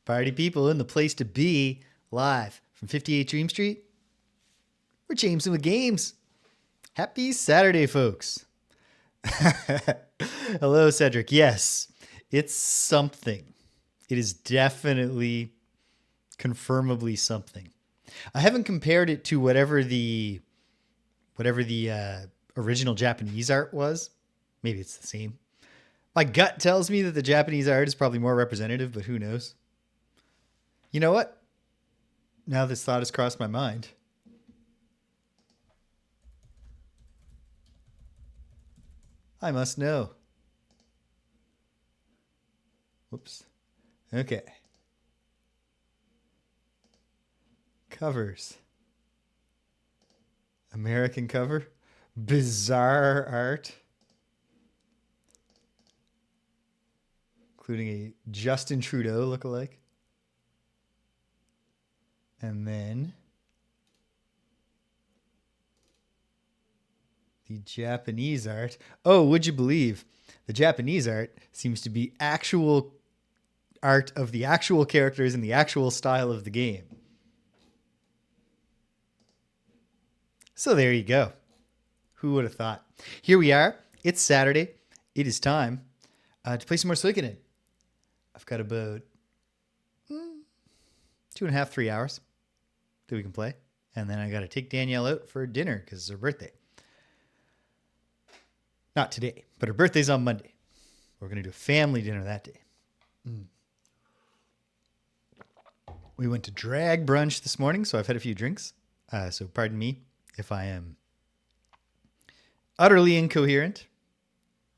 Party people in the place to be, live from 58 Dream Street. We're Jameson with Games. Happy Saturday, folks. Hello, Cedric. Yes, it's something. It is definitely, confirmably something. I haven't compared it to whatever the original Japanese art was. Maybe it's the same. My gut tells me that the Japanese art is probably more representative, but who knows? You know what? Now this thought has crossed my mind. I must know. Whoops. Okay. Covers. American cover. Bizarre art. Including a Justin Trudeau lookalike. And then the Japanese art. Oh, would you believe? The Japanese art seems to be actual art of the actual characters in the actual style of the game. So there you go. Who would have thought? Here we are. It's Saturday. It is time to play some more Suikoden. I've got about 2.5, 3 hours that we can play. And then I got to take Danielle out for dinner because it's her birthday. Not today, but her birthday's on Monday. We're going to do a family dinner that day. We went to drag brunch this morning, so I've had a few drinks. So pardon me if I am utterly incoherent.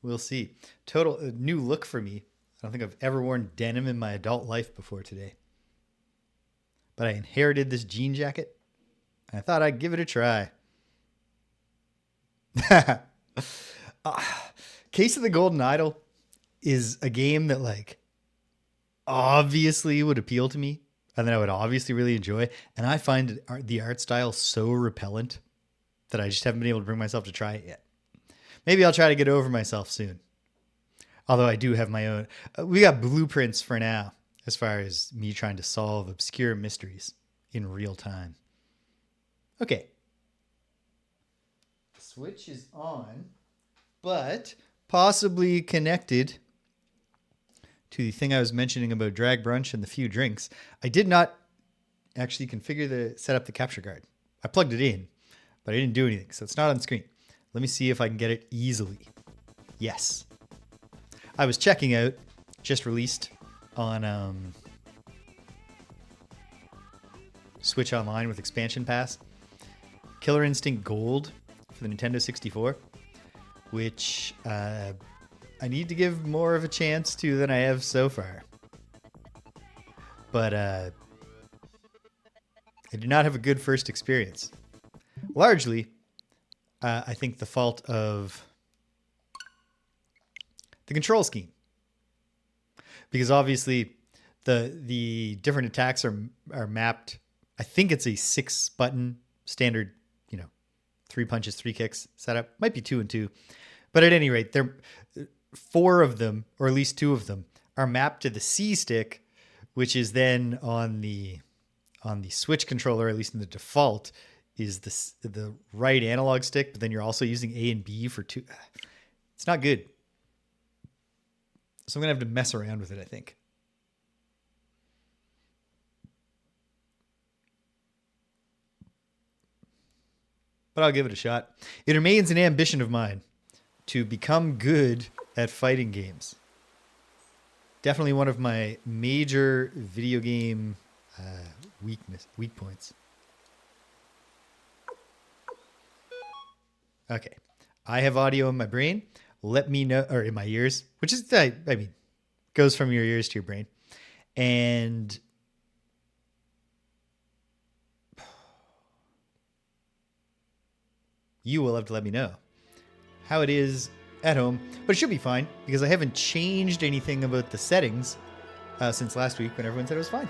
We'll see. Total new look for me. I don't think I've ever worn denim in my adult life before today. But I inherited this jean jacket. And I thought I'd give it a try. Case of the Golden Idol is a game that like obviously would appeal to me and that I would obviously really enjoy. And I find the art style so repellent that I just haven't been able to bring myself to try it yet. Maybe I'll try to get over myself soon. Although I do have my own. We got blueprints for now as far as me trying to solve obscure mysteries in real time. Okay. The switch is on, but possibly connected to the thing I was mentioning about drag brunch and the few drinks. I did not actually set up the capture card. I plugged it in, but I didn't do anything, so it's not on screen. Let me see if I can get it easily. Yes. I was checking out, just released on Switch Online with Expansion Pass, Killer Instinct Gold for the Nintendo 64, which I need to give more of a chance to than I have so far. But I did not have a good first experience. Largely, I think the fault of the control scheme. Because obviously the different attacks are mapped. I think it's a 6-button standard, 3 punches, 3 kicks setup. Might be 2 and 2. But at any rate, 4 of them, or at least 2 of them, are mapped to the C stick, which is then on the Switch controller, at least in the default, is the right analog stick, but then you're also using A and B for 2. It's not good. So I'm going to have to mess around with it, I think. But I'll give it a shot. It remains an ambition of mine to become good at fighting games. Definitely one of my major video game weak points. Okay. I have audio in my brain. Let me know, or in my ears, which is, goes from your ears to your brain. And you will have to let me know how it is at home. But it should be fine because I haven't changed anything about the settings since last week when everyone said it was fine.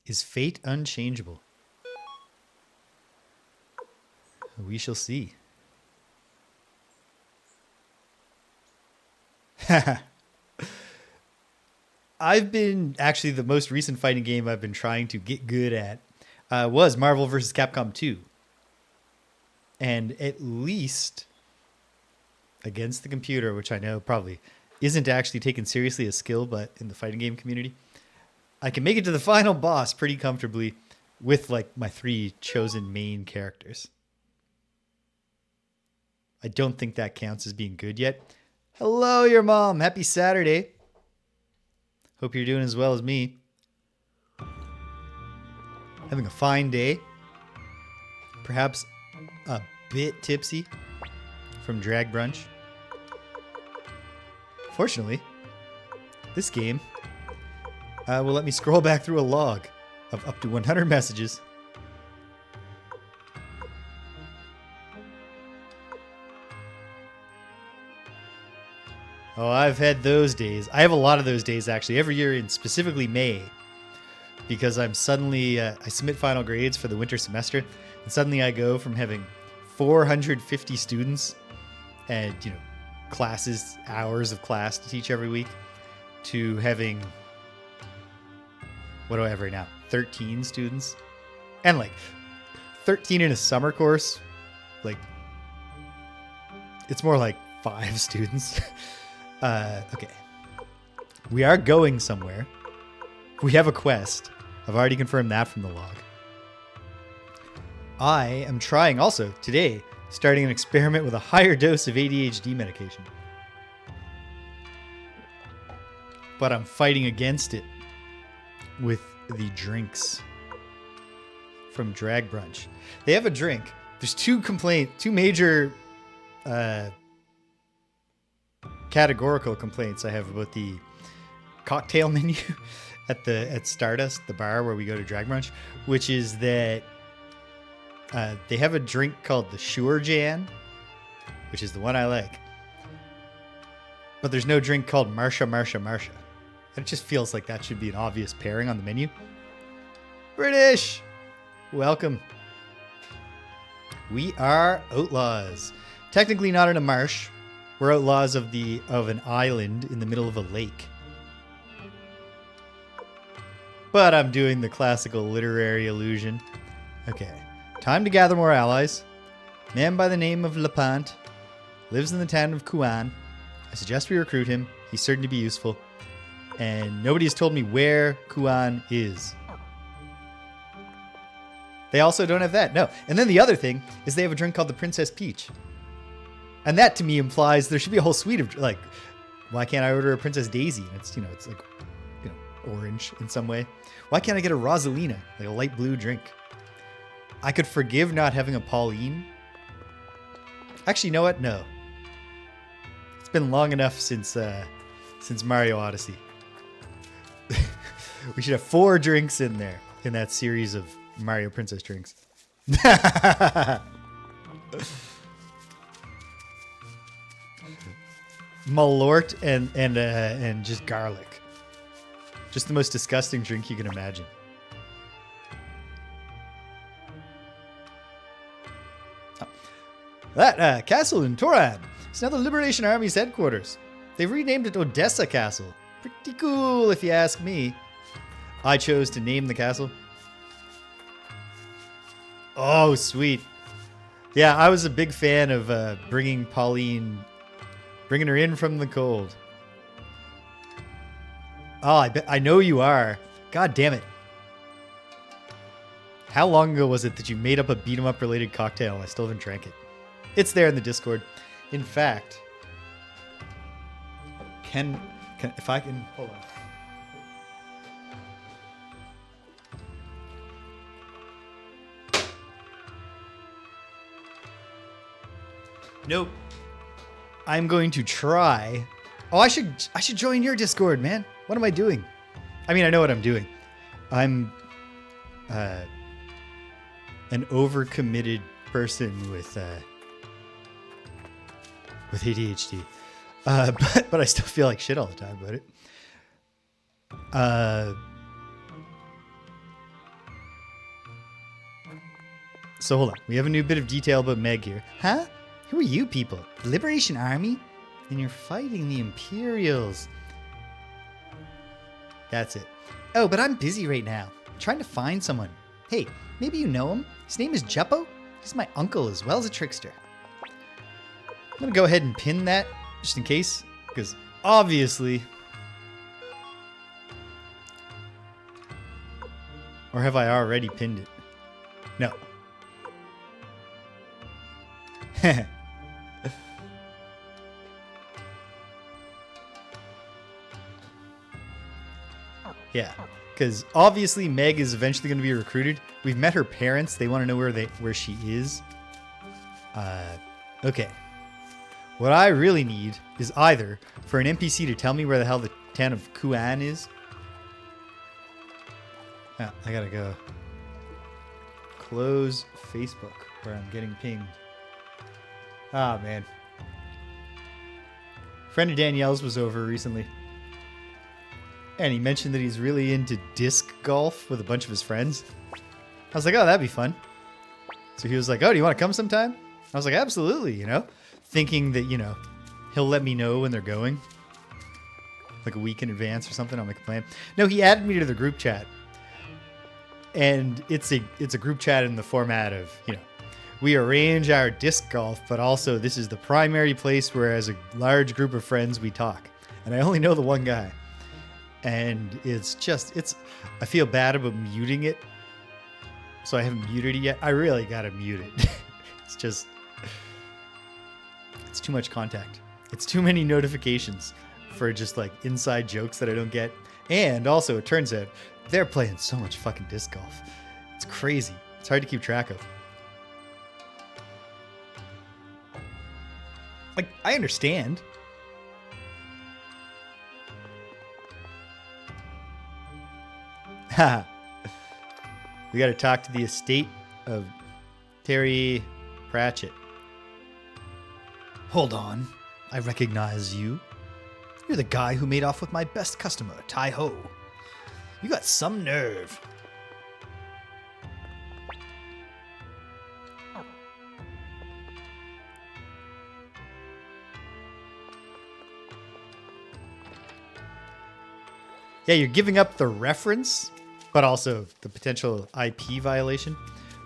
Is fate unchangeable? We shall see. I've been actually the most recent fighting game I've been trying to get good at was Marvel vs. Capcom 2. And at least against the computer, which I know probably isn't actually taken seriously as skill, but in the fighting game community, I can make it to the final boss pretty comfortably with like my 3 chosen main characters. I don't think that counts as being good yet. Hello, your mom. Happy Saturday. Hope you're doing as well as me. Having a fine day. Perhaps a bit tipsy from drag brunch. Fortunately, this game will let me scroll back through a log of up to 100 messages. Oh, I've had those days. I have a lot of those days, actually, every year in specifically May, because I'm suddenly, I submit final grades for the winter semester, and suddenly I go from having 450 students and, classes, hours of class to teach every week, to having, what do I have right now? 13 students. And like 13 in a summer course. Like, it's more like 5 students. Okay. We are going somewhere. We have a quest. I've already confirmed that from the log. I am trying also today, starting an experiment with a higher dose of ADHD medication. But I'm fighting against it with the drinks from Drag Brunch. They have a drink. There's two major categorical complaints I have about the cocktail menu at Stardust, the bar where we go to Drag Brunch, which is that they have a drink called the Sure Jan, which is the one I like. But there's no drink called Marsha. And it just feels like that should be an obvious pairing on the menu. British! Welcome. We are outlaws. Technically not in a marsh. We're outlaws of an island in the middle of a lake. But I'm doing the classical literary illusion. Okay. Time to gather more allies. Man by the name of Lepant lives in the town of Kouan. I suggest we recruit him. He's certain to be useful. And nobody has told me where Kouan is. They also don't have that. No. And then the other thing is they have a drink called the Princess Peach. And that to me implies there should be a whole suite of, like, why can't I order a Princess Daisy? And it's, it's like, orange in some way. Why can't I get a Rosalina, like a light blue drink? I could forgive not having a Pauline. Actually, you know what? No. It's been long enough since Mario Odyssey. We should have 4 drinks in there in that series of Mario Princess drinks. Malort and just garlic. Just the most disgusting drink you can imagine. Oh. That castle in Toran is now the Liberation Army's headquarters. They've renamed it Odessa Castle. Pretty cool if you ask me. I chose to name the castle. Oh, sweet. Yeah, I was a big fan of bringing her in from the cold. Oh, I know you are. God damn it. How long ago was it that you made up a beat 'em up related cocktail and I still haven't drank it? It's there in the Discord. In fact, if I can hold on. Nope. I'm going to try. Oh, I should join your Discord, man. What am I doing? I mean, I know what I'm doing. I'm an overcommitted person with ADHD. But I still feel like shit all the time about it. So hold on. We have a new bit of detail about Meg here. Huh? Who are you people? The Liberation Army? And you're fighting the Imperials. That's it. Oh, but I'm busy right now. I'm trying to find someone. Hey, maybe you know him? His name is Jeppo. He's my uncle as well as a trickster. I'm going to go ahead and pin that just in case. Because obviously... Or have I already pinned it? No. Yeah, because obviously Meg is eventually going to be recruited. We've met her parents. They want to know where she is. Okay. What I really need is either for an NPC to tell me where the hell the town of Kouan is. Ah, I gotta go. Close Facebook where I'm getting pinged. Ah, man. Friend of Danielle's was over recently. And he mentioned that he's really into disc golf with a bunch of his friends. I was like, oh, that'd be fun. So he was like, oh, do you want to come sometime? I was like, absolutely, you know. Thinking that, you know, he'll let me know when they're going. Like a week in advance or something. I'll make a plan. No, he added me to the group chat. And it's a group chat in the format of, you know, we arrange our disc golf, but also this is the primary place where as a large group of friends we talk. And I only know the one guy. And I feel bad about muting it. So I haven't muted it yet. I really gotta mute it. It's too much contact. It's too many notifications for just like inside jokes that I don't get. And also it turns out they're playing so much fucking disc golf. It's crazy. It's hard to keep track of. Like, I understand. Ha! We gotta talk to the estate of Terry Pratchett. Hold on. I recognize you. You're the guy who made off with my best customer, Tai Ho. You got some nerve. Yeah, you're giving up the reference, but also the potential IP violation.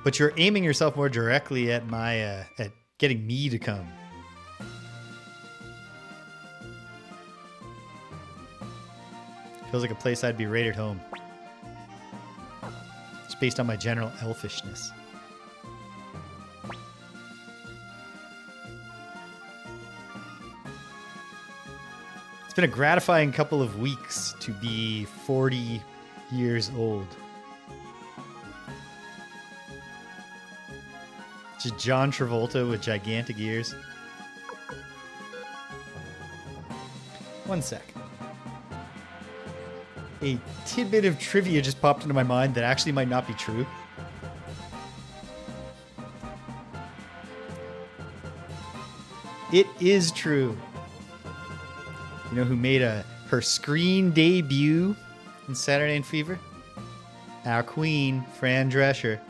But you're aiming yourself more directly at my at getting me to come. Feels like a place I'd be rated home. It's based on my general elfishness. It's been a gratifying couple of weeks to be 40 years old. Just John Travolta with gigantic ears. One sec. A tidbit of trivia just popped into my mind that actually might not be true. It is true. You know who made her screen debut in Saturday Night Fever? Our queen, Fran Drescher.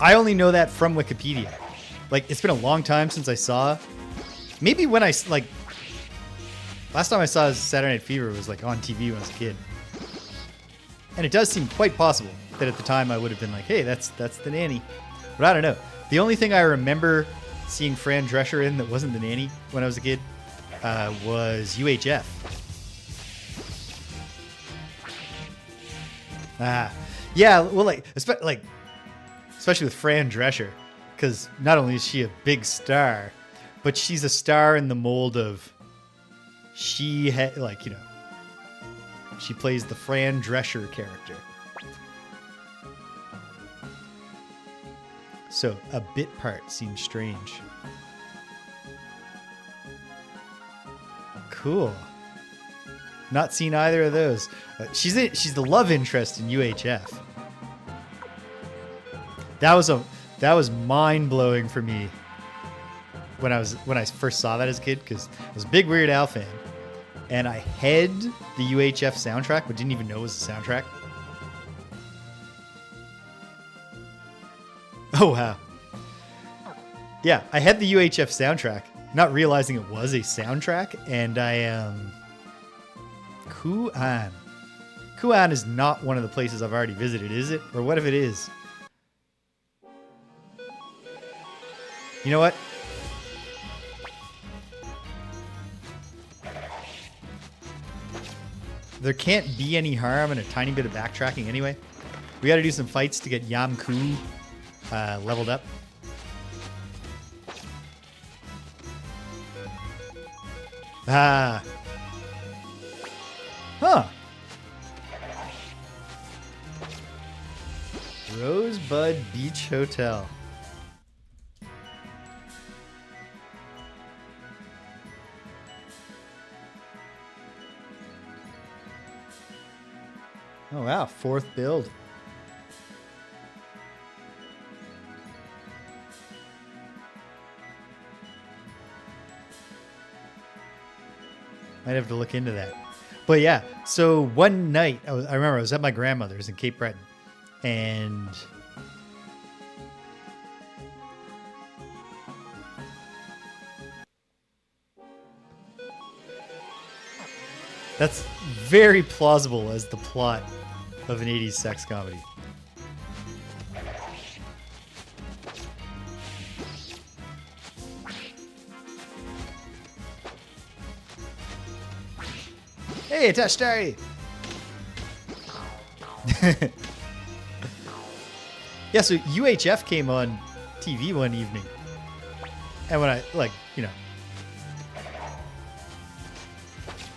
I only know that from Wikipedia. Like, it's been a long time since I saw. Maybe when I, like, last time I saw Saturday Night Fever was, like, on TV when I was a kid. And it does seem quite possible that at the time I would have been like, hey, that's the nanny. But I don't know. The only thing I remember seeing Fran Drescher in that wasn't the nanny when I was a kid was UHF. Yeah, well, especially with Fran Drescher, because not only is she a big star, but she's a star in the mold of she plays the Fran Drescher character. So a bit part seems strange. Cool. Not seen either of those. She's the love interest in UHF. That was mind blowing for me when I first saw that as a kid, because I was a big Weird Al fan, and I had the UHF soundtrack, but didn't even know it was a soundtrack. Oh wow. Yeah, I had the UHF soundtrack, not realizing it was a soundtrack, and Kouan. Kouan is not one of the places I've already visited, is it? Or what if it is? You know what? There can't be any harm in a tiny bit of backtracking anyway. We got to do some fights to get Yamku leveled up. Ah. Huh. Rosebud Beach Hotel. Oh wow, 4th build. Might have to look into that. But yeah, so one night, I remember I was at my grandmother's in Cape Breton, and that's very plausible as the plot of an 80s sex comedy. Hey, Tashtari! Yeah, so UHF came on TV one evening. And when I,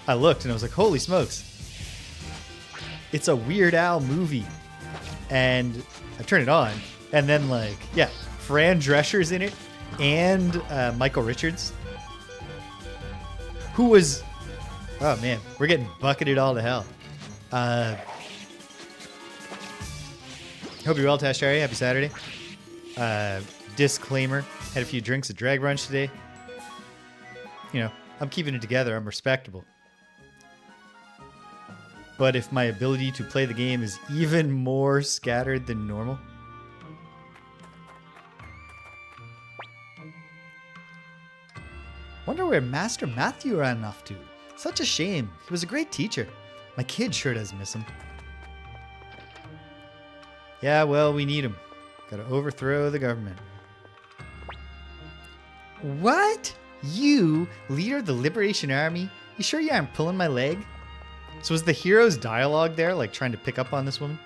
I looked and I was like, holy smokes. It's a Weird Al movie. And I turned it on. And then, Fran Drescher's in it. And Michael Richards. Who was... Oh, man. We're getting bucketed all to hell. Hope you're well, Tashtari. Happy Saturday. Disclaimer. Had a few drinks at Drag Brunch today. You know, I'm keeping it together. I'm respectable. But if my ability to play the game is even more scattered than normal... Wonder where Master Matthew ran off to. Such a shame. He was a great teacher. My kid sure does miss him. Yeah, well, we need him. Gotta overthrow the government. What? You, leader of the Liberation Army? You sure you aren't pulling my leg? So was the hero's dialogue there, trying to pick up on this woman?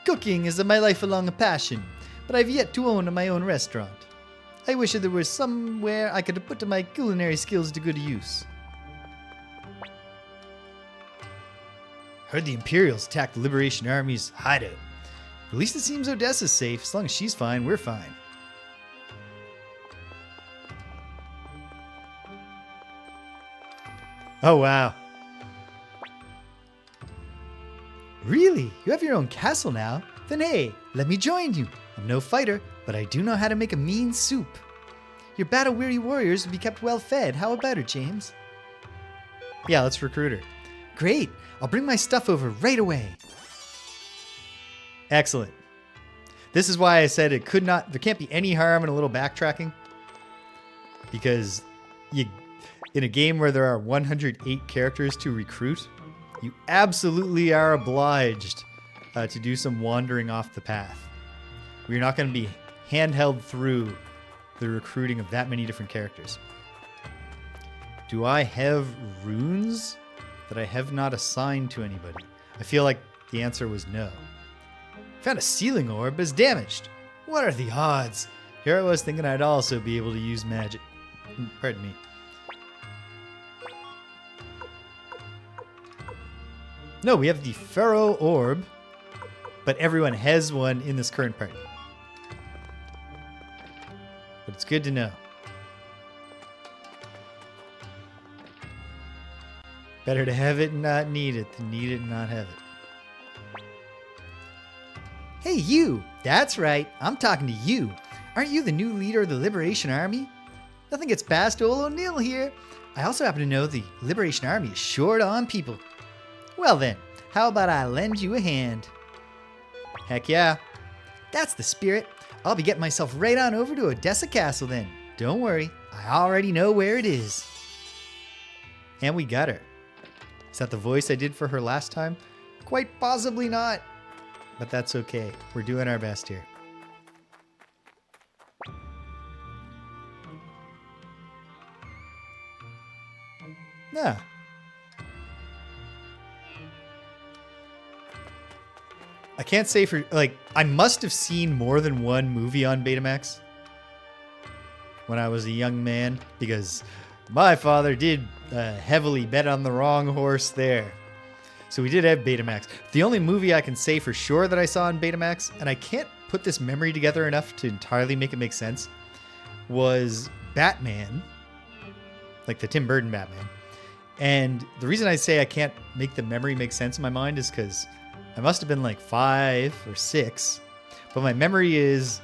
Cooking is my lifelong passion, but I've yet to own my own restaurant. I wish there was somewhere I could put my culinary skills to good use. Heard the Imperials attacked the Liberation Army's hideout. At least it seems Odessa's safe. As long as she's fine, we're fine. Oh, wow. Really? You have your own castle now? Then hey, let me join you. I'm no fighter, but I do know how to make a mean soup. Your battle-weary warriors will be kept well-fed. How about it, James? Yeah, let's recruit her. Great. I'll bring my stuff over right away. Excellent. This is why I said there can't be any harm in a little backtracking. Because in a game where there are 108 characters to recruit, you absolutely are obliged to do some wandering off the path. We're not going to be handheld through the recruiting of that many different characters. Do I have runes that I have not assigned to anybody? I feel like the answer was no. Found a ceiling orb, but it's damaged. What are the odds? Here I was thinking I'd also be able to use magic. Pardon me. No, we have the Pharaoh Orb, but everyone has one in this current party. But it's good to know. Better to have it and not need it than need it and not have it. Hey, you! That's right, I'm talking to you. Aren't you the new leader of the Liberation Army? Nothing gets past old O'Neill here. I also happen to know the Liberation Army is short on people. Well then, how about I lend you a hand? Heck yeah. That's the spirit. I'll be getting myself right on over to Odessa Castle then. Don't worry, I already know where it is. And we got her. Is that the voice I did for her last time? Quite possibly not. But that's okay. We're doing our best here. Yeah. I can't say for, like, I must have seen more than one movie on Betamax when I was a young man, because my father did heavily bet on the wrong horse there. So we did have Betamax. The only movie I can say for sure that I saw on Betamax, and I can't put this memory together enough to entirely make it make sense, was Batman, like the Tim Burton Batman. And the reason I say I can't make the memory make sense in my mind is because I must have been like 5 or 6, but my memory is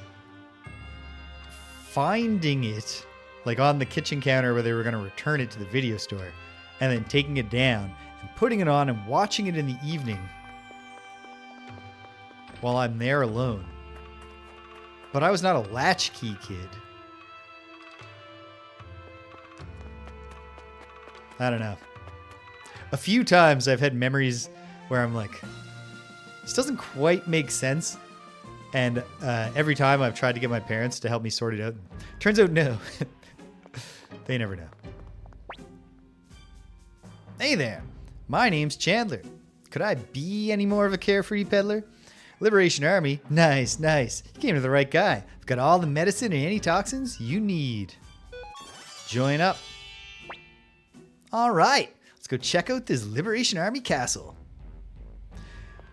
finding it like on the kitchen counter where they were going to return it to the video store, and then taking it down and putting it on and watching it in the evening while I'm there alone. But I was not a latchkey kid. I don't know. A few times I've had memories where I'm like, this doesn't quite make sense. And every time I've tried to get my parents to help me sort it out, turns out no. They never know. Hey there, my name's Chandler. Could I be any more of a carefree peddler? Liberation Army, nice, nice. You came to the right guy. I've got all the medicine and antitoxins you need. Join up. All right, let's go check out this Liberation Army castle.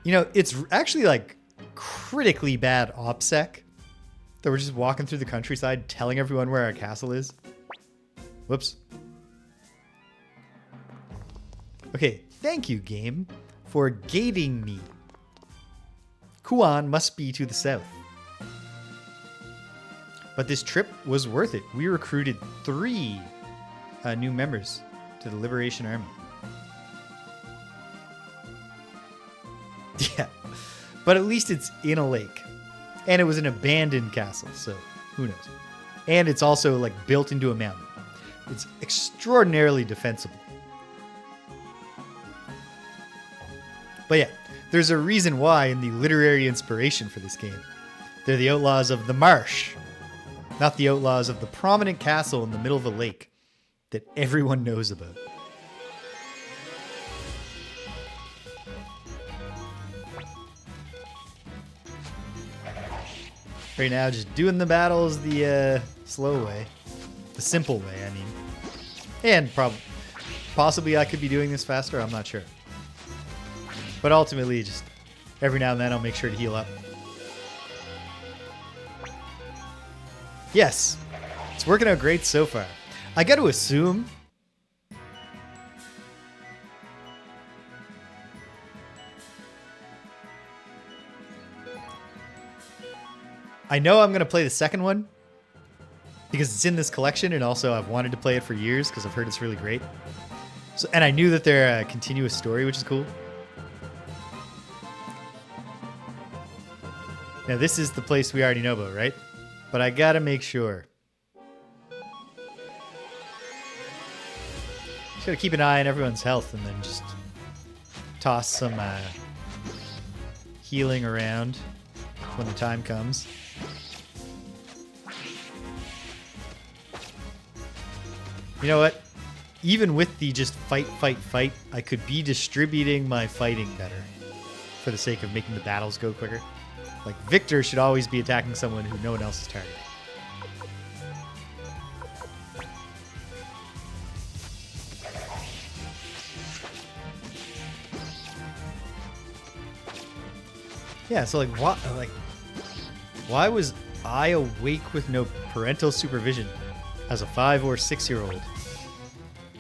You know, it's actually like critically bad OPSEC that we're just walking through the countryside telling everyone where our castle is. Whoops. Okay, thank you, game, for gating me. Kouan must be to the south. But this trip was worth it. We recruited 3 new members to the Liberation Army. Yeah, but at least it's in a lake. And it was an abandoned castle, so who knows. And it's also like built into a mountain. It's extraordinarily defensible. But yeah, there's a reason why in the literary inspiration for this game, they're the outlaws of the Marsh, not the outlaws of the prominent castle in the middle of a lake that everyone knows about. Right now, just doing the battles the slow way. The simple way, I mean. And possibly I could be doing this faster, I'm not sure. But ultimately, just every now and then I'll make sure to heal up. Yes, it's working out great so far. I got to assume I know I'm going to play the second one because it's in this collection, and also I've wanted to play it for years because I've heard it's really great. So, and I knew that they're a continuous story, which is cool. Now, this is the place we already know about, right? But I got to make sure. Just got to keep an eye on everyone's health and then just toss some healing around when the time comes. You know what? Even with the just fight, I could be distributing my fighting better for the sake of making the battles go quicker. Like, Victor should always be attacking someone who no one else is targeting. Yeah, so why was I awake with no parental supervision as a 5 or 6-year-old,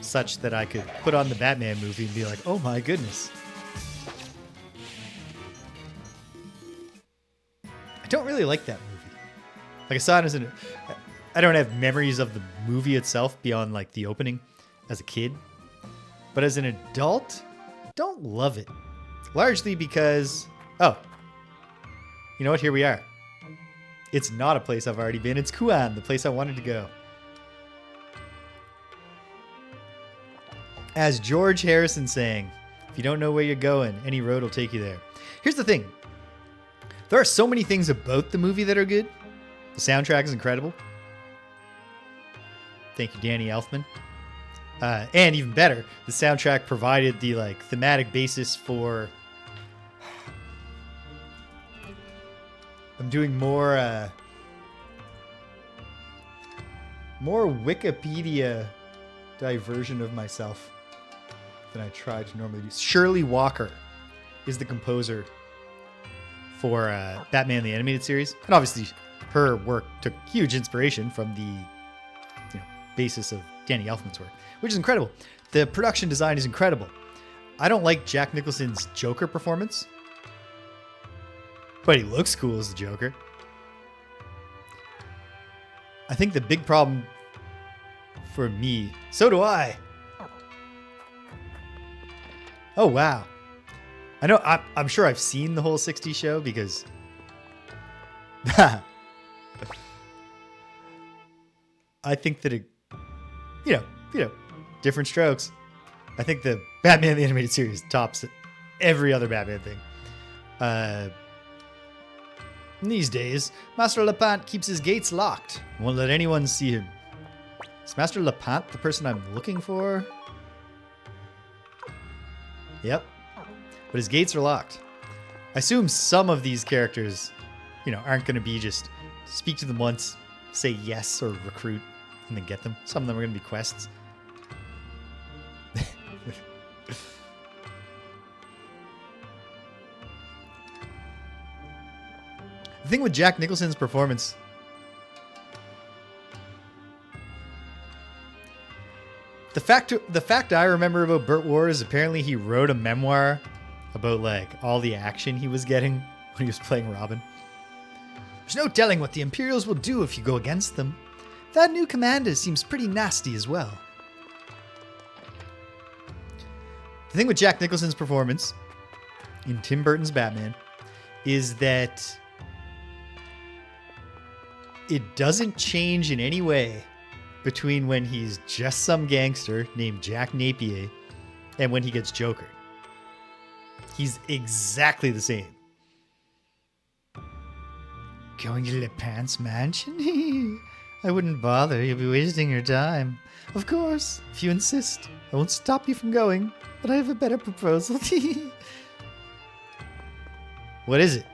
such that I could put on the Batman movie and be like, oh my goodness. I don't really like that movie. Like, I saw it as I don't have memories of the movie itself beyond like the opening as a kid. But as an adult, don't love it. Largely because, oh, you know what? Here we are. It's not a place I've already been. It's Kouan, the place I wanted to go. As George Harrison saying, if you don't know where you're going, any road will take you there. Here's the thing. There are so many things about the movie that are good. The soundtrack is incredible. Thank you, Danny Elfman. And even better, the soundtrack provided the like thematic basis for... I'm doing more Wikipedia diversion of myself than I try to normally do. Shirley Walker is the composer for Batman the Animated Series. And obviously her work took huge inspiration from the basis of Danny Elfman's work, which is incredible. The production design is incredible. I don't like Jack Nicholson's Joker performance, but he looks cool as the Joker. I think the big problem for me... So do I. Oh, wow. I know, I'm sure I've seen the whole 60s show because... I think that it... You know, different strokes. I think the Batman the Animated Series tops every other Batman thing. These days, Master Lepant keeps his gates locked. Won't let anyone see him. Is Master Lepant the person I'm looking for? Yep. But his gates are locked. I assume some of these characters, aren't going to be just speak to them once, say yes, or recruit, and then get them. Some of them are going to be quests. The thing with Jack Nicholson's performance, the fact I remember about Burt Ward is apparently he wrote a memoir about like all the action he was getting when he was playing Robin. There's no telling what the Imperials will do if you go against them. That new commander seems pretty nasty as well. The thing with Jack Nicholson's performance in Tim Burton's Batman is that it doesn't change in any way between when he's just some gangster named Jack Napier and when he gets Joker. He's exactly the same. Going to Lepant's mansion? I wouldn't bother. You'll be wasting your time. Of course, if you insist. I won't stop you from going, but I have a better proposal. What is it?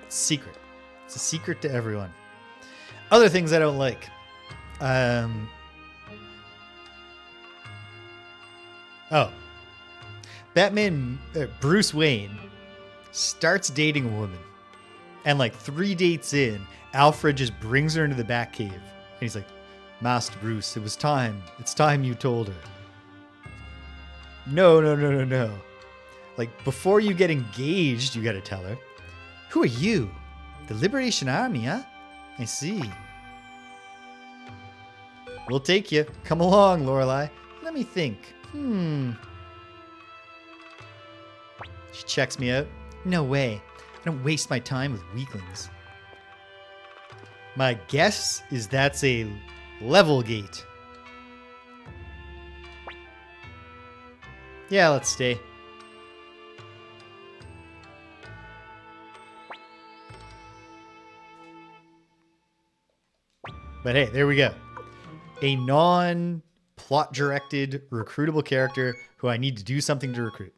Secret. It's a secret to everyone. Other things I don't like. Batman, Bruce Wayne starts dating a woman, and like 3 dates in, Alfred just brings her into the Batcave, and he's like, "Master Bruce, it was time. It's time you told her." No. Like, before you get engaged, you gotta tell her. Who are you? The Liberation Army, huh? I see. We'll take you. Come along, Lorelei. Let me think. She checks me out. No way. I don't waste my time with weaklings. My guess is that's a level gate. Yeah, let's stay. But hey, there we go. A non-plot directed recruitable character who I need to do something to recruit.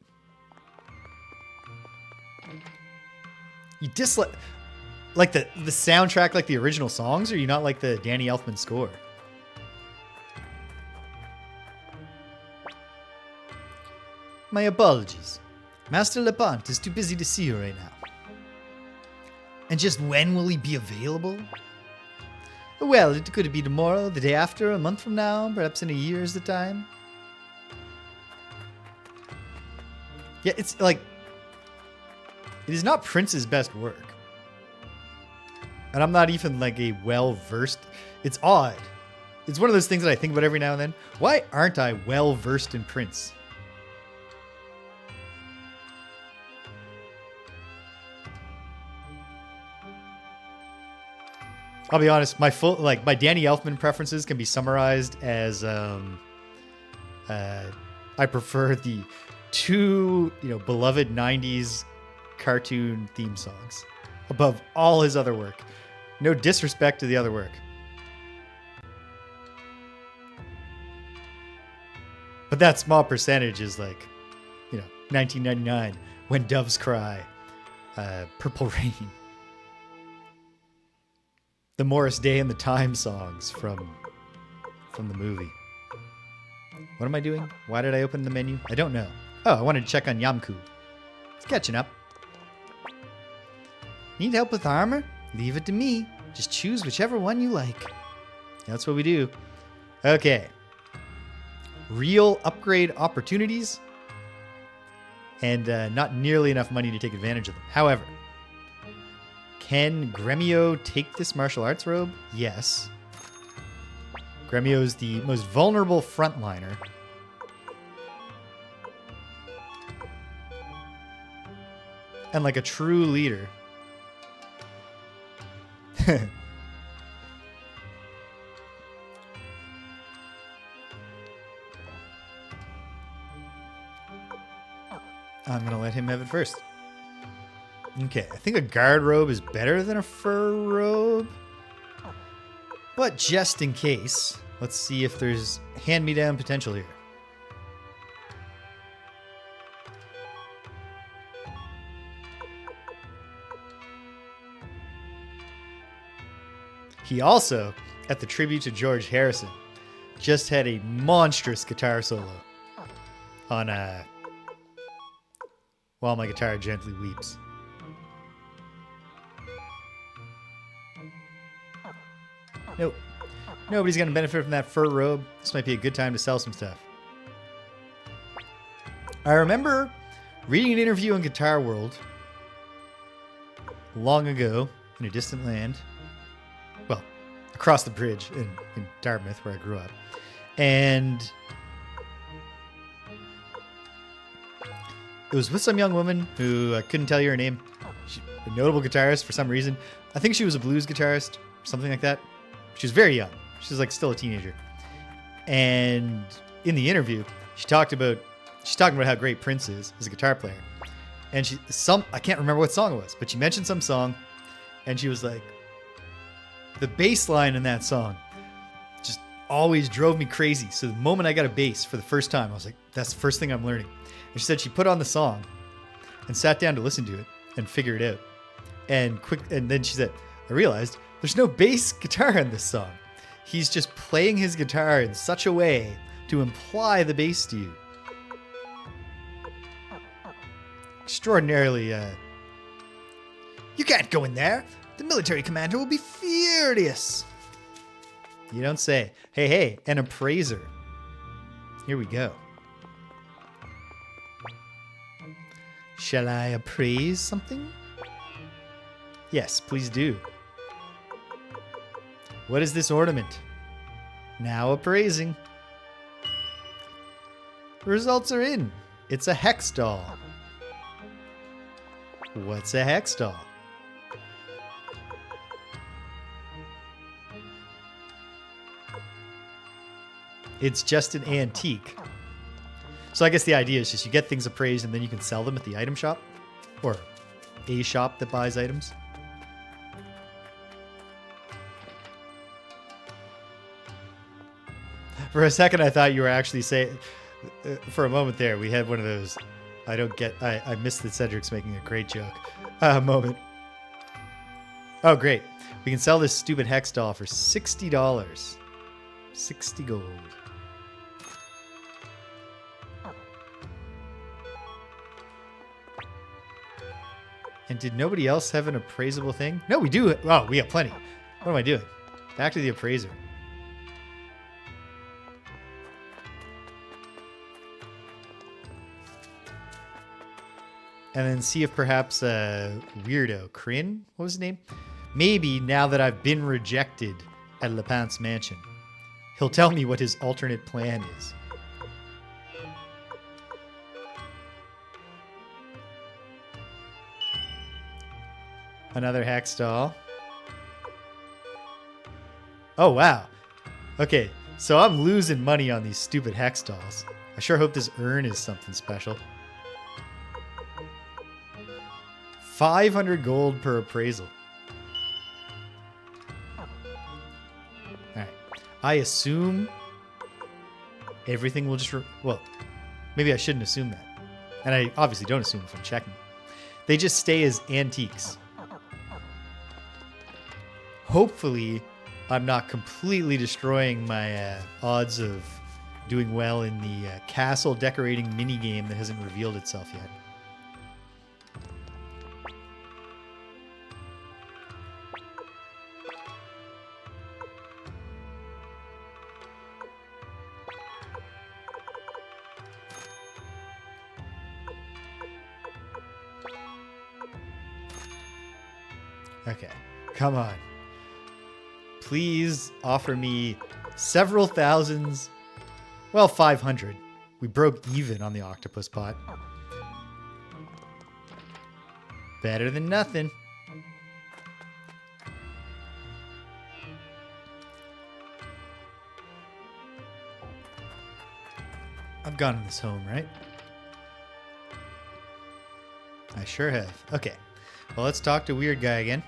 You dislike like the soundtrack, like the original songs, or you not like the Danny Elfman score? My apologies. Master Lepant is too busy to see you right now. And just when will he be available? Well, it could be tomorrow, the day after, a month from now, perhaps in a year is the time. Yeah, it's like... It is not Prince's best work. And I'm not even like a well-versed... It's odd. It's one of those things that I think about every now and then. Why aren't I well-versed in Prince? I'll be honest, my Danny Elfman preferences can be summarized as I prefer the two, beloved 90s cartoon theme songs above all his other work. No disrespect to the other work. But that small percentage is like, 1999, When Doves Cry, Purple Rain. The Morris Day and the Time songs from the movie. What am I doing? Why did I open the menu? I don't know. Oh, I wanted to check on Yamku. It's catching up. Need help with armor? Leave it to me. Just choose whichever one you like. That's what we do. Okay. Real upgrade opportunities. And not nearly enough money to take advantage of them. However, can Gremio take this martial arts robe? Yes. Gremio is the most vulnerable frontliner. And like a true leader. I'm going to let him have it first. Okay, I think a guard robe is better than a fur robe. But just in case, let's see if there's hand-me-down potential here. He also, at the tribute to George Harrison, just had a monstrous guitar solo on While My Guitar Gently Weeps. Nope. Nobody's going to benefit from that fur robe. This might be a good time to sell some stuff. I remember reading an interview in Guitar World long ago in a distant land. Well, across the bridge in Dartmouth, where I grew up. And it was with some young woman who I couldn't tell you her name. She's a notable guitarist for some reason. I think she was a blues guitarist, something like that. She was very young. She was like still a teenager. And in the interview, she's talking about how great Prince is as a guitar player. And I can't remember what song it was, but she mentioned some song and she was like, the bass line in that song just always drove me crazy. So the moment I got a bass for the first time, I was like, that's the first thing I'm learning. And she said she put on the song and sat down to listen to it and figure it out. And then she said, I realized there's no bass guitar in this song. He's just playing his guitar in such a way to imply the bass to you. Extraordinarily, you can't go in there. The military commander will be furious. You don't say. Hey, an appraiser. Here we go. Shall I appraise something? Yes, please do. What is this ornament? Now appraising. The results are in. It's a hex doll. What's a hex doll? It's just an antique. So I guess the idea is just you get things appraised and then you can sell them at the item shop. Or a shop that buys items. For a second I thought you were actually saying... for a moment there, we had one of those... I missed that Cedric's making a great joke. Moment. Oh, great. We can sell this stupid hex doll for $60. 60 gold. And did nobody else have an appraisable thing? No, we do. Oh, we have plenty. What am I doing? Back to the appraiser. and then see if perhaps weirdo Krin, what was his name? Maybe now that I've been rejected at Lepant's mansion, he'll tell me what his alternate plan is. Another hack stall. Oh, wow. Okay, so I'm losing money on these stupid hack stalls. I sure hope this urn is something special. 500 gold per appraisal. Alright. I assume everything will just... well, maybe I shouldn't assume that. And I obviously don't assume if I'm checking. They just stay as antiques. Hopefully, I'm not completely destroying my odds of doing well in the castle decorating minigame that hasn't revealed itself yet. Okay, come on. Please offer me several thousands. Well, 500. We broke even on the octopus pot. Better than nothing. I've gotten this home, right? I sure have. Okay. Well, let's talk to Weird Guy again.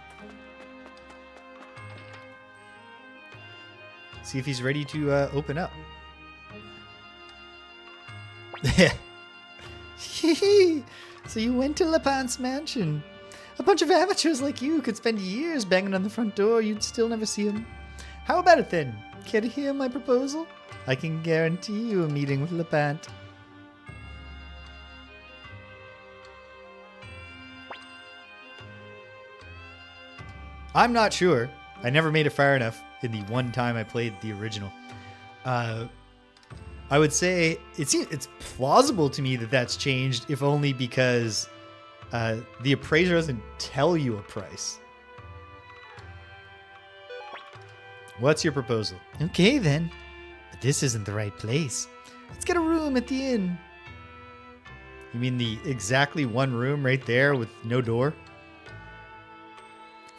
See if he's ready to open up. So you went to Lepant's mansion. A bunch of amateurs like you could spend years banging on the front door. You'd still never see him. How about it then? Care to hear my proposal? I can guarantee you a meeting with Lepant. I'm not sure. I never made it far enough in the one time I played the original. I would say it's plausible to me that that's changed, if only because the appraiser doesn't tell you a price. What's your proposal? Okay, then. But this isn't the right place. Let's get a room at the inn. You mean the exactly one room right there with no door?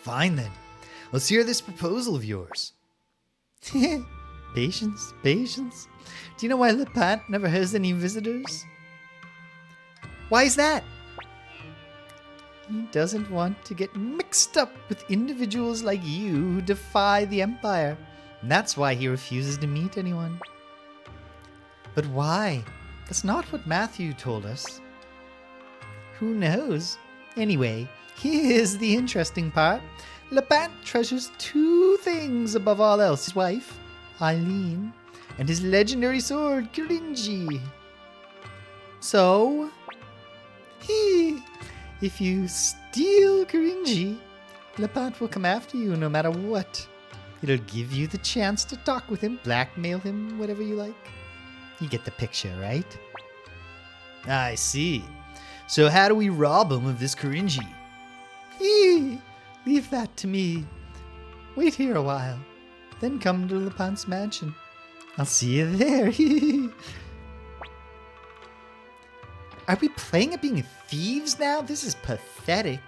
Fine, then. Let's hear this proposal of yours. Patience, patience. Do you know why Lepant never has any visitors? Why is that? He doesn't want to get mixed up with individuals like you who defy the Empire. And that's why he refuses to meet anyone. But why? That's not what Matthew told us. Who knows? Anyway, here's the interesting part. Lepant treasures two things above all else. His wife, Eileen, and his legendary sword, Krin. So, if you steal Krin, Lepant will come after you no matter what. It'll give you the chance to talk with him, blackmail him, whatever you like. You get the picture, right? I see. So how do we rob him of this Krin? Leave that to me. Wait here a while. Then come to Lepant's mansion. I'll see you there. Are we playing at being thieves now? This is pathetic.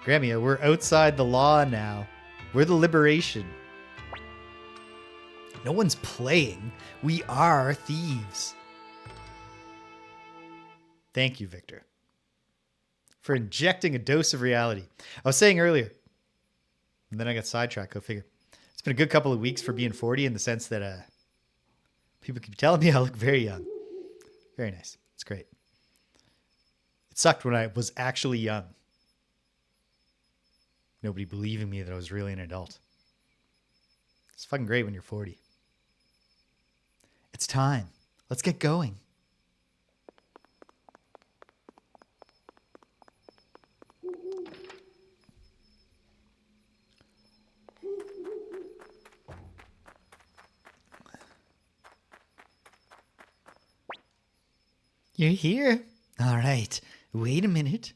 Grammy, we're outside the law now. We're the liberation. No one's playing. We are thieves. Thank you, Victor, for injecting a dose of reality. I was saying earlier, and then I got sidetracked, go figure. It's been a good couple of weeks for being 40 in the sense that people keep telling me I look very young. Very nice. It's great. It sucked when I was actually young. Nobody believing me that I was really an adult. It's fucking great when you're 40. It's time. Let's get going. You're here. All right, wait a minute.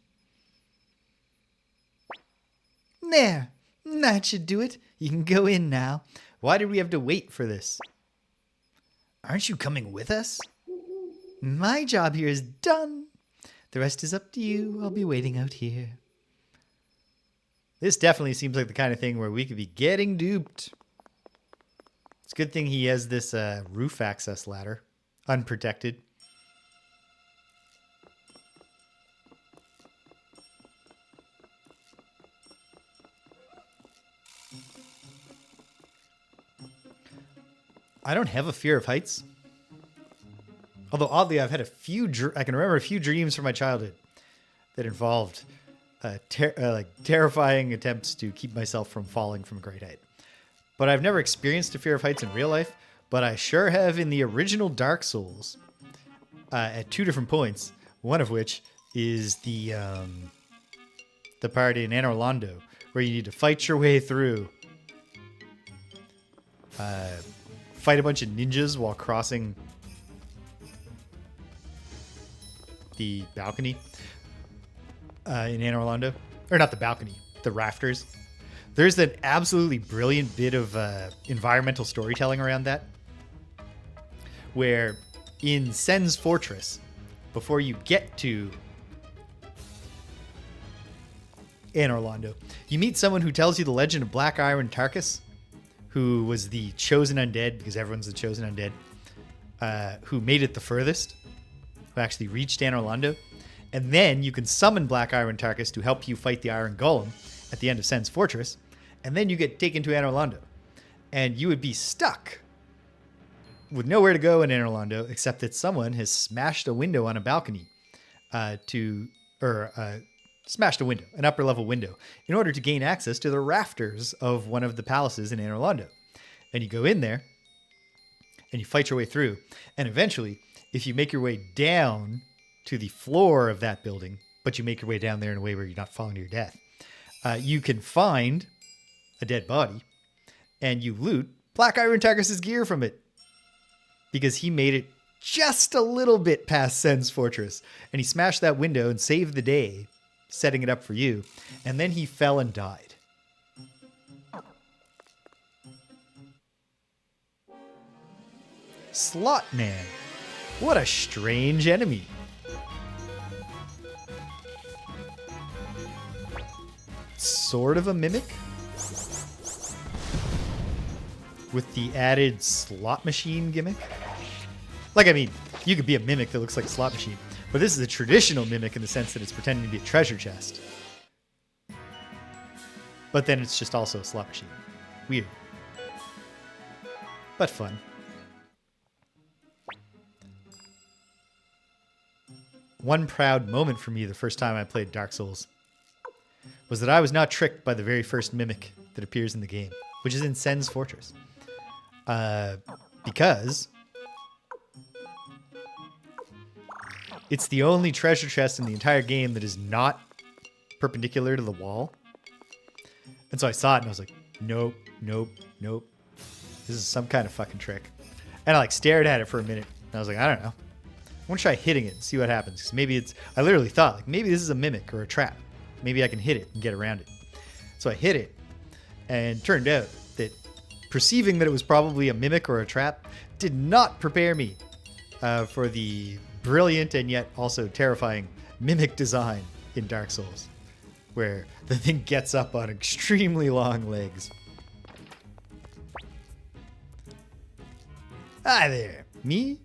There, that should do it. You can go in now. Why did we have to wait for this? Aren't you coming with us? My job here is done. The rest is up to you. I'll be waiting out here. This definitely seems like the kind of thing where we could be getting duped. It's a good thing he has this roof access ladder, unprotected. I don't have a fear of heights. Although oddly, I've had I can remember a few dreams from my childhood that involved terrifying attempts to keep myself from falling from a great height. But I've never experienced a fear of heights in real life, but I sure have in the original Dark Souls at 2 different points, one of which is the part in Anor Londo where you need to fight your way through, fight a bunch of ninjas while crossing the balcony in Anor Londo. Or not the balcony, the rafters. There's an absolutely brilliant bit of environmental storytelling around that, where in Sen's Fortress, before you get to Anor Londo, you meet someone who tells you the legend of Black Iron Tarkus, who was the chosen undead, because everyone's the chosen undead, who made it the furthest, who actually reached Anor Londo. And then you can summon Black Iron Tarkus to help you fight the Iron Golem at the end of Sen's Fortress. And then you get taken to Anor Londo. And you would be stuck with nowhere to go in Anor Londo, except that someone has smashed a window on a balcony smashed a window, an upper level window, in order to gain access to the rafters of one of the palaces in Anor Londo. And you go in there and you fight your way through. And eventually, if you make your way down to the floor of that building, but you make your way down there in a way where you're not falling to your death, you can find a dead body and you loot Black Iron Tarkus' gear from it, because he made it just a little bit past Sen's Fortress and he smashed that window and saved the day, setting it up for you. And then he fell and died. Slot Man. What a strange enemy. Sort of a mimic, with the added slot machine gimmick. Like, I mean, you could be a mimic that looks like a slot machine, but this is a traditional mimic in the sense that it's pretending to be a treasure chest. But then it's just also a slot machine. Weird. But fun. One proud moment for me the first time I played Dark Souls was that I was not tricked by the very first mimic that appears in the game, which is in Sen's Fortress. Because it's the only treasure chest in the entire game that is not perpendicular to the wall. And so I saw it and I was like, nope, nope, nope. This is some kind of fucking trick. And I like stared at it for a minute and I was like, I don't know. I want to try hitting it and see what happens. Because maybe I literally thought, like, maybe this is a mimic or a trap. Maybe I can hit it and get around it. So I hit it, and turned out that perceiving that it was probably a mimic or a trap did not prepare me for the brilliant and yet also terrifying mimic design in Dark Souls, where the thing gets up on extremely long legs. Hi there. Me?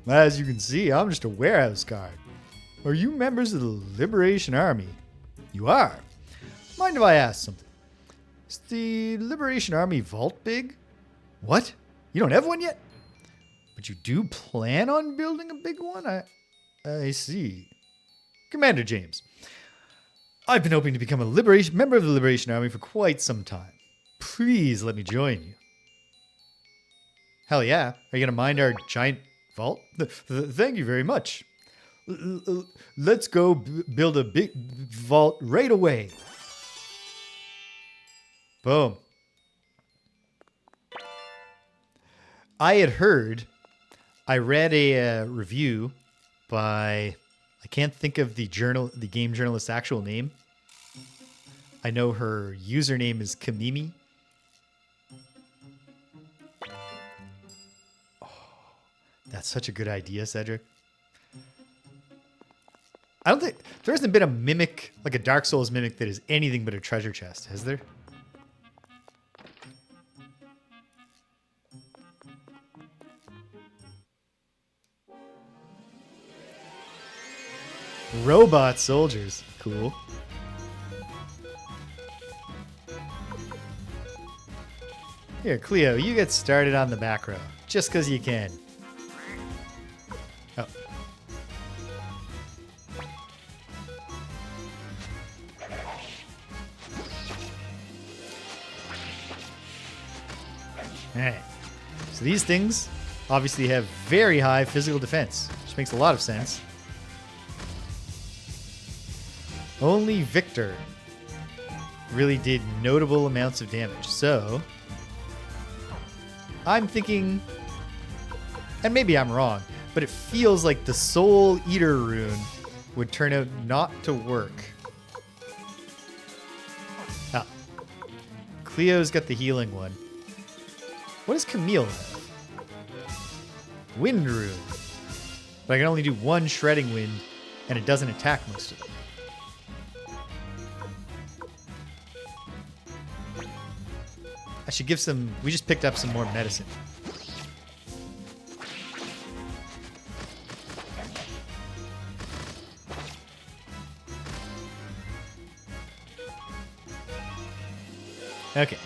As you can see, I'm just a warehouse guard. Are you members of the Liberation Army? You are. Mind if I ask something? Is the Liberation Army vault big? What? You don't have one yet? But you do plan on building a big one? I see. Commander James, I've been hoping to become a member of the Liberation Army for quite some time. Please let me join you. Hell yeah. Are you going to mind our giant vault? Thank you very much. Let's go build a big vault right away. Boom. I read a review by, I I can't think of the game journalist's actual name. I know her username is Kamimi. Oh, that's such a good idea, Cedric. I don't think there hasn't been a mimic, like a Dark Souls mimic, that is anything but a treasure chest, has there? Robot soldiers. Cool. Here, Cleo, you get started on the back row. Just because you can. Oh. Alright. So these things obviously have very high physical defense, which makes a lot of sense. Only Victor really did notable amounts of damage. So I'm thinking, and maybe I'm wrong, but it feels like the Soul Eater rune would turn out not to work. Ah. Cleo's got the healing one. What does Camille have? Wind rune. But I can only do one shredding wind, and it doesn't attack most of them. I should give some... We just picked up some more medicine. Okay.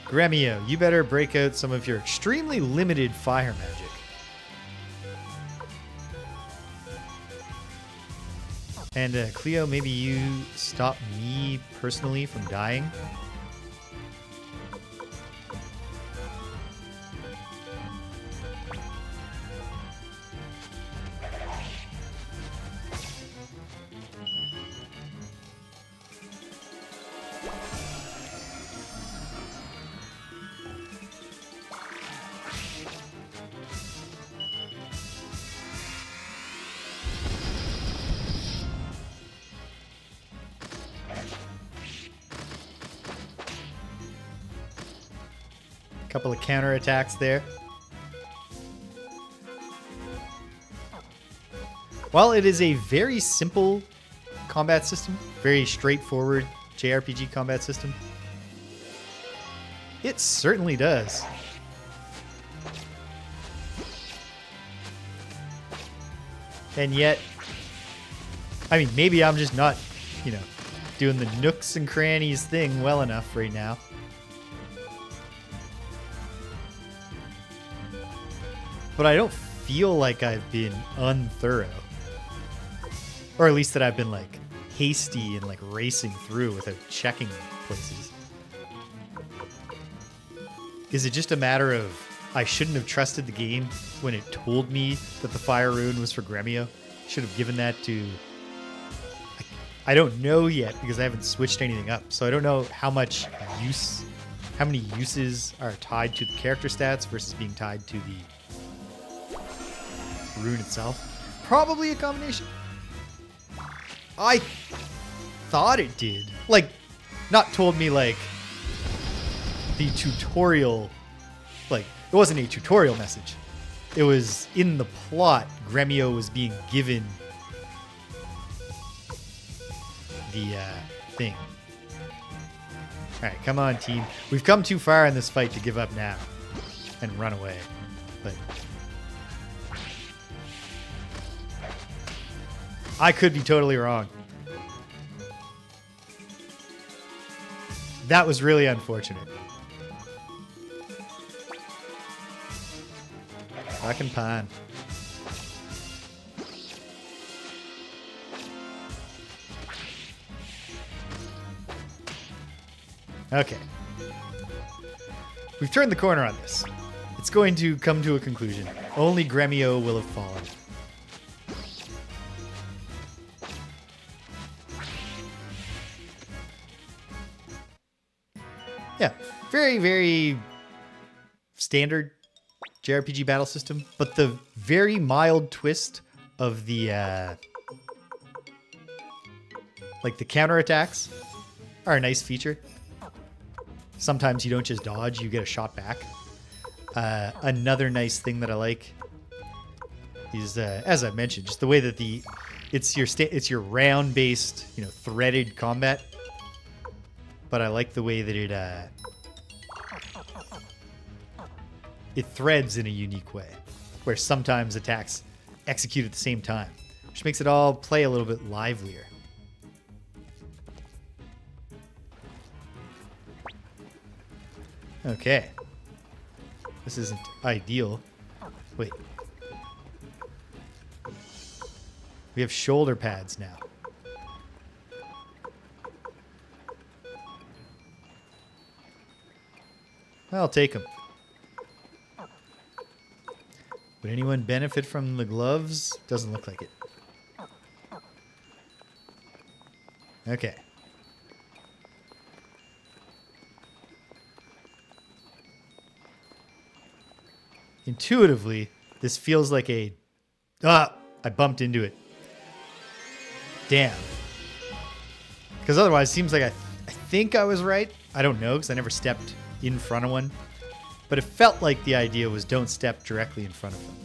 Gremio, you better break out some of your extremely limited fire magic. And Cleo, maybe you stop me personally from dying? Couple of counterattacks there. While it is a very simple combat system, very straightforward JRPG combat system, it certainly does. And yet, I mean, maybe I'm just not, doing the nooks and crannies thing well enough right now. But I don't feel like I've been unthorough. Or at least that I've been like hasty and like racing through without checking places. Is it just a matter of I shouldn't have trusted the game when it told me that the fire rune was for Gremio? Should have given that to... I don't know yet because I haven't switched anything up. So I don't know how many uses are tied to the character stats versus being tied to the rune itself. Probably a combination. I thought it did. Like, not told me like the tutorial, like it wasn't a tutorial message. It was in the plot. Gremio was being given the thing. All right, come on, team. We've come too far in this fight to give up now and run away. But I could be totally wrong. That was really unfortunate. Fucking pine. Okay. We've turned the corner on this. It's going to come to a conclusion. Only Gremio will have fallen. Yeah, very, very standard JRPG battle system, but the very mild twist of the Like the counterattacks are a nice feature. Sometimes you don't just dodge, you get a shot back. Another nice thing that I like is, as I mentioned, just the way that it's your round based, threaded combat. But I like the way that it threads in a unique way, where sometimes attacks execute at the same time, which makes it all play a little bit livelier. Okay. This isn't ideal. Wait. We have shoulder pads now. I'll take them. Would anyone benefit from the gloves? Doesn't look like it. Okay. Intuitively, this feels like I bumped into it. Damn. Because otherwise, it seems like I think I was right. I don't know, because I never stepped in front of one. But it felt like the idea was don't step directly in front of them.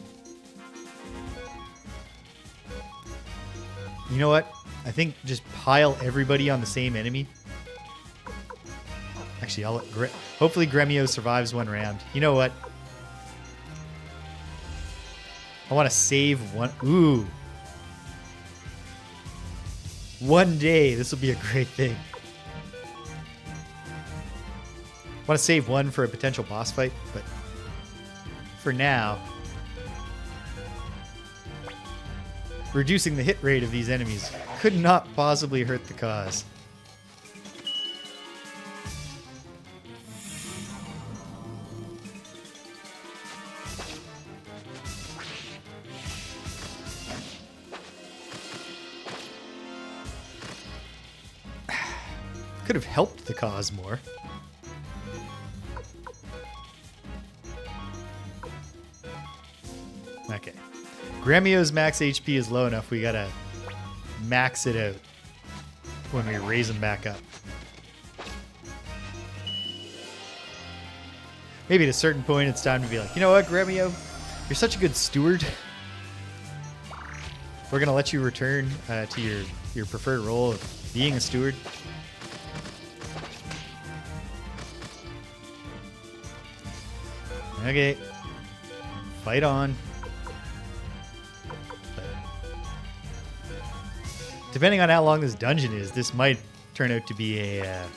You know what? I think just pile everybody on the same enemy. Actually, hopefully Gremio survives one round. You know what? I want to save one. Ooh. One day, this will be a great thing. I want to save one for a potential boss fight, but for now, reducing the hit rate of these enemies could not possibly hurt the cause. Could have helped the cause more. Okay. Gremio's max HP is low enough. We gotta max it out when we raise him back up. Maybe at a certain point it's time to be like, you know what, Gremio? You're such a good steward. We're gonna let you return to your preferred role of being a steward. Okay. Fight on. Depending on how long this dungeon is, this might turn out to be a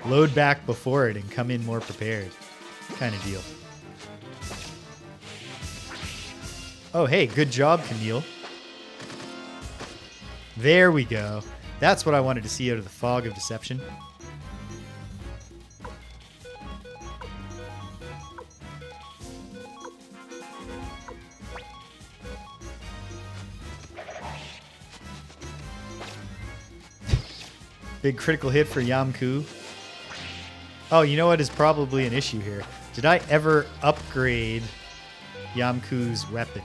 load back before it and come in more prepared kind of deal. Oh, hey, good job, Camille. There we go. That's what I wanted to see out of the Fog of Deception. Big critical hit for Yamku. Oh, you know what is probably an issue here? Did I ever upgrade Yamku's weapon?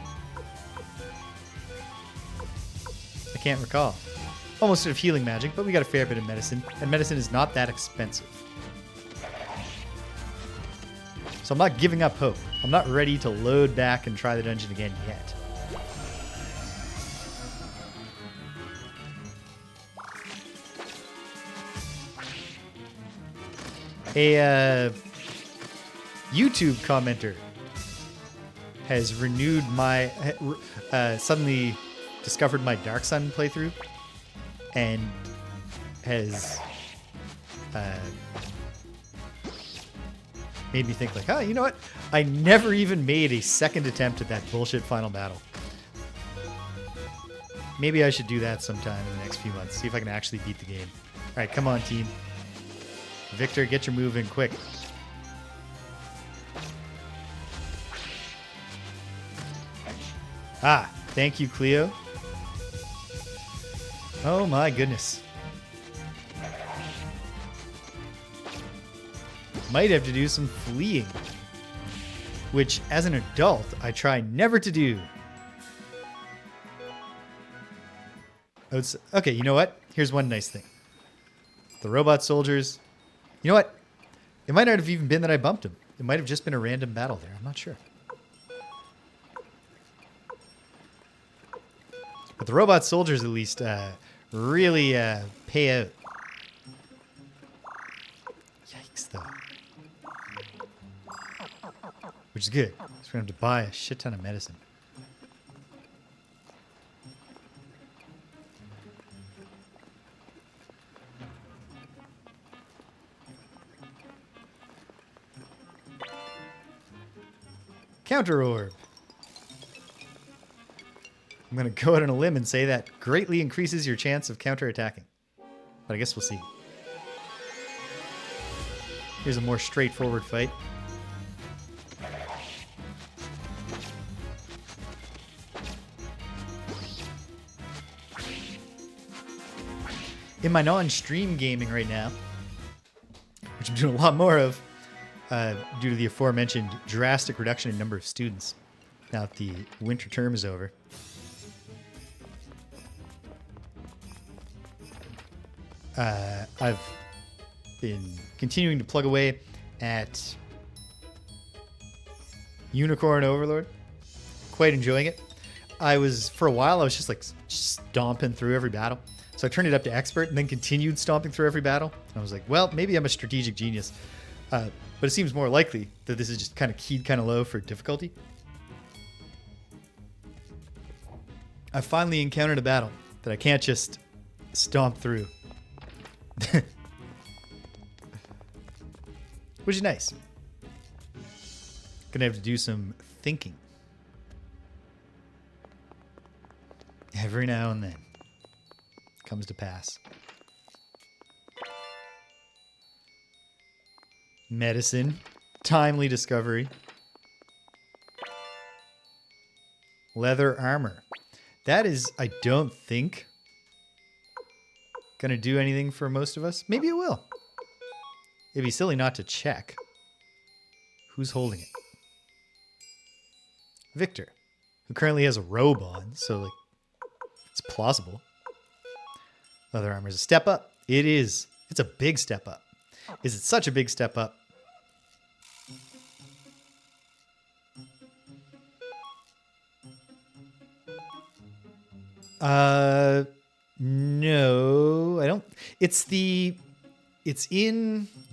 I can't recall. Almost of healing magic, but we got a fair bit of medicine, and medicine is not that expensive. So I'm not giving up hope. I'm not ready to load back and try the dungeon again yet. A YouTube commenter has renewed my suddenly discovered my Dark Sun playthrough and has made me think like, oh, you know what? I never even made a second attempt at that bullshit final battle. Maybe I should do that sometime in the next few months. See if I can actually beat the game. All right, come on, team. Victor, get your move in quick. Ah, thank you, Cleo. Oh my goodness. Might have to do some fleeing, which as an adult, I try never to do. Okay, you know what? Here's one nice thing. The robot soldiers. You know what? It might not have even been that I bumped them. It might have just been a random battle there. I'm not sure. But the robot soldiers, at least, really pay out. Yikes, though. Which is good. Because we're going to have to buy a shit ton of medicine. Counter orb. I'm going to go out on a limb and say that greatly increases your chance of counterattacking. But I guess we'll see. Here's a more straightforward fight. In my non-stream gaming right now, which I'm doing a lot more of, due to the aforementioned drastic reduction in number of students now that the winter term is over. I've been continuing to plug away at Unicorn Overlord. Quite enjoying it. For a while, I was just like stomping through every battle. So I turned it up to expert and then continued stomping through every battle. And I was like, well, maybe I'm a strategic genius. But it seems more likely that this is just kind of keyed kind of low for difficulty. I finally encountered a battle that I can't just stomp through. Which is nice. Gonna have to do some thinking. Every now and then. Comes to pass. Medicine. Timely discovery. Leather armor. That is, I don't think, gonna do anything for most of us. Maybe it will. It'd be silly not to check. Who's holding it? Victor, who currently has a robe on, so like it's plausible. Leather armor is a step up. It is. It's a big step up. Is it such a big step up? No, I don't. It's in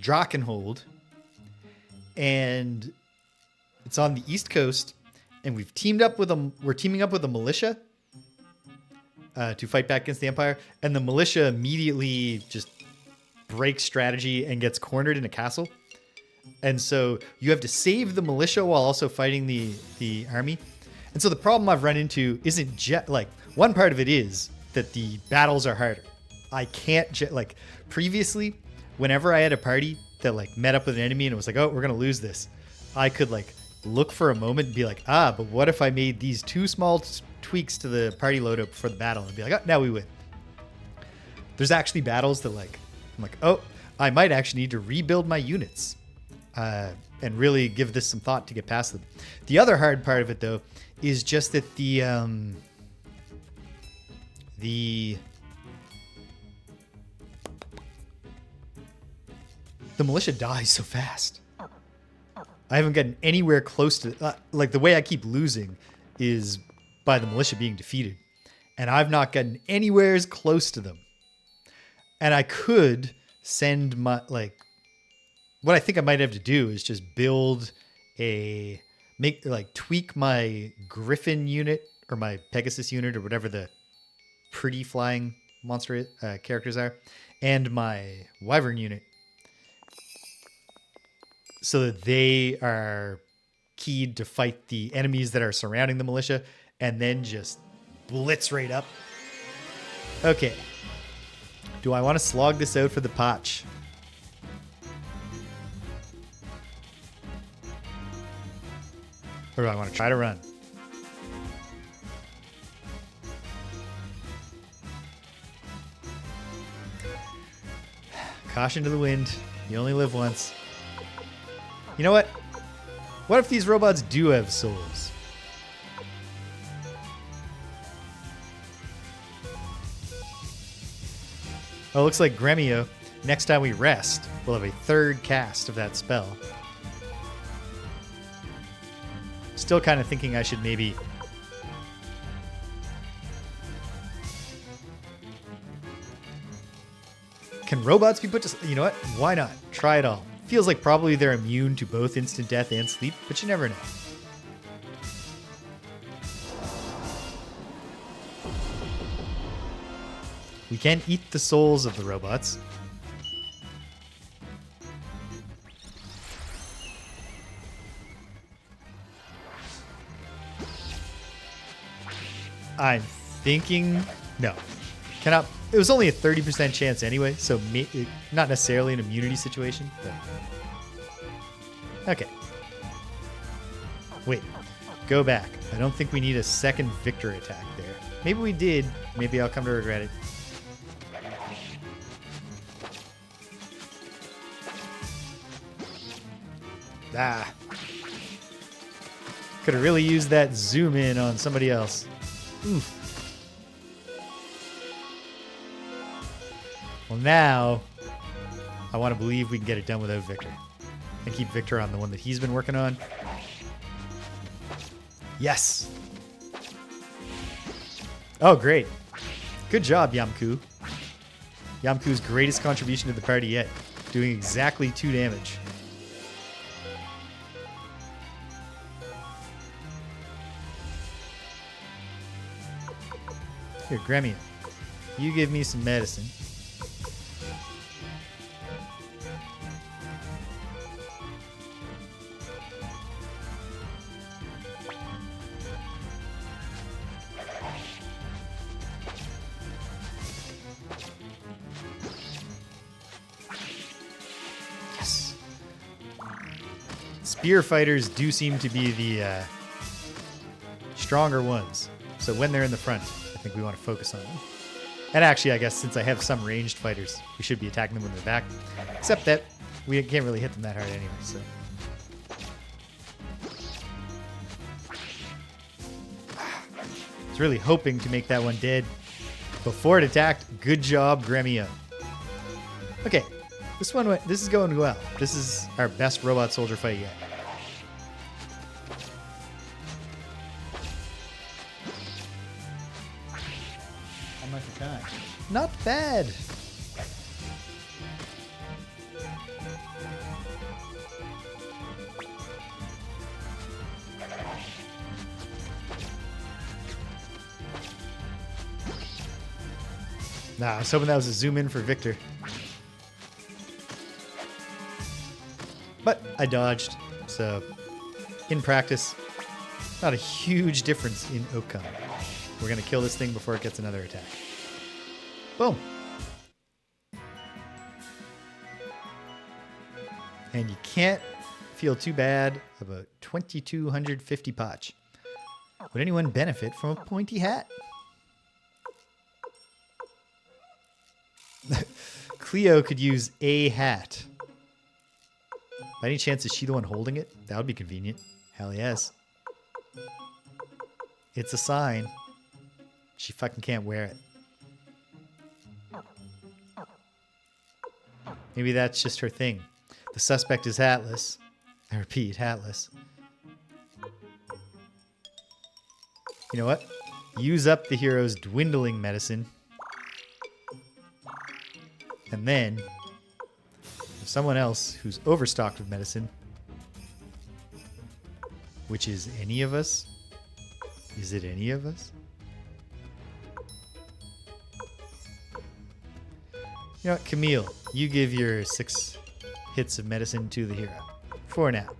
Drakkenhold, and it's on the East Coast, and we're teaming up with a militia to fight back against the Empire, and the militia immediately just breaks strategy and gets cornered in a castle. And so you have to save the militia while also fighting the army. And so the problem I've run into isn't one part of it is that the battles are harder. I can't previously, whenever I had a party that met up with an enemy and it was like, oh, we're gonna lose this, I could look for a moment and be like, but what if I made these two small tweaks to the party loadout before the battle, and be like, oh, now we win. There's actually battles that I'm like, oh, I might actually need to rebuild my units and really give this some thought to get past them. The other hard part of it, though, is just that the militia dies so fast. I haven't gotten anywhere close to the way I keep losing is by the militia being defeated, and I've not gotten anywhere as close to them. And I could send my what I think I might have to do is just build tweak my Griffin unit or my Pegasus unit or whatever the pretty flying monster characters are, and my Wyvern unit, so that they are keyed to fight the enemies that are surrounding the militia, and then just blitz right up. Okay. Do I want to slog this out for the potch? Or do I want to try to run? Caution to the wind. You only live once. You know what? What if these robots do have souls? Oh, it looks like Gremio. Next time we rest, we'll have a third cast of that spell. Still kind of thinking I should maybe... Can robots be put to... You know what? Why not? Try it all. Feels like probably they're immune to both instant death and sleep, but you never know. We can eat the souls of the robots. I'm thinking... No. Cannot... It was only a 30% chance anyway, so not necessarily an immunity situation. But... Okay. Wait. Go back. I don't think we need a second Victor attack there. Maybe we did. Maybe I'll come to regret it. Ah. Could have really used that zoom in on somebody else. Oof. Well, now I want to believe we can get it done without Victor and keep Victor on the one that he's been working on. Yes. Oh, great. Good job, Yamku. Yamku's greatest contribution to the party yet, doing exactly 2 damage. Here, Gremio, you give me some medicine. Yes. Spear fighters do seem to be the stronger ones. So when they're in the front, I think we want to focus on them. And actually, I guess since I have some ranged fighters, we should be attacking them when they're back. Except that we can't really hit them that hard anyway, so. I was really hoping to make that one dead before it attacked. Good job, Gremio. Okay, this is going well. This is our best robot soldier fight yet. Not bad. Nah, I was hoping that was a zoom in for Victor. But I dodged, so in practice, not a huge difference in outcome. We're going to kill this thing before it gets another attack. Boom. And you can't feel too bad about 2,250 potch. Would anyone benefit from a pointy hat? Cleo could use a hat. By any chance, is she the one holding it? That would be convenient. Hell yes. It's a sign. She fucking can't wear it. Maybe that's just her thing. The suspect is hatless. I repeat, hatless. You know what? Use up the hero's dwindling medicine. And then, if someone else who's overstocked with medicine, which is any of us? Is it any of us? You know what, Camille, you give your 6 hits of medicine to the hero. For now.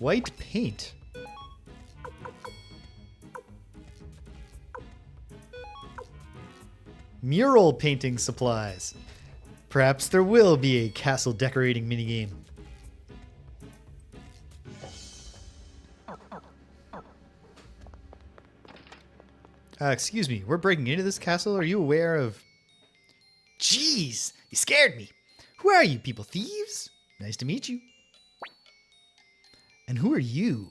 White paint. Mural painting supplies. Perhaps there will be a castle decorating minigame. Excuse me, we're breaking into this castle. Are you aware of... Jeez, you scared me. Who are you people, thieves? Nice to meet you. And who are you?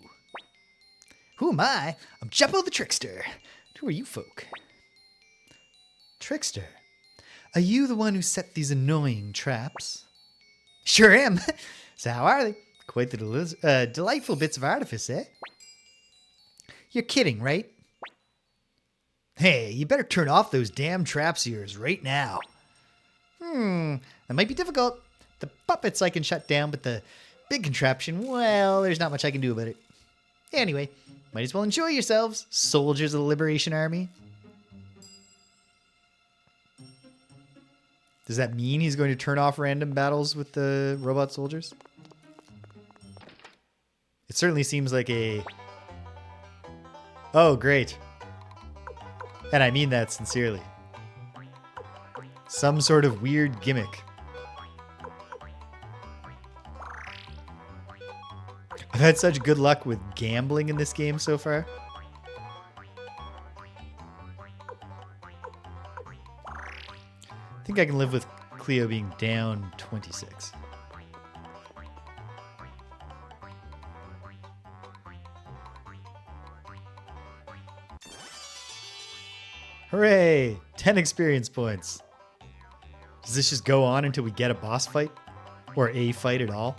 Who am I? I'm Jeppo the Trickster. Who are you folk? Trickster. Are you the one who set these annoying traps? Sure am. So how are they? Quite the delightful bits of artifice, eh? You're kidding, right? Hey, you better turn off those damn traps of yours right now. That might be difficult. The puppets I can shut down, but the big contraption, well, there's not much I can do about it. Anyway, might as well enjoy yourselves, soldiers of the Liberation Army. Does that mean he's going to turn off random battles with the robot soldiers? It certainly seems like a... Oh, great. And I mean that sincerely. Some sort of weird gimmick. I've had such good luck with gambling in this game so far. I think I can live with Cleo being down 26. Hooray! 10 experience points. Does this just go on until we get a boss fight? Or a fight at all?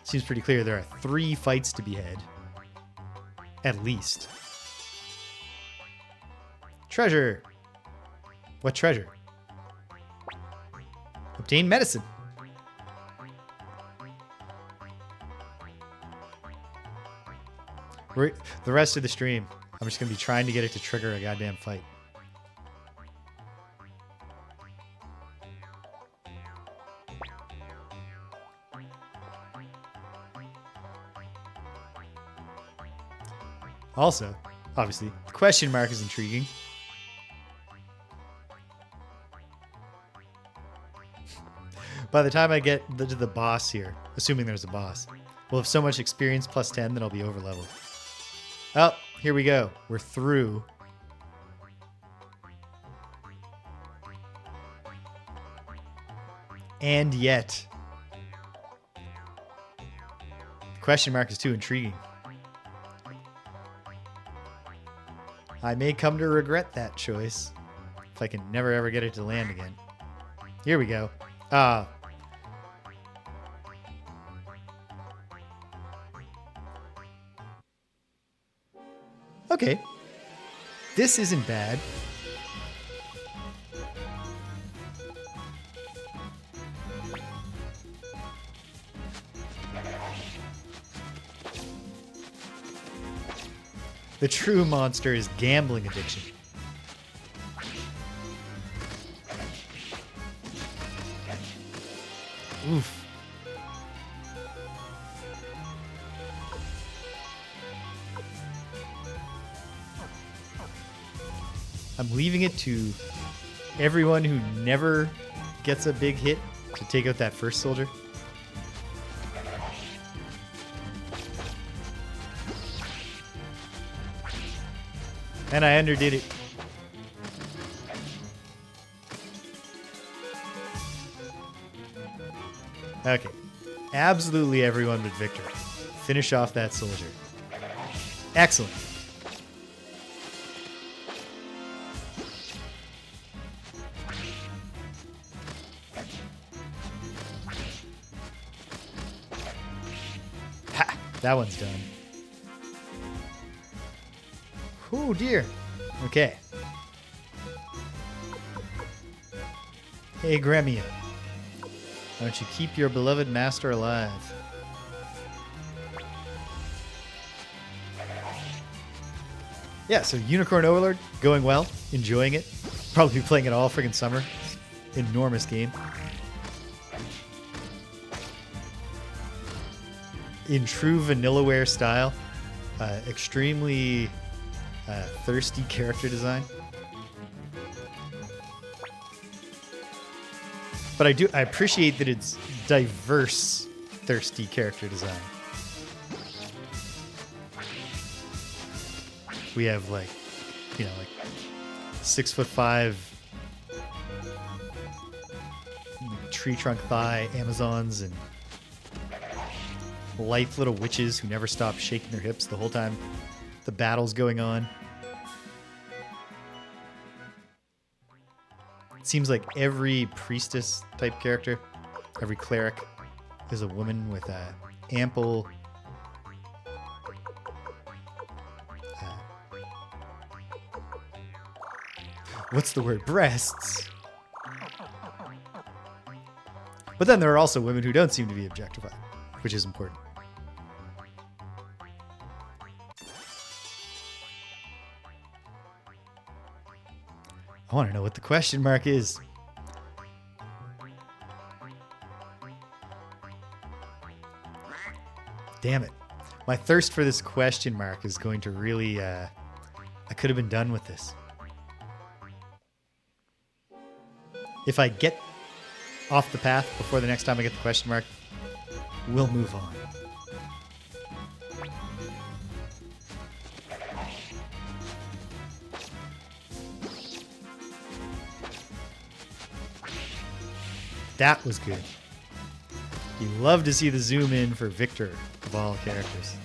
Seems pretty clear there are 3 fights to be had. At least. Treasure! What treasure? Obtain medicine. The rest of the stream, I'm just going to be trying to get it to trigger a goddamn fight. Also, obviously, the question mark is intriguing. By the time I get to the boss here, assuming there's a boss, we'll have so much experience plus 10 that I'll be over leveled. Oh, here we go. We're through. And yet. The question mark is too intriguing. I may come to regret that choice if I can never ever get it to land again. Here we go. Okay. This isn't bad. The true monster is gambling addiction. Oof. I'm leaving it to everyone who never gets a big hit to take out that first soldier. And I underdid it. Okay. Absolutely everyone but Victor. Finish off that soldier. Excellent. Ha! That one's done. Oh dear. Okay. Hey Gremia. Why don't you keep your beloved master alive? Yeah, so Unicorn Overlord, going well, enjoying it. Probably be playing it all friggin' summer. Enormous game. In true Vanillaware style, extremely thirsty character design. But I appreciate that it's diverse, thirsty character design. We have like 6'5" tree trunk thigh Amazons and lithe little witches who never stop shaking their hips the whole time the battles going on. It seems like every priestess type character, every cleric is a woman with ample what's the word? Breasts. But then there are also women who don't seem to be objectified, which is important. I want to know what the question mark is. Damn it. My thirst for this question mark is going to really... I could have been done with this. If I get off the path before the next time I get the question mark, we'll move on. That was good. You love to see the zoom in for Victor of all characters.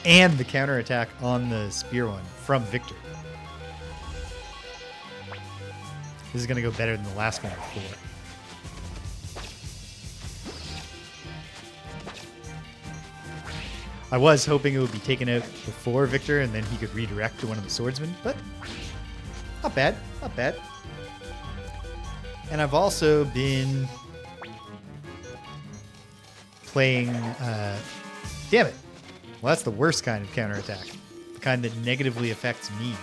And the counterattack on the spear one from Victor. This is going to go better than the last one before. I was hoping it would be taken out before Victor and then he could redirect to one of the swordsmen, but not bad, not bad. And I've also been playing, damn it. Well, that's the worst kind of counterattack. The kind that negatively affects me.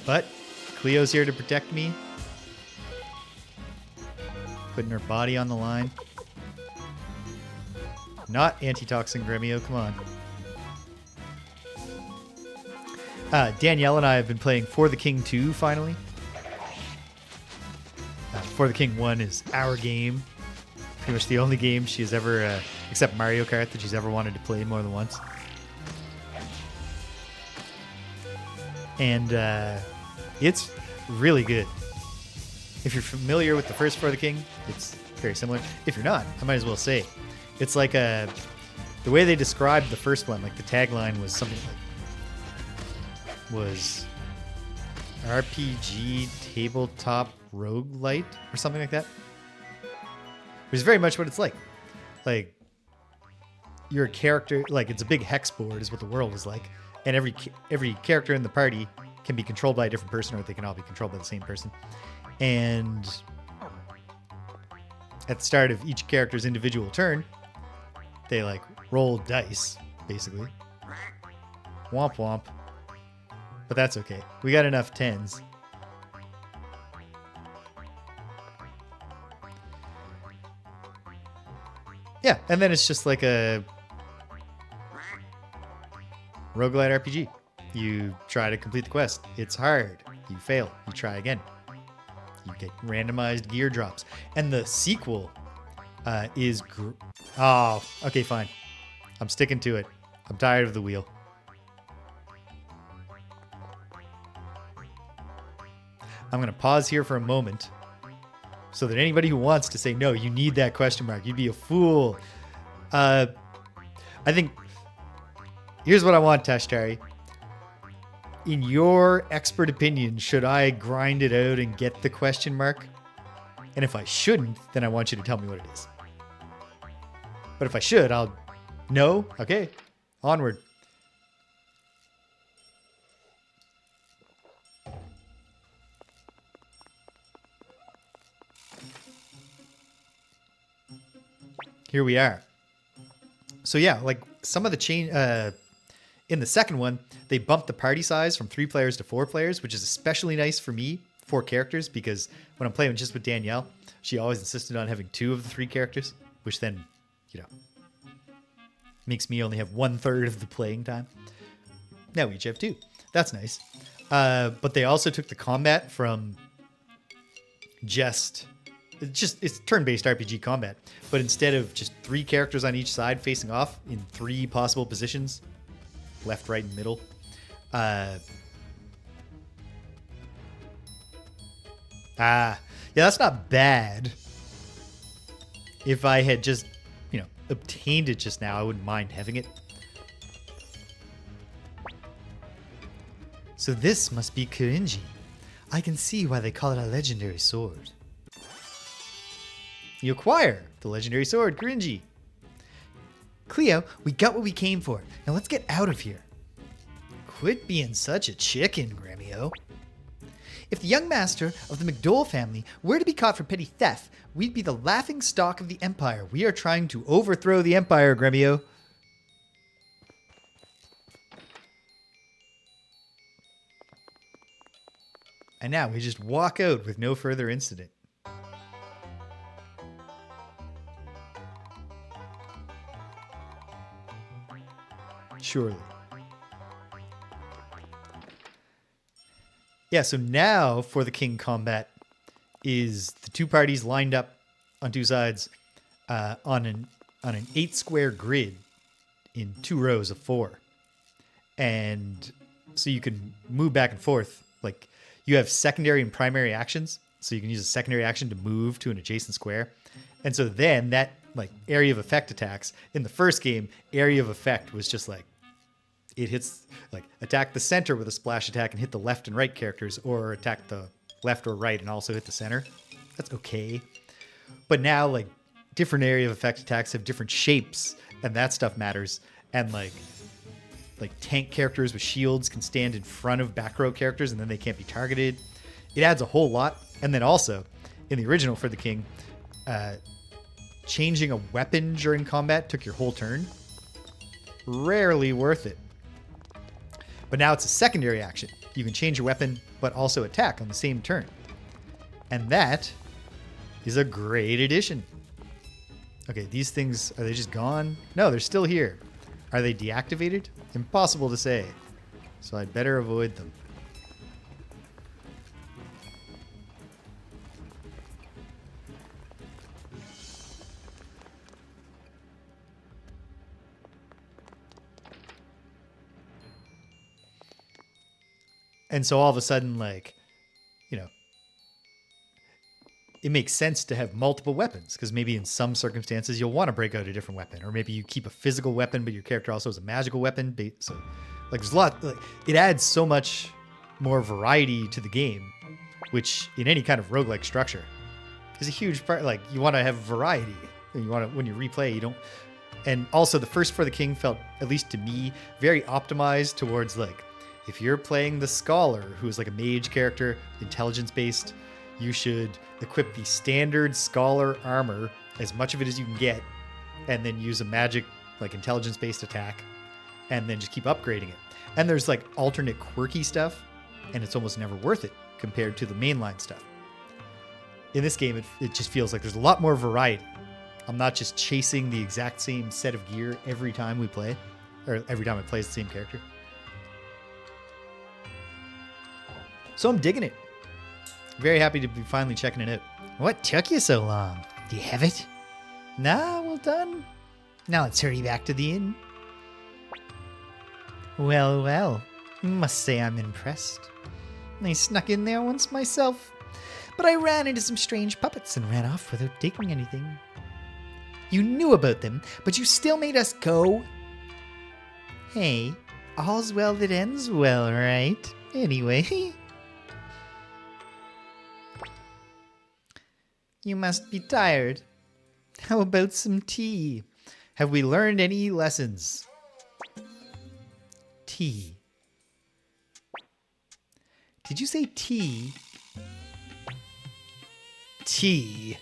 But Cleo's here to protect me. Putting her body on the line. Not antitoxin Gremio, come on. Danielle and I have been playing For the King 2 finally. For the King 1 is our game. Pretty much the only game she has ever, except Mario Kart, that she's ever wanted to play more than once. And it's really good. If you're familiar with the first For the King, it's very similar. If you're not, I might as well say, it's like the way they described the first one, like the tagline was something like, was RPG tabletop roguelite or something like that. Which is very much what it's like. Like, you're a character, like it's a big hex board is what the world is like. And every character in the party can be controlled by a different person, or they can all be controlled by the same person. And at the start of each character's individual turn, they like roll dice, basically. Womp womp. But that's okay. We got enough 10s. Yeah, and then it's just like a roguelite RPG. You try to complete the quest. It's hard. You fail. You try again. You get randomized gear drops. And the sequel is... Oh, okay, fine. I'm sticking to it. I'm tired of the wheel. I'm going to pause here for a moment so that anybody who wants to say, no, you need that question mark, you'd be a fool. I think, here's what I want, Tashtari. In your expert opinion, should I grind it out and get the question mark? And if I shouldn't, then I want you to tell me what it is. But if I should, I'll... No? Okay. Onward. Here we are. So yeah, like some of the change in the second one, they bumped the party size from 3 players to 4 players, which is especially nice for me, 4 characters, because when I'm playing just with Danielle, she always insisted on having 2 of the 3 characters, which then, you know, makes me only have 1/3 of the playing time. Now we each have 2. That's nice. But they also took the combat from it's turn-based RPG combat, but instead of just 3 characters on each side facing off in 3 possible positions, left, right, and middle, yeah, that's not bad. If I had just, you know, obtained it just now, I wouldn't mind having it. So this must be Krinji. I can see why they call it a legendary sword. You acquire the legendary sword, Krinji. Cleo, we got what we came for. Now let's get out of here. Quit being such a chicken, Gremio. If the young master of the McDowell family were to be caught for petty theft, we'd be the laughing stock of the Empire. We are trying to overthrow the Empire, Gremio. And now we just walk out with no further incident. Surely. Yeah, so now for the king combat is the two parties lined up on two sides on an 8 square grid in 2 rows of 4. And so you can move back and forth. Like you have secondary and primary actions. So you can use a secondary action to move to an adjacent square. And so then that like area of effect attacks in the first game, area of effect was just like, it hits, like, attack the center with a splash attack and hit the left and right characters, or attack the left or right and also hit the center. That's okay. But now, like, different area of effect attacks have different shapes, and that stuff matters. And, like tank characters with shields can stand in front of back row characters, and then they can't be targeted. It adds a whole lot. And then also, in the original for the king, changing a weapon during combat took your whole turn. Rarely worth it. But now it's a secondary action. You can change your weapon, but also attack on the same turn. And that is a great addition. Okay, these things, are they just gone? No, they're still here. Are they deactivated? Impossible to say. So I'd better avoid them. And so all of a sudden, like, you know, it makes sense to have multiple weapons because maybe in some circumstances you'll want to break out a different weapon, or maybe you keep a physical weapon, but your character also has a magical weapon. So, like, there's a lot. Like, it adds so much more variety to the game, which in any kind of roguelike structure is a huge part. Like, you want to have variety. You want to, when you replay, you don't. And also, the first For the King felt, at least to me, very optimized towards like, if you're playing the Scholar, who's like a mage character, intelligence-based, you should equip the standard Scholar armor, as much of it as you can get, and then use a magic, like intelligence-based attack, and then just keep upgrading it. And there's like alternate quirky stuff, and it's almost never worth it compared to the mainline stuff. In this game, it just feels like there's a lot more variety. I'm not just chasing the exact same set of gear every time we play, or every time I play as the same character. So I'm digging it. Very happy to be finally checking it out. What took you so long? Do you have it? Nah, well done. Now let's hurry back to the inn. Well, well. Must say I'm impressed. I snuck in there once myself, but I ran into some strange puppets and ran off without taking anything. You knew about them, but you still made us go. Hey, all's well that ends well, right? Anyway. You must be tired. How about some tea? Have we learned any lessons? Tea. Did you say tea? Tea.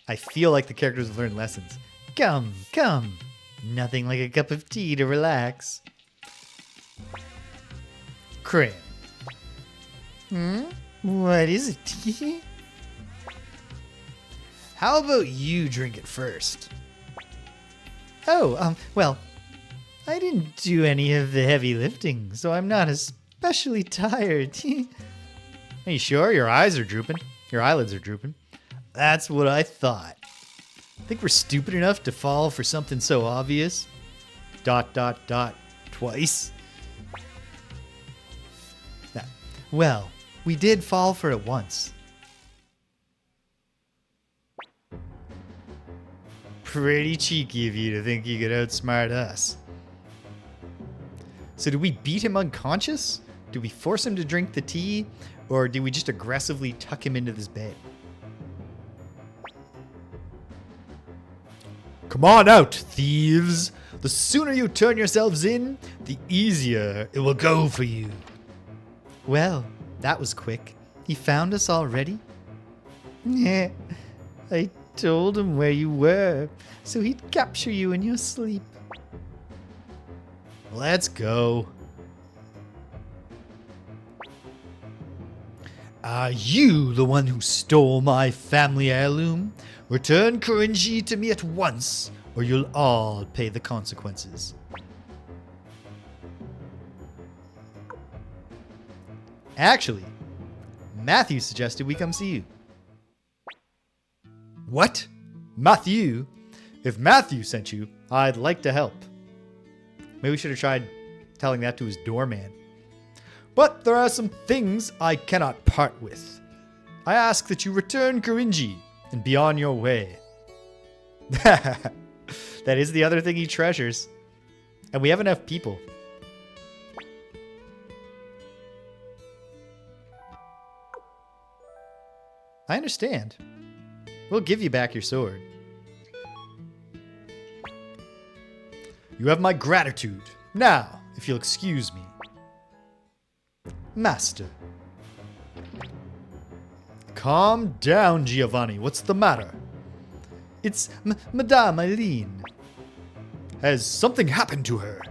I feel like the characters have learned lessons. Come, come. Nothing like a cup of tea to relax. Krin. What is it, tea? How about you drink it first? Oh, well, I didn't do any of the heavy lifting, so I'm not especially tired. Are you sure? Your eyes are drooping. Your eyelids are drooping. That's what I thought. Think we're stupid enough to fall for something so obvious? ... twice. Well, we did fall for it once. pretty cheeky of you to think you could outsmart us. So do we beat him unconscious? Do we force him to drink the tea? Or do we just aggressively tuck him into this bed? Come on out, thieves! The sooner you turn yourselves in, the easier it will go for you. Well, that was quick. He found us already? Yeah, I told him where you were, so he'd capture you in your sleep. Let's go. Are you the one who stole my family heirloom? Return Kouan to me at once, or you'll all pay the consequences. Actually, Matthew suggested we come see you. What? Matthew? If Matthew sent you, I'd like to help. Maybe we should have tried telling that to his doorman. But there are some things I cannot part with. I ask that you return Kouan and be on your way. That is the other thing he treasures. And we have enough people. I understand. We'll give you back your sword. You have my gratitude. Now, if you'll excuse me. Master. Calm down, Giovanni. What's the matter? It's Madame Eileen. Has something happened to her?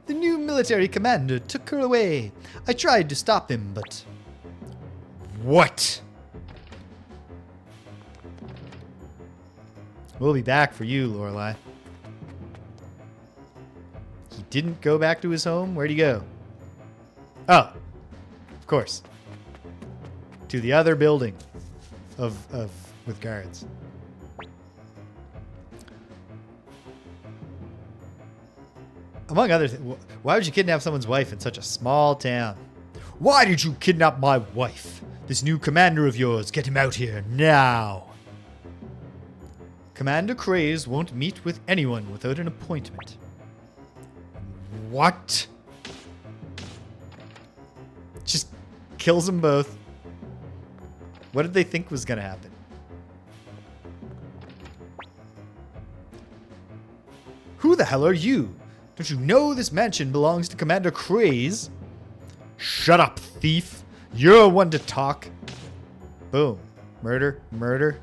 The new military commander took her away. I tried to stop him, but... What? We'll be back for you, Lorelei. He didn't go back to his home? Where'd he go? Oh, of course. To the other building with guards. Among other things, why would you kidnap someone's wife in such a small town? Why did you kidnap my wife? This new commander of yours, get him out here now. Commander Craze won't meet with anyone without an appointment. What? Just kills them both. What did they think was going to happen? Who the hell are you? Don't you know this mansion belongs to Commander Craze? Shut up, thief. You're one to talk. Boom. Murder. Murder.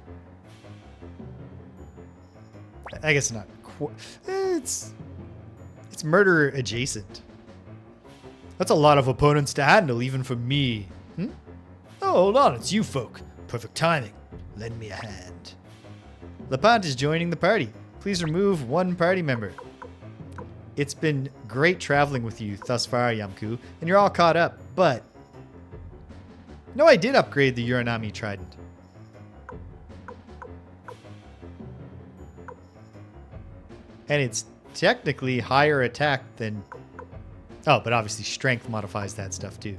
I guess not. It's murder adjacent. That's a lot of opponents to handle, even for me. Oh, hold on. It's you folk. Perfect timing. Lend me a hand. Lepant is joining the party. Please remove one party member. It's been great traveling with you thus far, Yamku, and you're all caught up, but... No, I did upgrade the Uranami Trident. And it's technically higher attack than... Oh, but obviously strength modifies that stuff too.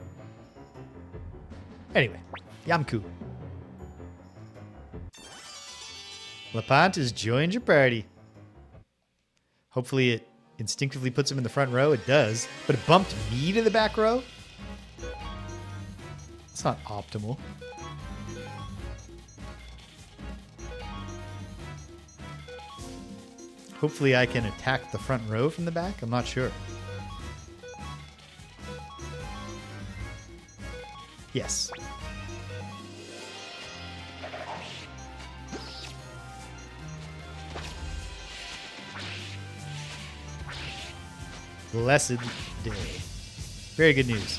Anyway, Yamku. Lepant has joined your party. Hopefully it instinctively puts him in the front row. It does. But it bumped me to the back row? It's not optimal. Hopefully I can attack the front row from the back. I'm not sure. Yes. Blessed day. Very good news.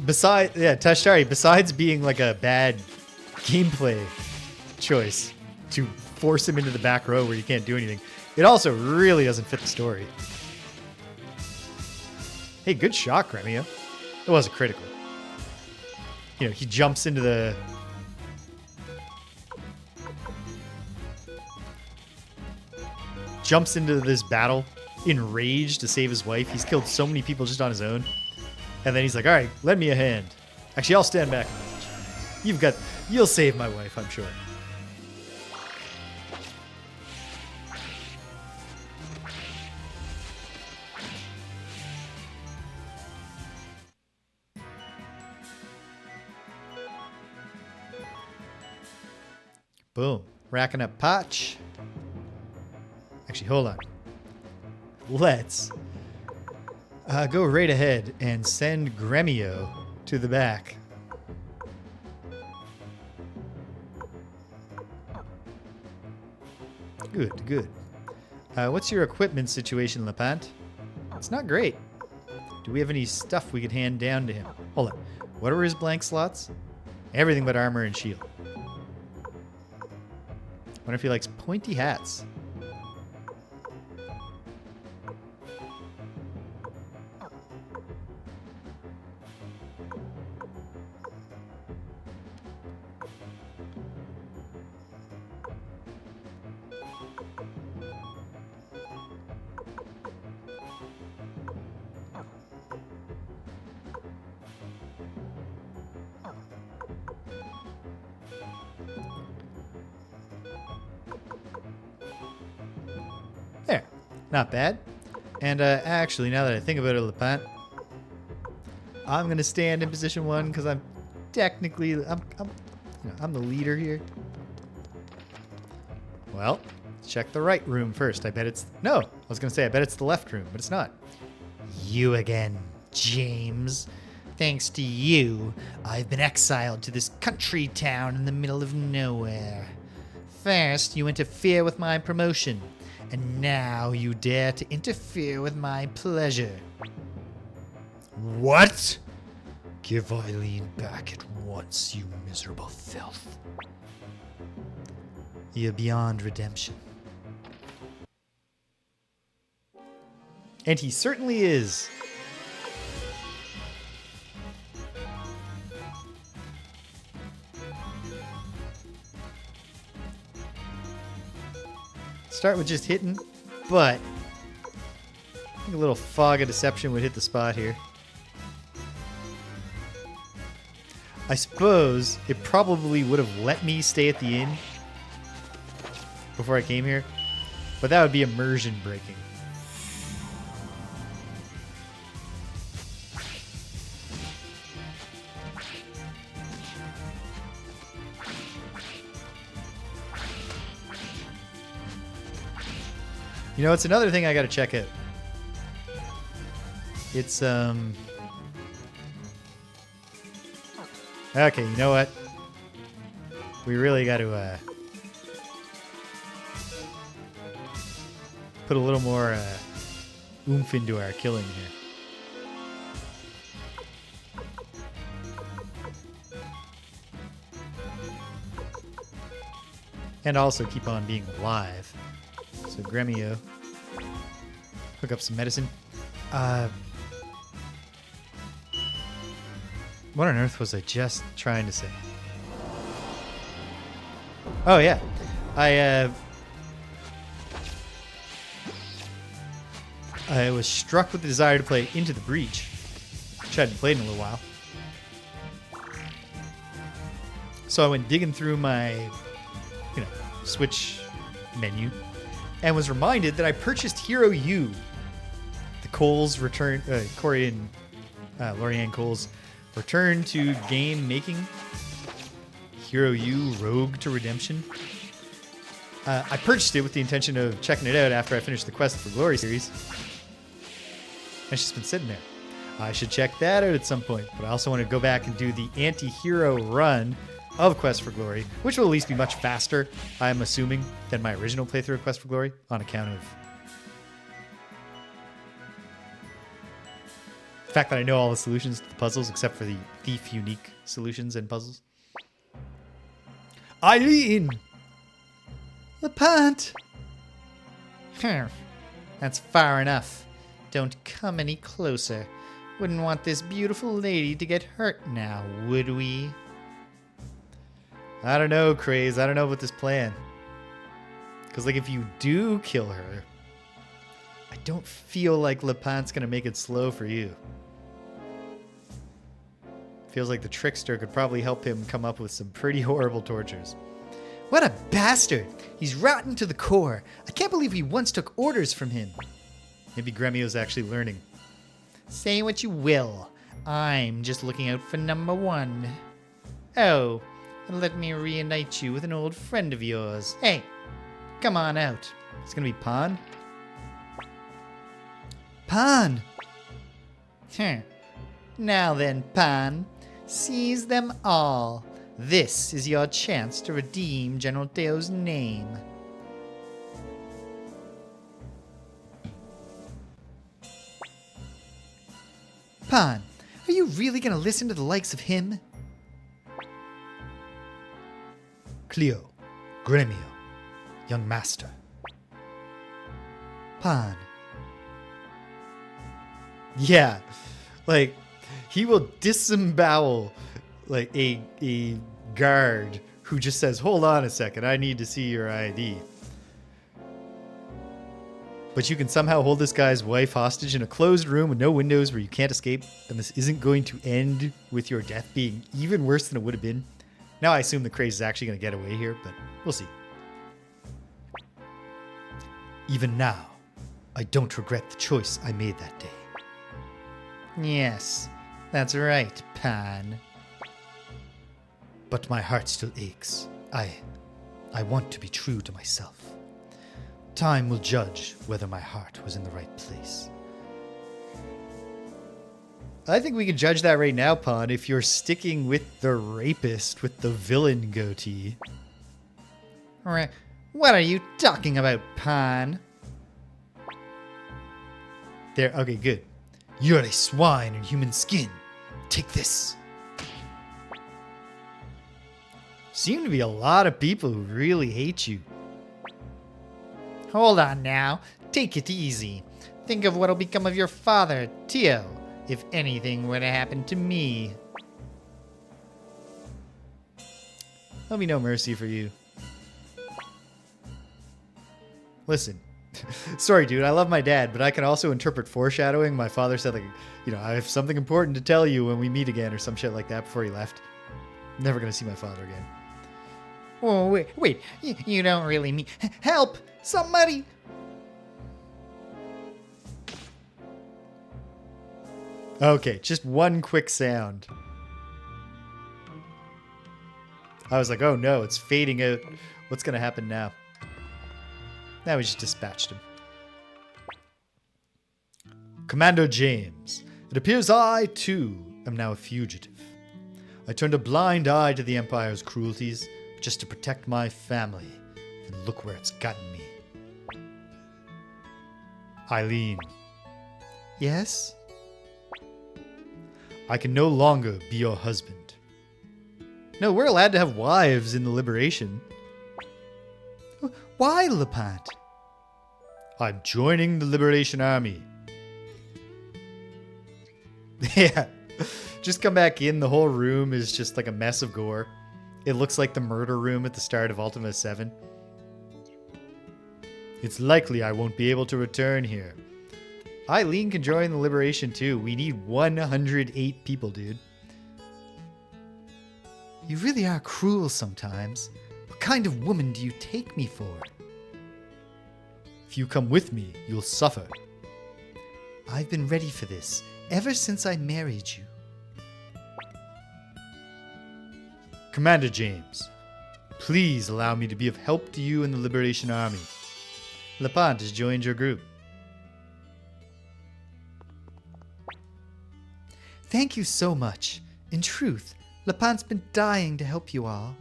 Tashtari, besides being like a bad gameplay choice to force him into the back row where you can't do anything, it also really doesn't fit the story. Hey, good shot, Gremio. It wasn't critical. You know, he jumps into the... jumps into this battle enraged to save his wife. He's killed so many people just on his own. And then he's like, all right, lend me a hand. Actually, I'll stand back and watch. You'll save my wife, I'm sure. Boom. Racking up potch. Actually, hold on. Let's go right ahead and send Gremio to the back. Good, good. What's your equipment situation, Lepant? It's not great. Do we have any stuff we could hand down to him? Hold on. What are his blank slots? Everything but armor and shield. Wonder if he likes pointy hats. There. Not bad. And actually, now that I think about it, Lepant, I'm going to stand in position 1 because I'm technically, I'm the leader here. Well, check the right room first. I bet it's, no, I was going to say, I bet it's the left room, but it's not. You again, James. Thanks to you, I've been exiled to this country town in the middle of nowhere. First, you interfere with my promotion, and now you dare to interfere with my pleasure. What? Give Eileen back at once, you miserable filth. You're beyond redemption. And he certainly is. Start with just hitting, but I think a little fog of deception would hit the spot here. I suppose it probably would have let me stay at the inn before I came here, but that would be immersion breaking. You know, it's another thing I gotta check out. It's, okay, you know what? We really gotta, put a little more, oomph into our killing here. And also keep on being alive. So Gremio, hook up some medicine. What on earth was I just trying to say? Oh yeah, I was struck with the desire to play Into the Breach, which I hadn't played in a little while. So I went digging through my, Switch menu, and was reminded that I purchased Hero U, the Cole's return, Lorianne Cole's return to game making. Hero U Rogue to Redemption. I purchased it with the intention of checking it out after I finished the Quest for Glory series. And it's just been sitting there. I should check that out at some point, but I also want to go back and do the anti-hero run of Quest for Glory, which will at least be much faster, I'm assuming, than my original playthrough of Quest for Glory, on account of the fact that I know all the solutions to the puzzles except for the thief unique solutions and puzzles. Eileen! Lepant! That's far enough. Don't come any closer. Wouldn't want this beautiful lady to get hurt now, would we? I don't know, Craze. I don't know about this plan. Because, if you do kill her, I don't feel like Lepant's gonna make it slow for you. Feels like the trickster could probably help him come up with some pretty horrible tortures. What a bastard! He's rotten to the core. I can't believe we once took orders from him. Maybe Gremio's actually learning. Say what you will. I'm just looking out for number one. Oh, and let me reunite you with an old friend of yours. Hey, come on out. It's gonna be Pan? Pan! Now then, Pan. Seize them all. This is your chance to redeem General Teo's name. Pan, are you really going to listen to the likes of him? Cleo, Gremio, young master. Pan. Yeah, like, he will disembowel, like, a guard who just says, hold on a second, I need to see your ID. But you can somehow hold this guy's wife hostage in a closed room with no windows where you can't escape, and this isn't going to end with your death being even worse than it would have been. Now I assume the craze is actually going to get away here, but we'll see. Even now, I don't regret the choice I made that day. Yes, that's right, Pan. But my heart still aches. I want to be true to myself. Time will judge whether my heart was in the right place. I think we can judge that right now, Pan, if you're sticking with the rapist with the villain goatee. What are you talking about, Pan? There, okay, good. You're a swine in human skin. Take this. Seem to be a lot of people who really hate you. Hold on now. Take it easy. Think of what'll become of your father, Teo, if anything were to happen to me. There'll be no mercy for you. Listen. Sorry, dude, I love my dad, but I can also interpret foreshadowing. My father said, like, you know, I have something important to tell you when we meet again or some shit like that before he left. Never gonna see my father again. Oh, wait. You don't really mean... Help! Somebody! Okay, just one quick sound. I was like, oh no, it's fading out. What's gonna happen now? Now we just dispatched him. Commander James, it appears I, too, am now a fugitive. I turned a blind eye to the Empire's cruelties just to protect my family, and look where it's gotten me. Eileen. Yes? I can no longer be your husband. No, we're allowed to have wives in the Liberation. Why, Lepant? I'm joining the Liberation Army. Yeah. Just come back in. The whole room is just like a mess of gore. It looks like the murder room at the start of Ultima 7. It's likely I won't be able to return here. Eileen can join the Liberation too. We need 108 people, dude. You really are cruel sometimes. What kind of woman do you take me for? If you come with me, you'll suffer. I've been ready for this ever since I married you. Commander James, please allow me to be of help to you in the Liberation Army. Lepant has joined your group. Thank you so much. In truth, Lepant's been dying to help you all.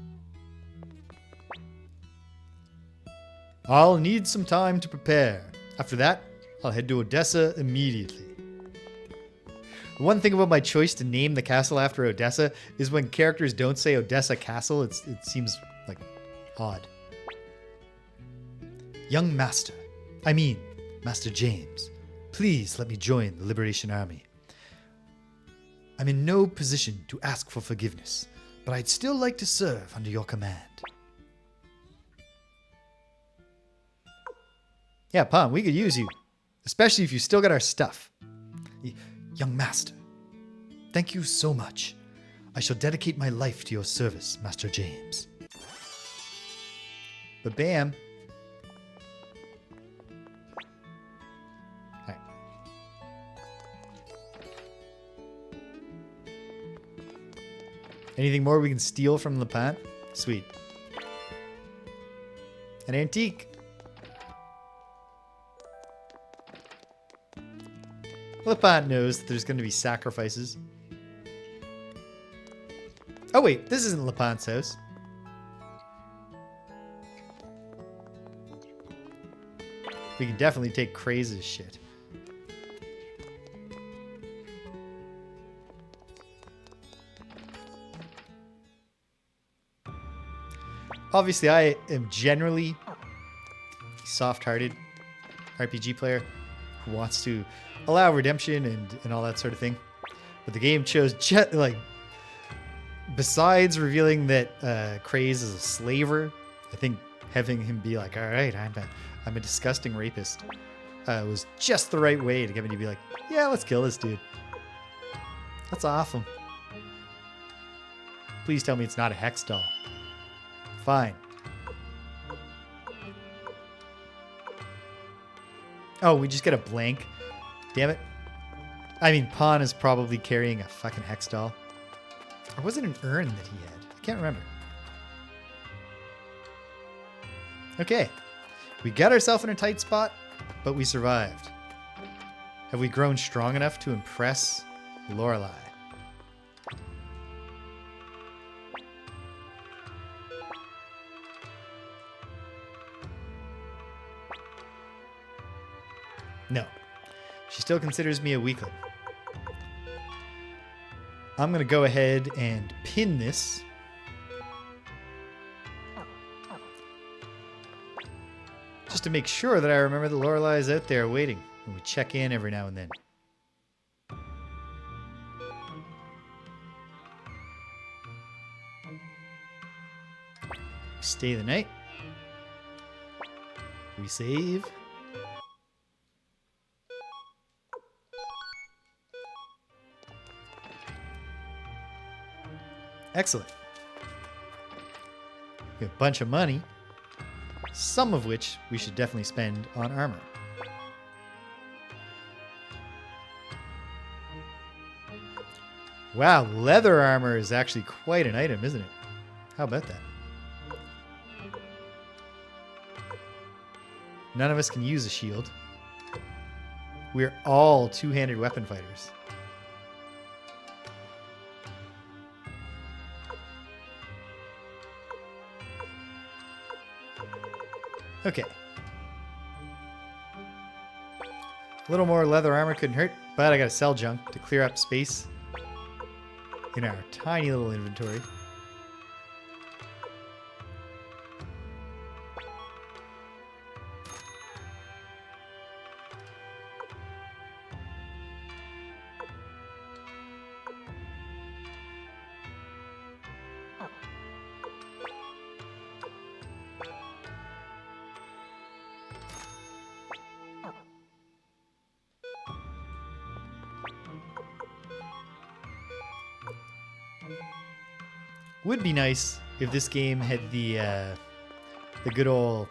I'll need some time to prepare. After that, I'll head to Odessa immediately. The one thing about my choice to name the castle after Odessa is when characters don't say Odessa Castle, it seems like odd. Young Master, Master James, please let me join the Liberation Army. I'm in no position to ask for forgiveness, but I'd still like to serve under your command. Yeah, Pan, we could use you. Especially if you still got our stuff. Young master, thank you so much. I shall dedicate my life to your service, Master James. But bam. All right. Anything more we can steal from Lepant? Sweet. An antique. Lepant knows that there's going to be sacrifices. Oh wait, this isn't Lepant's house. We can definitely take Craze's shit. Obviously, I am generally a soft-hearted RPG player who wants to allow redemption and all that sort of thing. But the game chose, besides revealing that Craze is a slaver, I think having him be like, all right, I'm a disgusting rapist, was just the right way to get me to be like, yeah, let's kill this dude. That's awesome. Please tell me it's not a hex doll. Fine. Oh, we just get a blank. Damn it. I mean, Pawn is probably carrying a fucking hex doll. Or was it an urn that he had? I can't remember. Okay. We got ourselves in a tight spot, but we survived. Have we grown strong enough to impress Lorelei? No. She still considers me a weakling. I'm going to go ahead and pin this. Just to make sure that I remember that Lorelei is out there waiting. And we check in every now and then. Stay the night. We save. Excellent. We have a bunch of money, some of which we should definitely spend on armor. Wow, leather armor is actually quite an item, isn't it? How about that? None of us can use a shield. We're all two-handed weapon fighters. Okay. A little more leather armor couldn't hurt, but I gotta sell junk to clear up space in our tiny little inventory. Would be nice if this game had the good old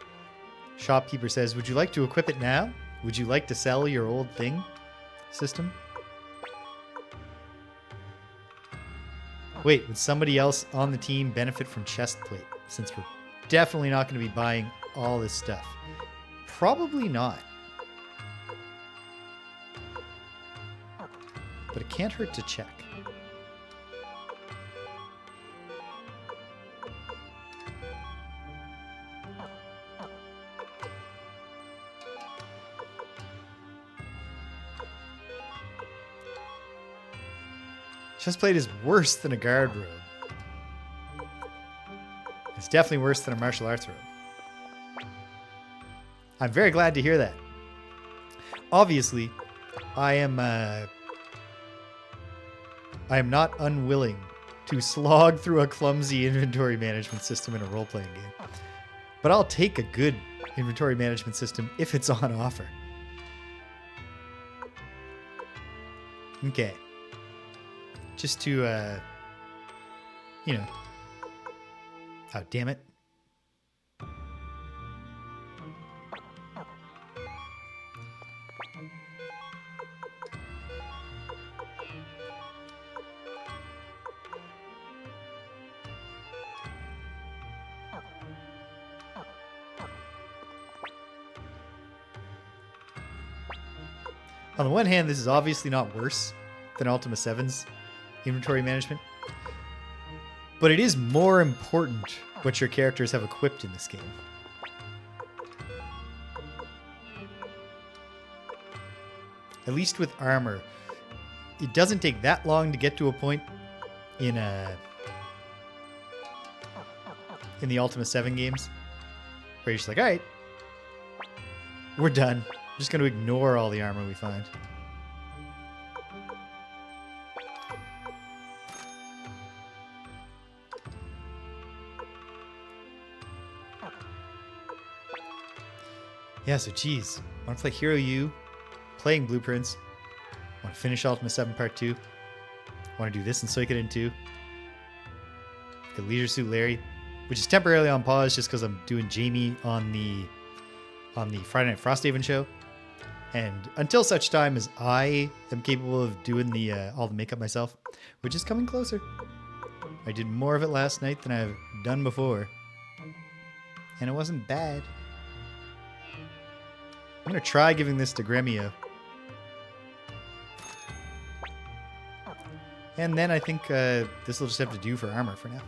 shopkeeper says, would you like to equip it now? Would you like to sell your old thing system? Wait, would somebody else on the team benefit from chest plate? Since we're definitely not going to be buying all this stuff. Probably not. But it can't hurt to check. Chestplate is worse than a guard robe. It's definitely worse than a martial arts robe. I'm very glad to hear that. Obviously, I am not unwilling to slog through a clumsy inventory management system in a role-playing game. But I'll take a good inventory management system if it's on offer. Okay. Just to, you know. Oh, damn it. On the one hand, this is obviously not worse than Ultima 7's inventory management, but it is more important what your characters have equipped in this game. At least with armor, it doesn't take that long to get to a point in the Ultima 7 games where you're just like, all right, we're done. I'm just going to ignore all the armor we find. Yeah, so geez. I want to play Hero U, playing Blueprints. I want to finish Ultima 7 Part 2. I want to do this in Suikoden 2. The Leisure Suit Larry, which is temporarily on pause just because I'm doing Jamie on the Friday Night Frosthaven show. And until such time as I am capable of doing all the makeup myself, which is coming closer. I did more of it last night than I've done before. And it wasn't bad. I'm going to try giving this to Gremio. And then I think this will just have to do for armor for now.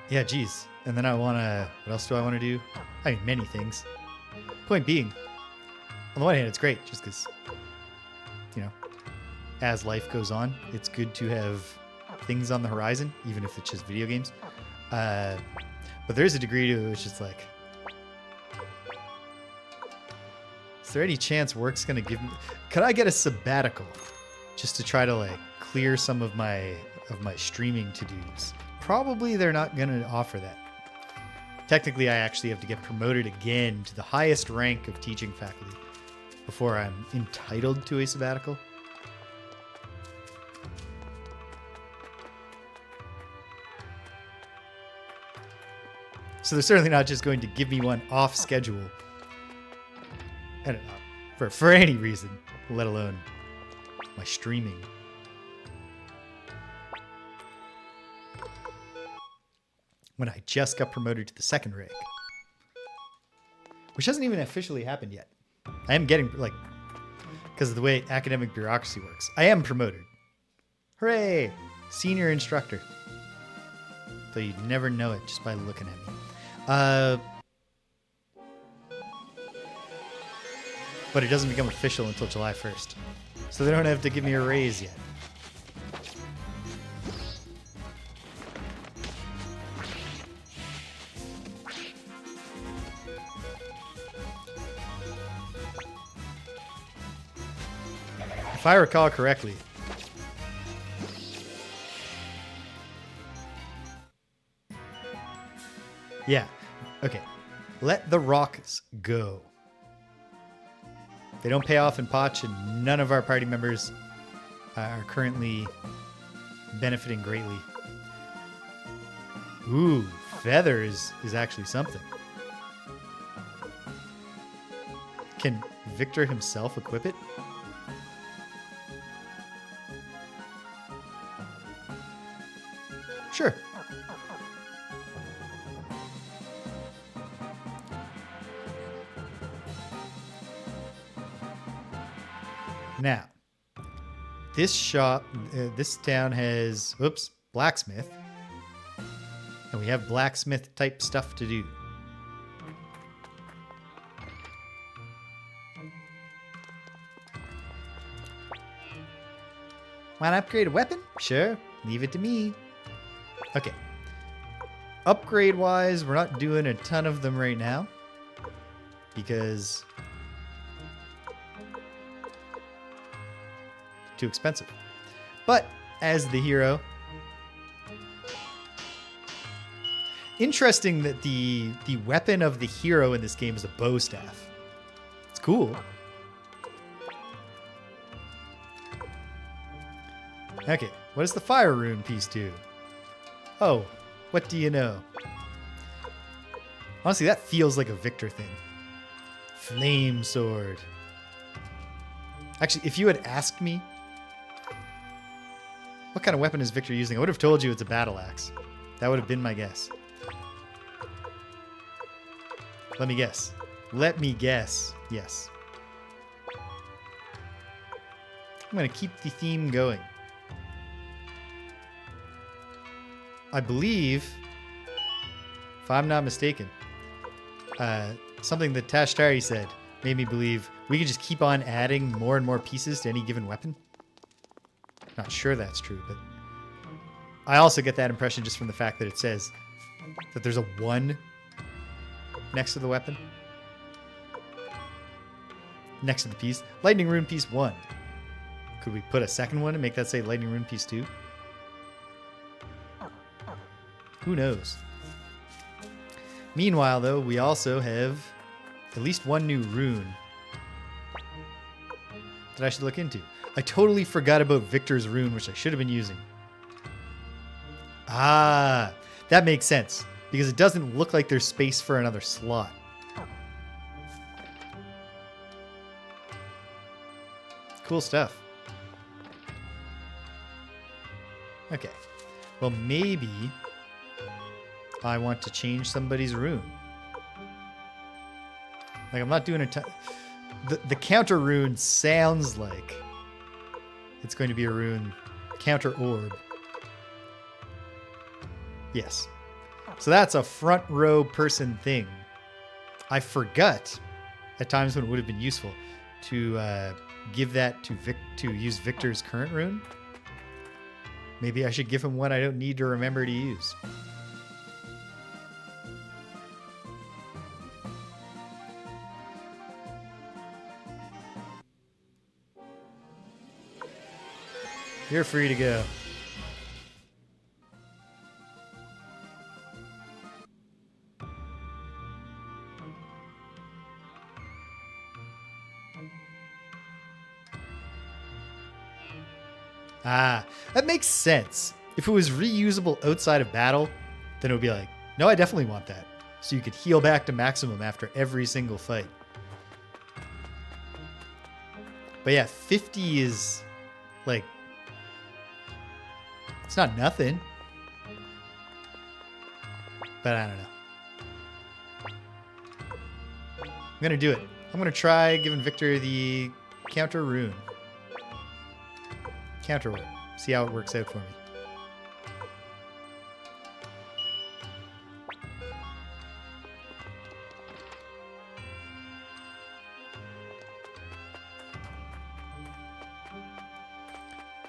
Yeah, geez. And then I want to... What else do I want to do? I mean, many things. Point being, on the one hand, it's great just because, you know, as life goes on, it's good to have things on the horizon, even if it's just video games. But there is a degree to it which is like, is there any chance work's going to give me... Could I get a sabbatical just to try to, like, clear some of my streaming to-dos? Probably they're not going to offer that. Technically, I actually have to get promoted again to the highest rank of teaching faculty before I'm entitled to a sabbatical. So they're certainly not just going to give me one off schedule. I don't know. For any reason, let alone my streaming. When I just got promoted to the second rank. Which hasn't even officially happened yet. I am getting, like, because of the way academic bureaucracy works. I am promoted. Hooray! Senior instructor. Though you'd never know it just by looking at me. But it doesn't become official until July 1st. So they don't have to give me a raise yet. If I recall correctly, yeah, okay. Let the rocks go. They don't pay off in Potch, and none of our party members are currently benefiting greatly. Ooh, feather is actually something. Can Victor himself equip it? Sure. Now, this shop, this town has, blacksmith. And we have blacksmith type stuff to do. Want to upgrade a weapon? Sure. Leave it to me. Okay. Upgrade-wise, we're not doing a ton of them right now. Because... too expensive. But, as the hero... Interesting that the weapon of the hero in this game is a bow staff. It's cool. Okay, what does the fire rune piece do? Oh, what do you know? Honestly, that feels like a Victor thing. Flame sword. Actually, if you had asked me what kind of weapon is Victor using, I would have told you it's a battle axe. That would have been my guess. Let me guess. Let me guess. Yes. I'm going to keep the theme going. I believe, if I'm not mistaken, something that Tashtari said made me believe we could just keep on adding more and more pieces to any given weapon. Not sure that's true, but I also get that impression just from the fact that it says that there's a 1 next to the weapon. Next to the piece. Lightning rune piece 1. Could we put a second one and make that say lightning rune piece 2? Who knows? Meanwhile, though, we also have at least 1 new rune that I should look into. I totally forgot about Victor's rune, which I should have been using. Ah, that makes sense, because it doesn't look like there's space for another slot. Cool stuff. Okay. Well, maybe I want to change somebody's rune. Like, I'm not doing a ton. The counter rune sounds like it's going to be a rune. Counter orb. Yes. So that's a front row person thing. I forgot at times when it would have been useful to give that to use Victor's current rune. Maybe I should give him one I don't need to remember to use. You're free to go. Ah, that makes sense. If it was reusable outside of battle, then it would be like, no, I definitely want that. So you could heal back to maximum after every single fight. But yeah, 50 is like, it's not nothing. But I don't know. I'm going to do it. I'm going to try giving Victor the counter rune. Counter orb. See how it works out for me.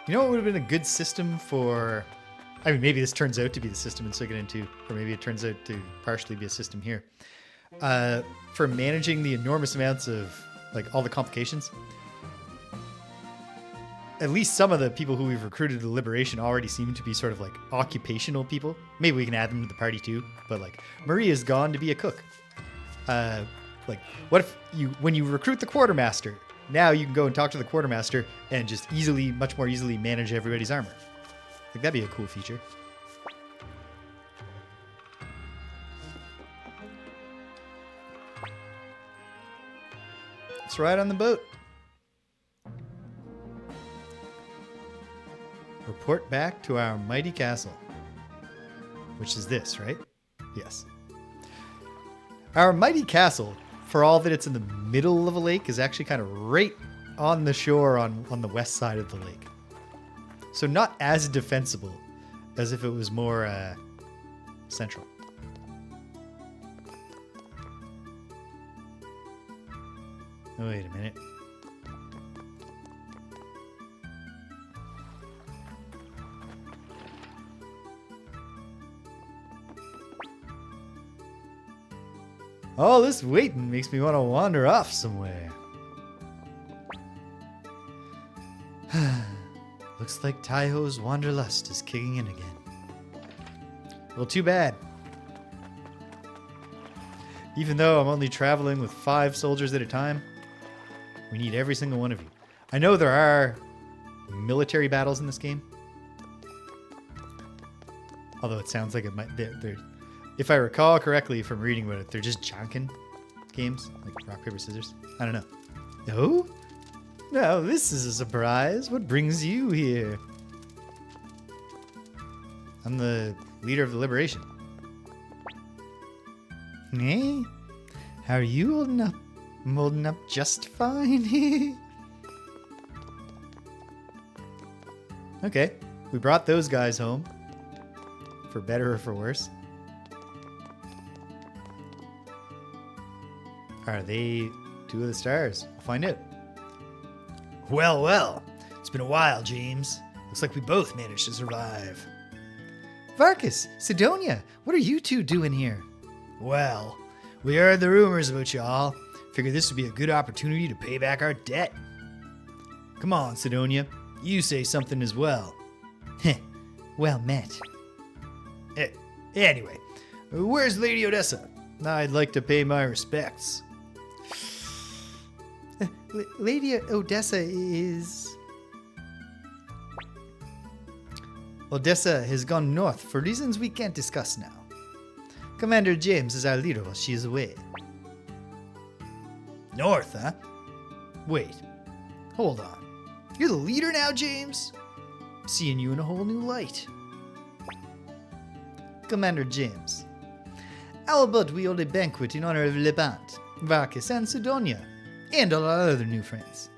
You know what would have been a good system for... I mean, maybe this turns out to be the system in Suikoden 2, or maybe it turns out to partially be a system here. For managing the enormous amounts of, like, all the complications. At least some of the people who we've recruited to Liberation already seem to be sort of, like, occupational people. Maybe we can add them to the party, too. But, like, Maria's gone to be a cook. Like, what if when you recruit the quartermaster... Now you can go and talk to the quartermaster and just much more easily manage everybody's armor. I think that'd be a cool feature. Let's ride on the boat. Report back to our mighty castle. Which is this, right? Yes. Our mighty castle, for all that it's in the middle of a lake, is actually kind of right on the shore on the west side of the lake. So not as defensible as if it was more central. Oh, wait a minute. All this waiting makes me want to wander off somewhere. Looks like Taiho's wanderlust is kicking in again. Well, too bad. Even though I'm only traveling with 5 soldiers at a time, We need every single one of you. I know there are military battles in this game. Although it sounds like it might... They're, if I recall correctly from reading about it, they're just Jonkin games. Like rock, paper, scissors. I don't know. No? Now this is a surprise. What brings you here? I'm the leader of the Liberation. Eh? How are you holding up? I'm holding up just fine. Okay. We brought those guys home. For better or for worse. Are they 2 of the stars? We'll find out. Well, well. It's been a while, James. Looks like we both managed to survive. Varkas, Sidonia, what are you 2 doing here? Well, we heard the rumors about y'all. Figured this would be a good opportunity to pay back our debt. Come on, Sidonia. You say something as well. Heh. Well met. Anyway, where's Lady Odessa? I'd like to pay my respects. Lady Odessa is... Odessa has gone north for reasons we can't discuss now. Commander James is our leader while she is away. North, huh? Wait. Hold on. You're the leader now, James? Seeing you in a whole new light. Commander James. How about we hold a banquet in honor of Lepant, Varkas, and Sidonia, and all our other new friends?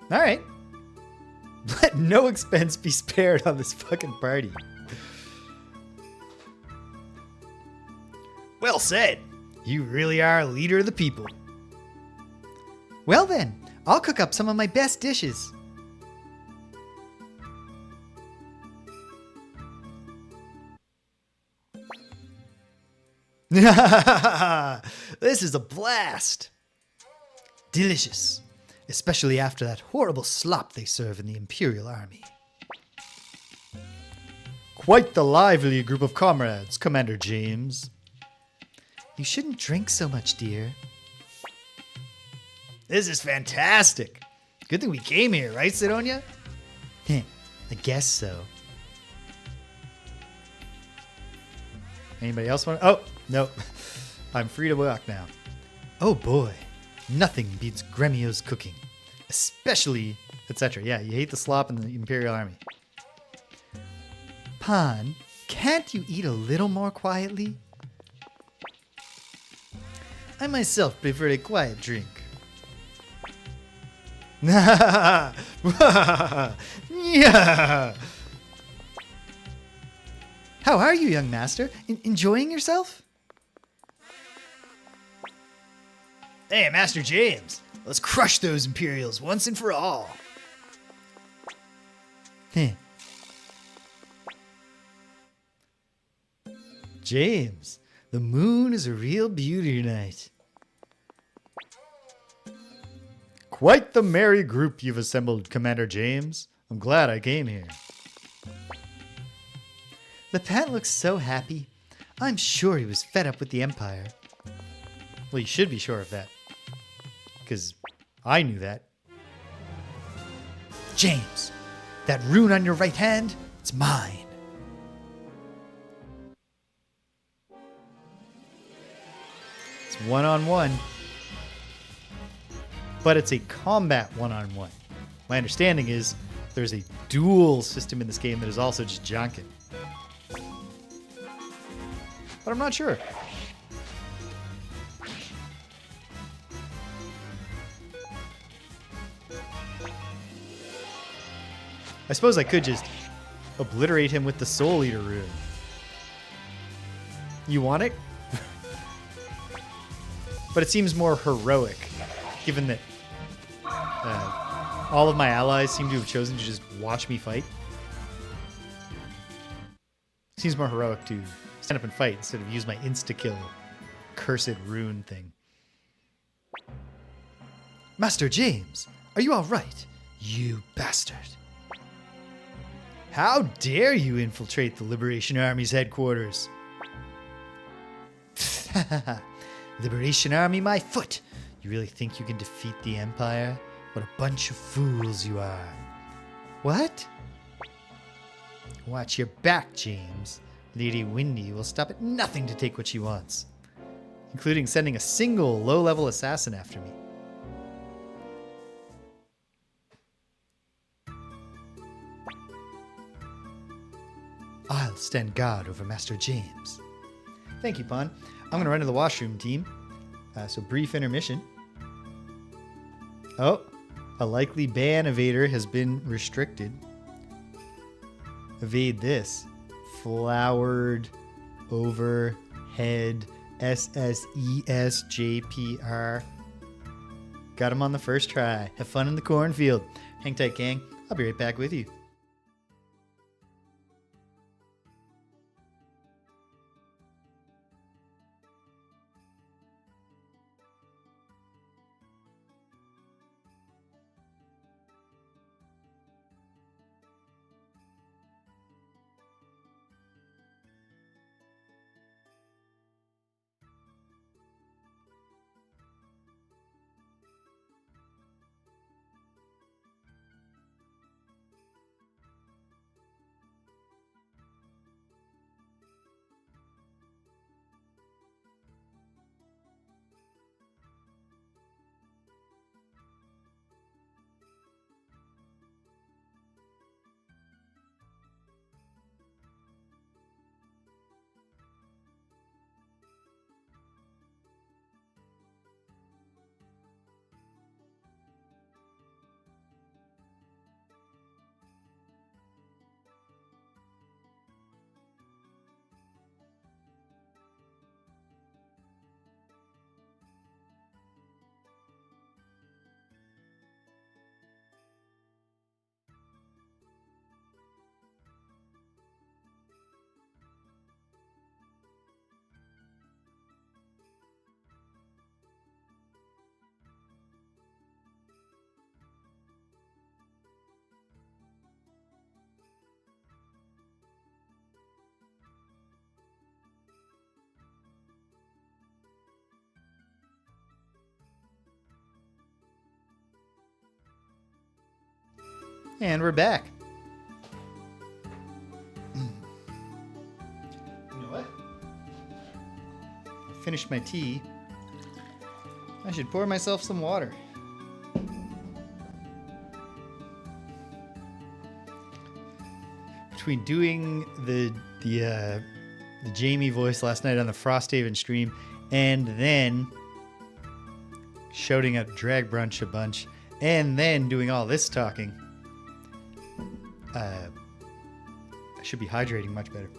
Alright. Let no expense be spared on this fucking party. Well said. You really are a leader of the people. Well then, I'll cook up some of my best dishes. This is a blast. Delicious. Especially after that horrible slop they serve in the Imperial Army. Quite the lively group of comrades, Commander James. You shouldn't drink so much, dear. This is fantastic. Good thing we came here, right, Sidonia? I guess so. Anybody else want to... Oh, no. I'm free to walk now. Oh boy. Nothing beats Gremio's cooking. Especially, etc. Yeah, you hate the slop in the Imperial Army. Pan, can't you eat a little more quietly? I myself prefer a quiet drink. Yeah. How are you, young master? Enjoying yourself? Hey, Master James. Let's crush those Imperials once and for all. James, the moon is a real beauty tonight. Quite the merry group you've assembled, Commander James. I'm glad I came here. Lepant looks so happy. I'm sure he was fed up with the Empire. Well, you should be sure of that. Because I knew that. James, that rune on your right hand, it's mine. It's one-on-one. But it's a combat one-on-one. My understanding is there's a duel system in this game that is also just Jonkin. But I'm not sure. I suppose I could just obliterate him with the Soul Eater rune. You want it? But it seems more heroic, given that all of my allies seem to have chosen to just watch me fight. Seems more heroic to stand up and fight instead of use my insta-kill cursed rune thing. Master James, are you all right? You bastard. How dare you infiltrate the Liberation Army's headquarters? Liberation Army, my foot. You really think you can defeat the Empire? What a bunch of fools you are. What? Watch your back, James. Lady Windy will stop at nothing to take what she wants, including sending a single low-level assassin after me. I'll stand guard over Master James. Thank you, Pawn. I'm going to run to the washroom, team. So brief intermission. Oh, a likely ban evader has been restricted. Evade this. Flowered overhead SSESJPR. Got him on the first try. Have fun in the cornfield. Hang tight, gang. I'll be right back with you. And we're back. You know what? I finished my tea. I should pour myself some water. Between doing the Jamie voice last night on the Frosthaven stream and then shouting at Drag Brunch a bunch and then doing all this talking, I should be hydrating much better.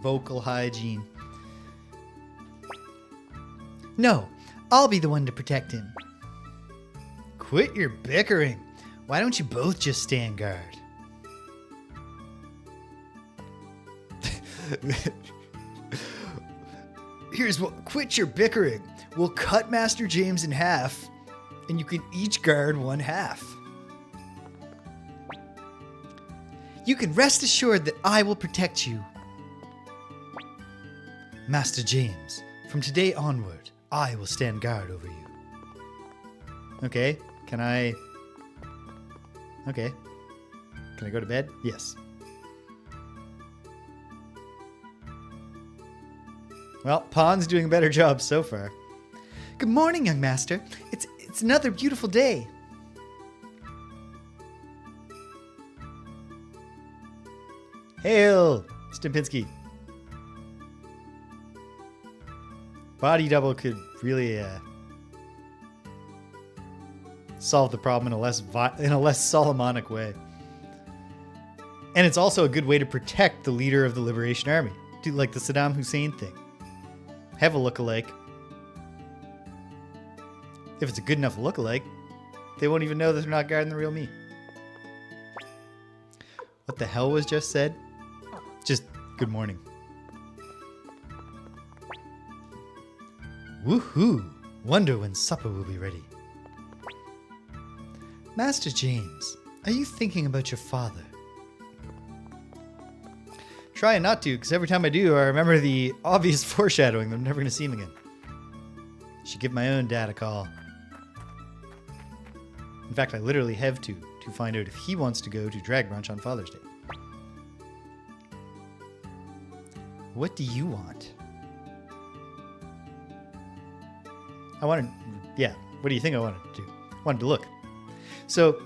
Vocal hygiene. No, I'll be the one to protect him. Quit your bickering. Why don't you both just stand guard? Here's what, quit your bickering. We'll cut Master James in half, and you can each guard one half. You can rest assured that I will protect you. Master James, from today onward, I will stand guard over you. Okay, can I go to bed? Yes. Well, Pawn's doing a better job so far. Good morning, young master. It's another beautiful day. Hail, Stimpinski. Body double could really solve the problem in a less Solomonic way. And it's also a good way to protect the leader of the Liberation Army. Do like the Saddam Hussein thing. Have a lookalike. If it's a good enough lookalike, they won't even know that they're not guarding the real me. What the hell was just said? Just good morning. Woohoo! Wonder when supper will be ready. Master James, are you thinking about your father? Trying not to, because every time I do, I remember the obvious foreshadowing that I'm never going to see him again. Should give my own dad a call. In fact, I literally have to find out if he wants to go to drag brunch on Father's Day. What do you want? I wanted, yeah, what do you think I wanted to do? I wanted to look. So,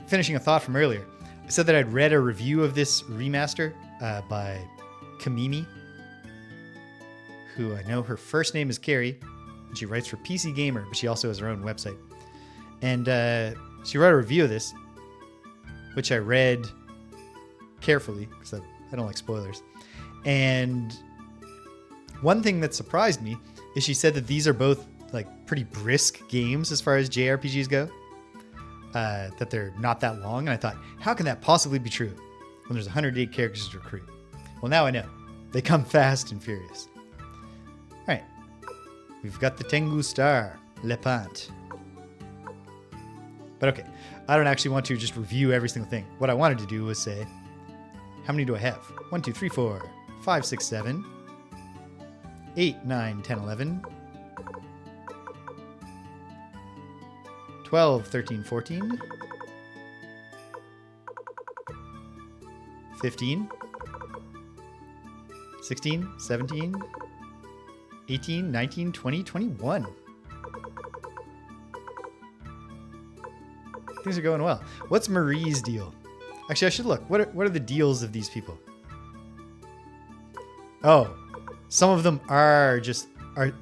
finishing a thought from earlier, I said that I'd read a review of this remaster by Kamimi, who I know her first name is Carrie, and she writes for PC Gamer, but she also has her own website. And she wrote a review of this, which I read carefully, because I don't like spoilers. And one thing that surprised me is she said that these are both like pretty brisk games as far as JRPGs go. That they're not that long. And I thought, how can that possibly be true when there's 108 characters to recruit? Well, now I know. They come fast and furious. All right. We've got the Tengu Star, Lepant. But okay, I don't actually want to just review every single thing. What I wanted to do was say, how many do I have? 1, 2, 3, 4, 5, 6, 7, 8, 9, 10, 11, 12, 13, 14, 15, 16, 17, 18, 19, 20, 21. Things are going well. What's Marie's deal? Actually, I should look. What are the deals of these people? Oh, some of them are just are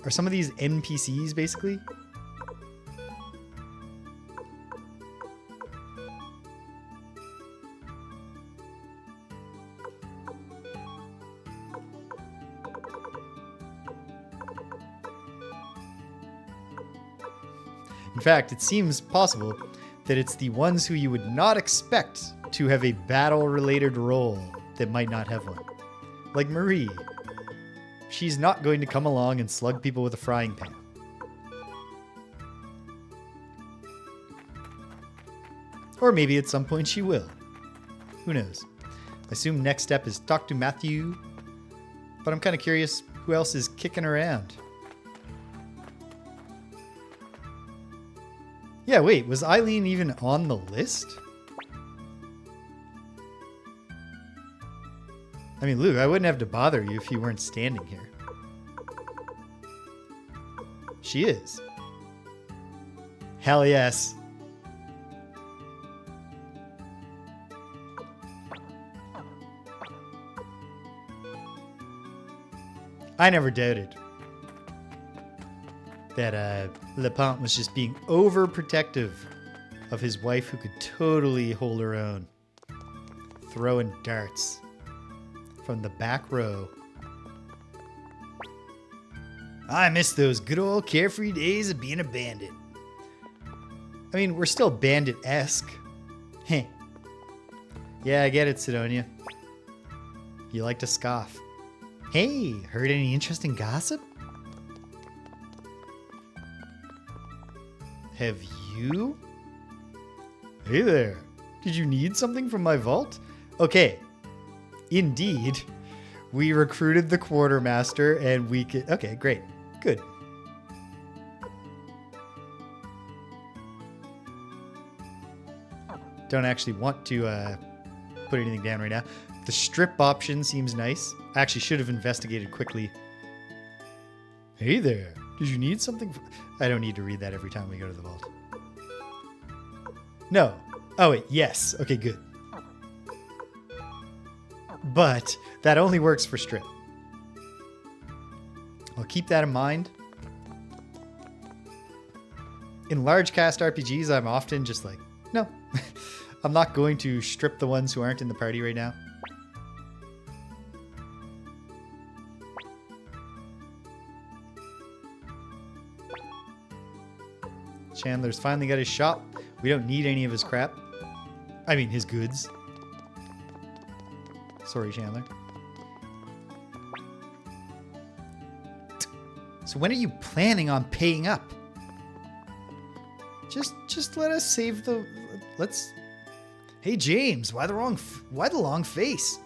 some of these NPCs basically? In fact, it seems possible that it's the ones who you would not expect to have a battle-related role that might not have one. Like Marie. She's not going to come along and slug people with a frying pan. Or maybe at some point she will. Who knows? I assume next step is talk to Matthew. But I'm kind of curious who else is kicking around. Yeah, wait, was Eileen even on the list? I mean, Luke, I wouldn't have to bother you if you weren't standing here. She is. Hell yes. I never doubted that Lepant was just being overprotective of his wife who could totally hold her own. Throwing darts from the back row. I miss those good old carefree days of being a bandit. I mean, we're still bandit-esque. Heh. Yeah, I get it, Sidonia. You like to scoff. Hey, heard any interesting gossip? Have you? Hey there. Did you need something from my vault? Okay. Indeed. We recruited the quartermaster and we could... Okay, great. Good. Don't actually want to put anything down right now. The strip option seems nice. I actually should have investigated quickly. Hey there. Did you need something? I don't need to read that every time we go to the vault. No. Oh, wait. Yes. Okay, good. But that only works for strip. I'll keep that in mind. In large cast RPGs, I'm often just like, no. I'm not going to strip the ones who aren't in the party right now. Chandler's finally got his shop. We don't need any of his crap. I mean, his goods. Sorry, Chandler. So when are you planning on paying up? Just let us save the... Let's... Hey, James, why the long face?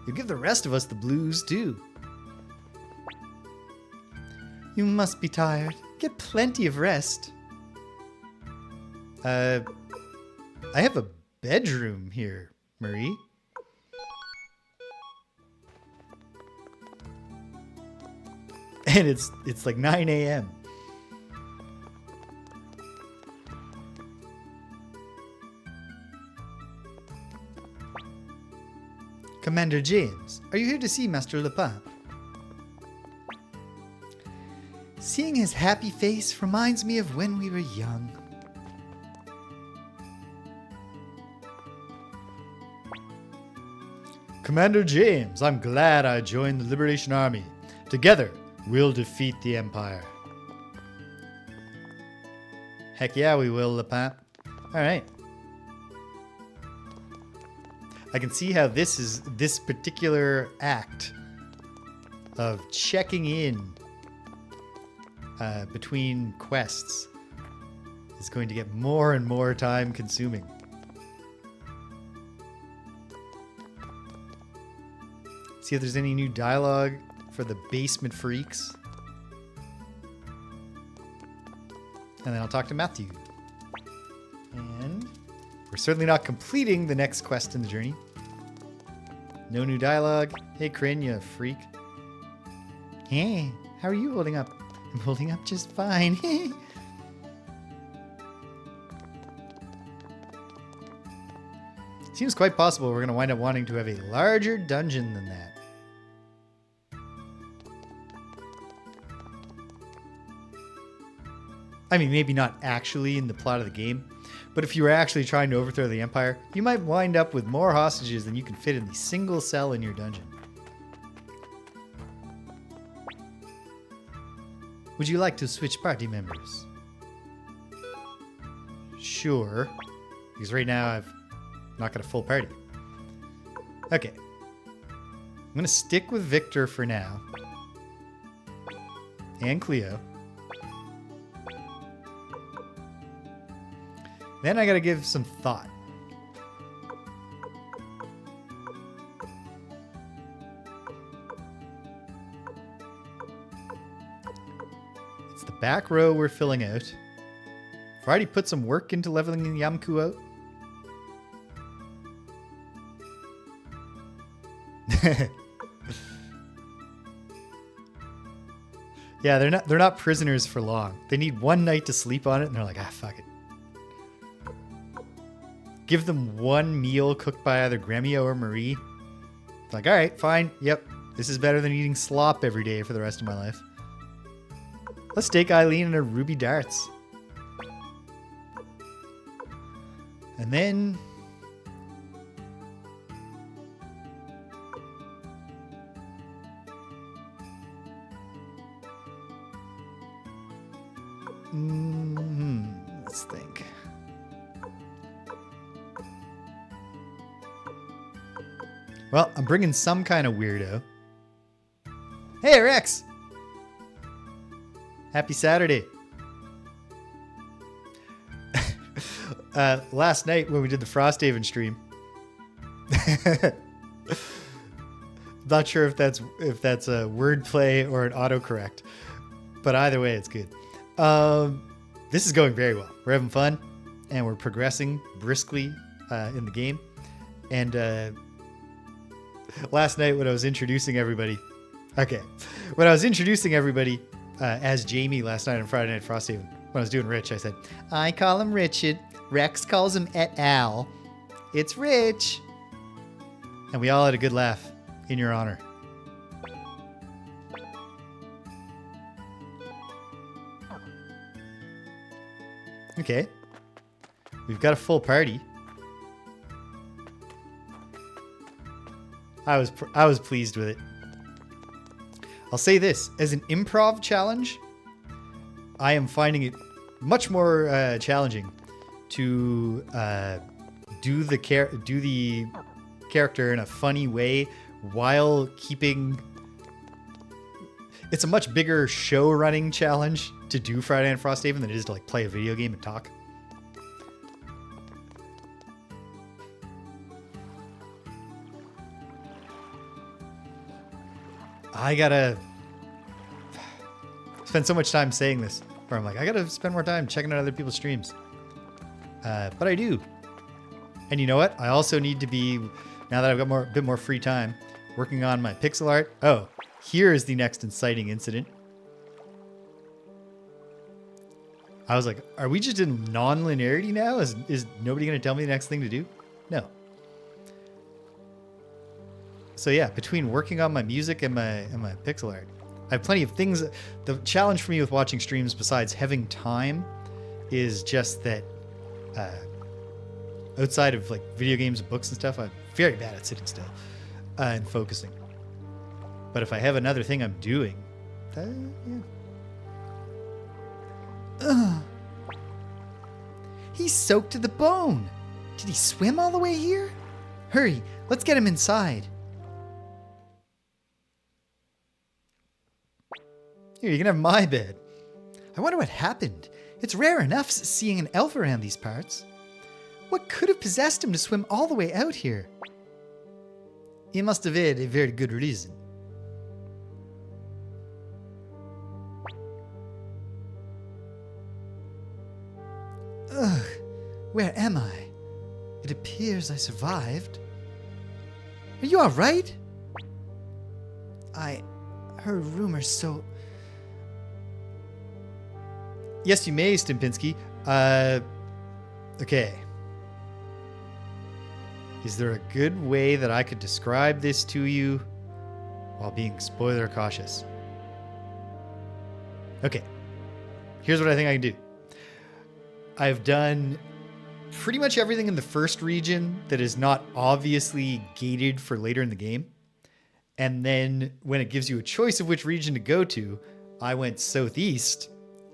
You'll give the rest of us the blues, too. You must be tired. Get plenty of rest. I have a bedroom here, Marie. And it's like 9 a.m. Commander James, are you here to see Master Lepant? Seeing his happy face reminds me of when we were young. Commander James, I'm glad I joined the Liberation Army. Together, we'll defeat the Empire. Heck yeah, we will, Lepant. Alright. I can see how this particular act of checking in between quests is going to get more and more time consuming. See if there's any new dialogue for the basement freaks. And then I'll talk to Matthew. And we're certainly not completing the next quest in the journey. No new dialogue. Hey, Krin, you freak. Hey, how are you holding up? I'm holding up just fine. Seems quite possible we're going to wind up wanting to have a larger dungeon than that. I mean, maybe not actually in the plot of the game, but if you were actually trying to overthrow the Empire, you might wind up with more hostages than you can fit in the single cell in your dungeon. Would you like to switch party members? Sure, because right now I've not got a full party. Okay. I'm going to stick with Victor for now. And Cleo. Then I gotta give some thought. It's the back row we're filling out. I've already put some work into leveling the Yamku out. Yeah, they're not prisoners for long. They need one night to sleep on it and they're like, ah, fuck it. Give them one meal cooked by either Gremio or Marie. It's like, all right, fine. Yep. This is better than eating slop every day for the rest of my life. Let's take Eileen and her ruby darts. And then... let's think. Well, I'm bringing some kind of weirdo. Hey, Rex! Happy Saturday. Last night when we did the Frosthaven stream, not sure if that's a wordplay or an autocorrect, but either way, it's good. This is going very well. We're having fun, and we're progressing briskly in the game. And last night when I was introducing everybody, as Jamie last night on Friday Night Frosthaven, when I was doing Rich, I said, I call him Richard. Rex calls him et al. It's Rich. And we all had a good laugh in your honor. Okay. We've got a full party. I was pleased with it. I'll say this, as an improv challenge, I am finding it much more challenging to do the character in a funny way while keeping... It's a much bigger show running challenge to do Friday Night Frosthaven than it is to like play a video game and talk. I gotta spend so much time saying this, where I'm like, I gotta spend more time checking out other people's streams. But I do. And you know what? I also need to be, now that I've got a bit more free time, working on my pixel art. Oh, here is the next inciting incident. I was like, are we just in non-linearity now? Is nobody going to tell me the next thing to do? No. So yeah, between working on my music and my pixel art, I have plenty of things. The challenge for me with watching streams, besides having time, is just that outside of like video games and books and stuff, I'm very bad at sitting still and focusing. But if I have another thing I'm doing, yeah. He's soaked to the bone. Did he swim all the way here? Hurry, let's get him inside. Here, you can have my bed. I wonder what happened. It's rare enough seeing an elf around these parts. What could have possessed him to swim all the way out here? He must have had a very good reason. Ugh, where am I? It appears I survived. Are you all right? I heard rumors, so... Yes, you may, Stimpinski. Okay. Is there a good way that I could describe this to you while being spoiler cautious? Okay. Here's what I think I can do. I've done pretty much everything in the first region that is not obviously gated for later in the game. And then when it gives you a choice of which region to go to, I went southeast,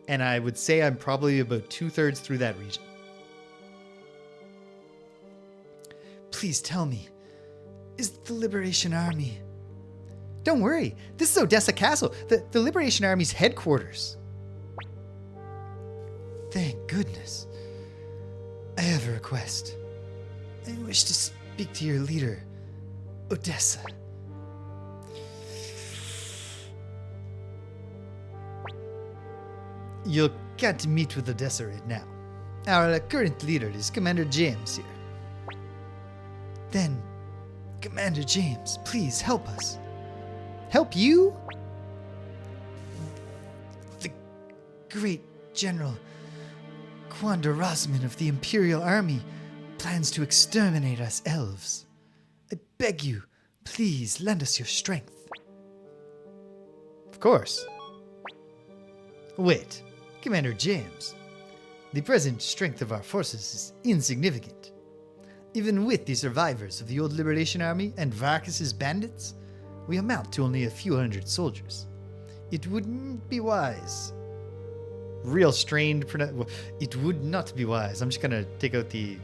and I would say I'm probably about 2/3 through that region. Please tell me, is the Liberation Army... Don't worry, this is Odessa Castle, the Liberation Army's headquarters. Thank goodness. I have a request. I wish to speak to your leader, Odessa. You can't meet with Odessa right now. Our current leader is Commander James here. Then, Commander James, please help us. Help you? The great General Kouan of the Imperial Army plans to exterminate us elves. I beg you, please lend us your strength. Of course. Wait, Commander James. The present strength of our forces is insignificant. Even with the survivors of the old Liberation Army and Varkus's bandits, we amount to only a few hundred soldiers. It wouldn't be wise. Real strained it would not be wise. I'm just going to take out the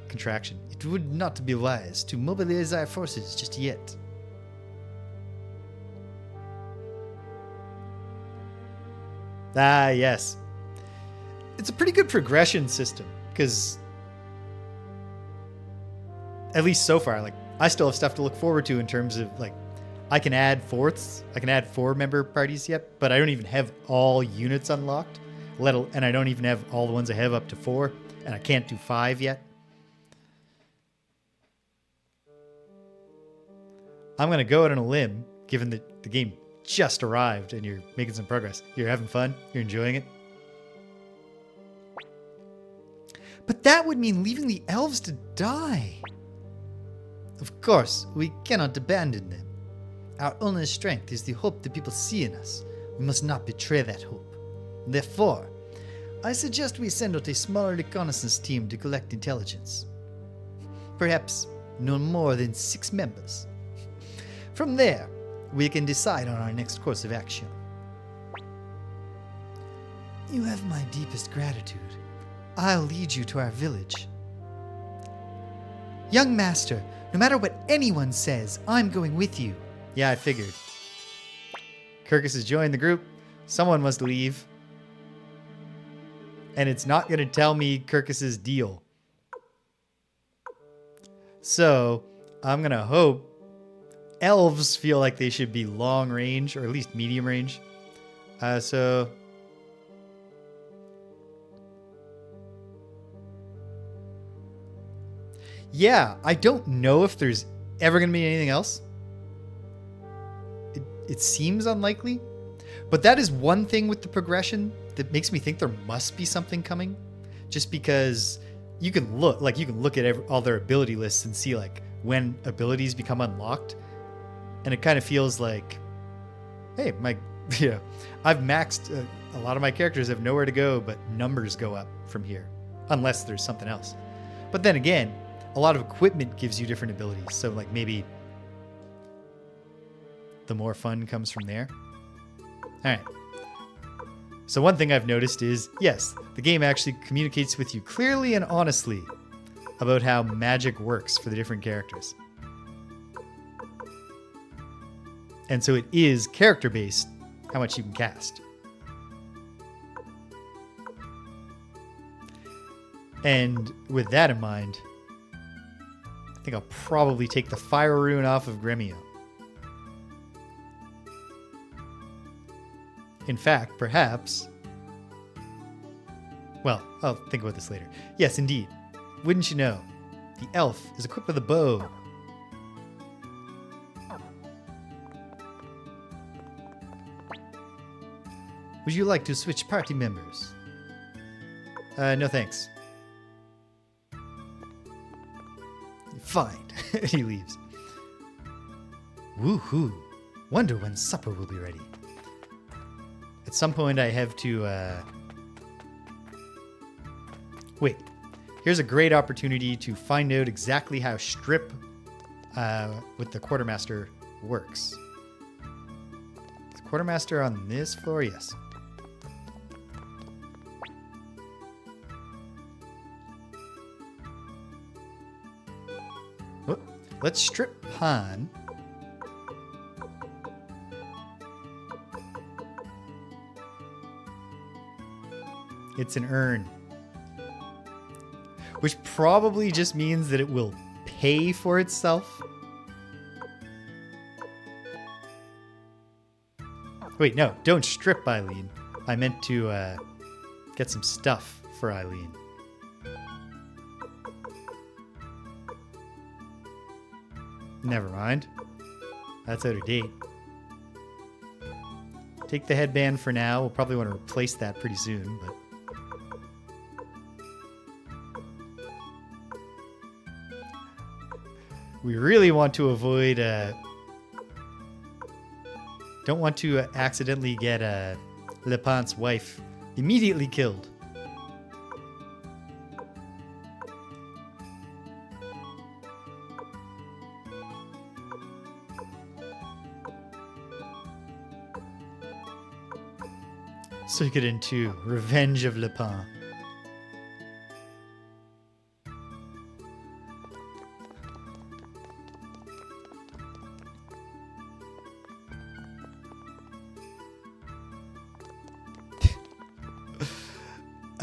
contraction. It would not be wise to mobilize our forces just yet. Ah, yes. It's a pretty good progression system, because at least so far, like, I still have stuff to look forward to in terms of, like, I can add fourths. I can add 4-member parties yet, but I don't even have all units unlocked. And I don't even have all the ones I have up to 4, and I can't do 5 yet. I'm going to go out on a limb, given that the game just arrived and you're making some progress. You're having fun. You're enjoying it. But that would mean leaving the elves to die. Of course, we cannot abandon them. Our only strength is the hope that people see in us. We must not betray that hope. Therefore, I suggest we send out a smaller reconnaissance team to collect intelligence. Perhaps no more than 6 members. From there, we can decide on our next course of action. You have my deepest gratitude. I'll lead you to our village. Young master, no matter what anyone says, I'm going with you. Yeah, I figured. Kirkis has joined the group. Someone must leave. And it's not going to tell me Kirkis's deal. So, I'm going to hope elves feel like they should be long range, or at least medium range. So yeah, I don't know if there's ever going to be anything else. It seems unlikely, but that is one thing with the progression that makes me think there must be something coming, just because you can look at all their ability lists and see like when abilities become unlocked, and it kind of feels like, hey, I've maxed a lot of my characters have nowhere to go, but numbers go up from here, unless there's something else. But then again, a lot of equipment gives you different abilities, so like maybe the more fun comes from there. All right. So one thing I've noticed is, yes, the game actually communicates with you clearly and honestly about how magic works for the different characters. And so it is character-based how much you can cast. And with that in mind, I think I'll probably take the Fire Rune off of Gremio. In fact, perhaps... Well, I'll think about this later. Yes, indeed. Wouldn't you know, the elf is equipped with a bow. Would you like to switch party members? No thanks. Fine. He leaves. Woohoo. Wonder when supper will be ready. At some point I have to... Wait. Here's a great opportunity to find out exactly how strip with the quartermaster works. Is quartermaster on this floor? Yes. Oh, let's strip Han. It's an urn. Which probably just means that it will pay for itself. Wait, no, don't strip Eileen. I meant to get some stuff for Eileen. Never mind. That's out of date. Take the headband for now. We'll probably want to replace that pretty soon, but... We really want to avoid... don't want to accidentally get Lepant's wife immediately killed. Suikoden 2, Revenge of Lepant.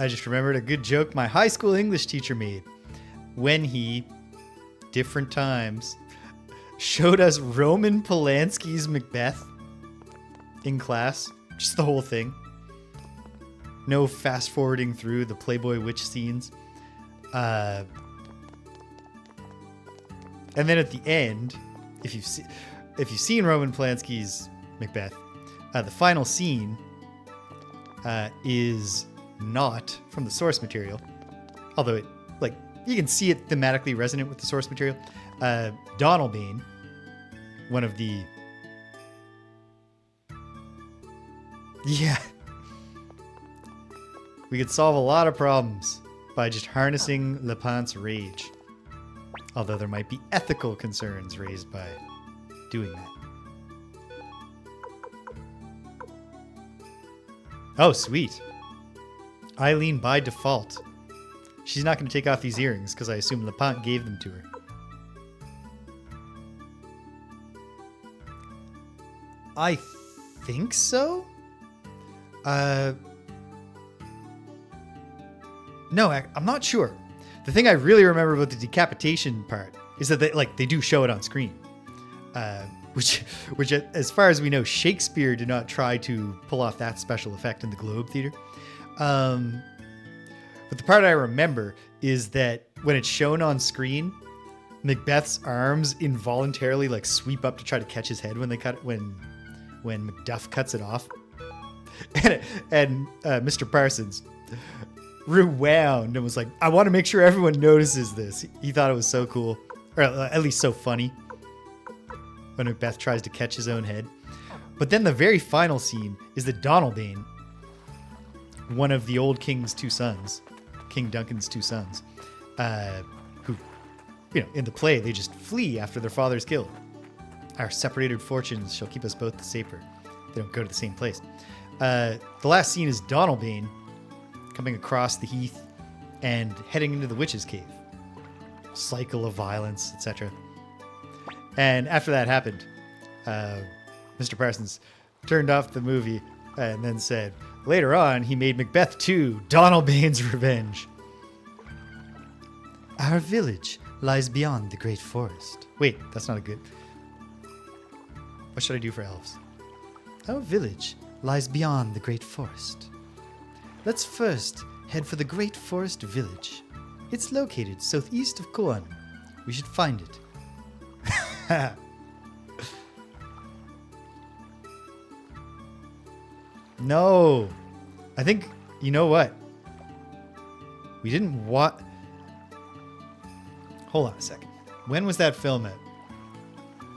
I just remembered a good joke my high school English teacher made when he, different times, showed us Roman Polanski's Macbeth in class. Just the whole thing. No fast forwarding through the Playboy witch scenes. And then at the end, if you've seen Roman Polanski's Macbeth, the final scene is not from the source material, although it, like, you can see it thematically resonant with the source material. Donalbain, one of the... Yeah. We could solve a lot of problems by just harnessing Lepant's rage. Although there might be ethical concerns raised by doing that. Oh, sweet. Eileen by default. She's not going to take off these earrings because I assume Lepant gave them to her. I think so? No, I'm not sure. The thing I really remember about the decapitation part is that they do show it on screen. which as far as we know, Shakespeare did not try to pull off that special effect in the Globe Theater. But the part I remember is that when it's shown on screen, Macbeth's arms involuntarily like sweep up to try to catch his head when Macduff cuts it off, and Mr. Parsons rewound and was like, "I want to make sure everyone notices this." He thought it was so cool, or at least so funny, when Macbeth tries to catch his own head. But then the very final scene is that Donalbain, one of the old king's two sons, King Duncan's two sons, who, in the play, they just flee after their father's killed. Our separated fortunes shall keep us both the safer. They don't go to the same place. The last scene is Donalbain coming across the heath and heading into the witch's cave. Cycle of violence, etc. And after that happened, Mr. Parsons turned off the movie and then said, later on, he made Macbeth 2, Donalbain's Revenge. Our village lies beyond the great forest. Wait, that's not a good... What should I do for elves? Our village lies beyond the great forest. Let's first head for the great forest village. It's located southeast of Kouan. We should find it. No. I think, you know what? We didn't watch... Hold on a second. When was that film at?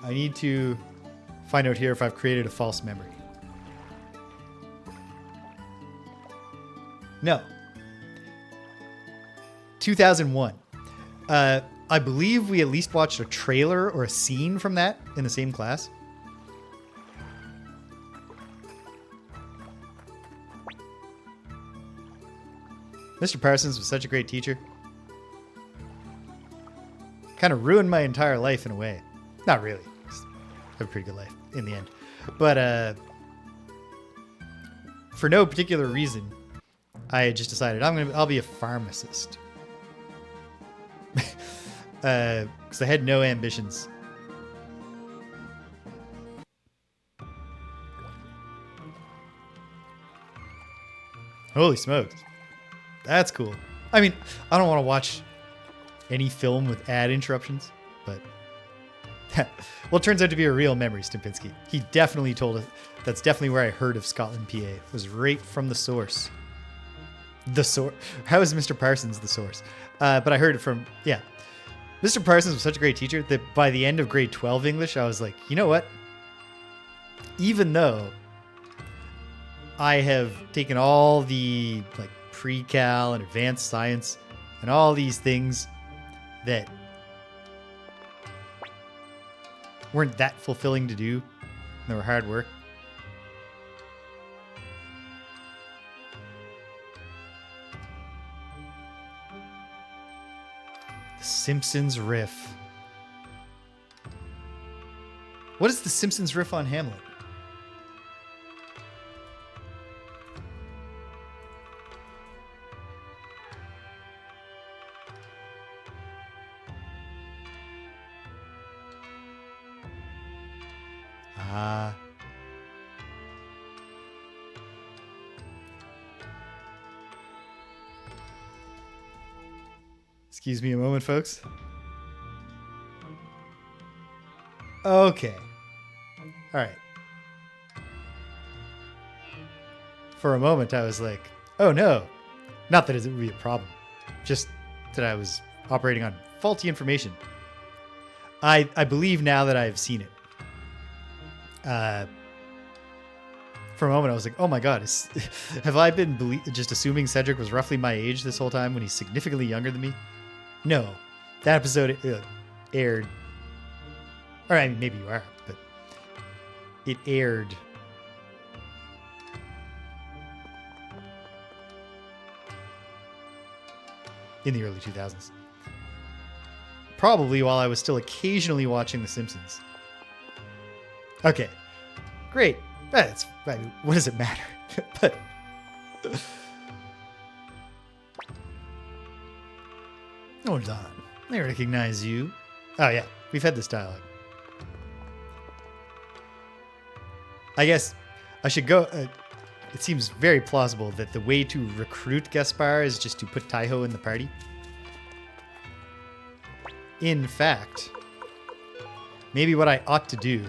I need to find out here if I've created a false memory. No. 2001. I believe we at least watched a trailer or a scene from that in the same class. Mr. Parsons was such a great teacher. Kind of ruined my entire life in a way. Not really. I have a pretty good life in the end. But for no particular reason, I just decided I'll be a pharmacist. Because I had no ambitions. Holy smokes. That's cool. I mean, I don't want to watch any film with ad interruptions, but... well, it turns out to be a real memory, Stimpinski. He definitely told us. That's definitely where I heard of Scotland, PA. It was right from the source. The source? How is Mr. Parsons the source? But I heard it from... Yeah. Mr. Parsons was such a great teacher that by the end of grade 12 English, I was like, you know what? Even though I have taken all the pre-cal and advanced science and all these things that weren't that fulfilling to do, and they were hard work. The Simpsons riff. What is the Simpsons riff on Hamlet? Excuse me a moment, folks. Okay. All right. For a moment, I was like, oh no. Not that it would be a problem. Just that I was operating on faulty information. I believe now that I've seen it. For a moment, I was like, oh my God, have I been just assuming Cedric was roughly my age this whole time when he's significantly younger than me? No. That episode aired. Or I mean, maybe you are, but it aired in the early 2000s. Probably while I was still occasionally watching The Simpsons. Okay. Great. What does it matter? But hold on. I recognize you. Oh yeah, we've had this dialogue. I guess I should go. It seems very plausible that the way to recruit Gaspar is just to put Taiho in the party. In fact, maybe what I ought to do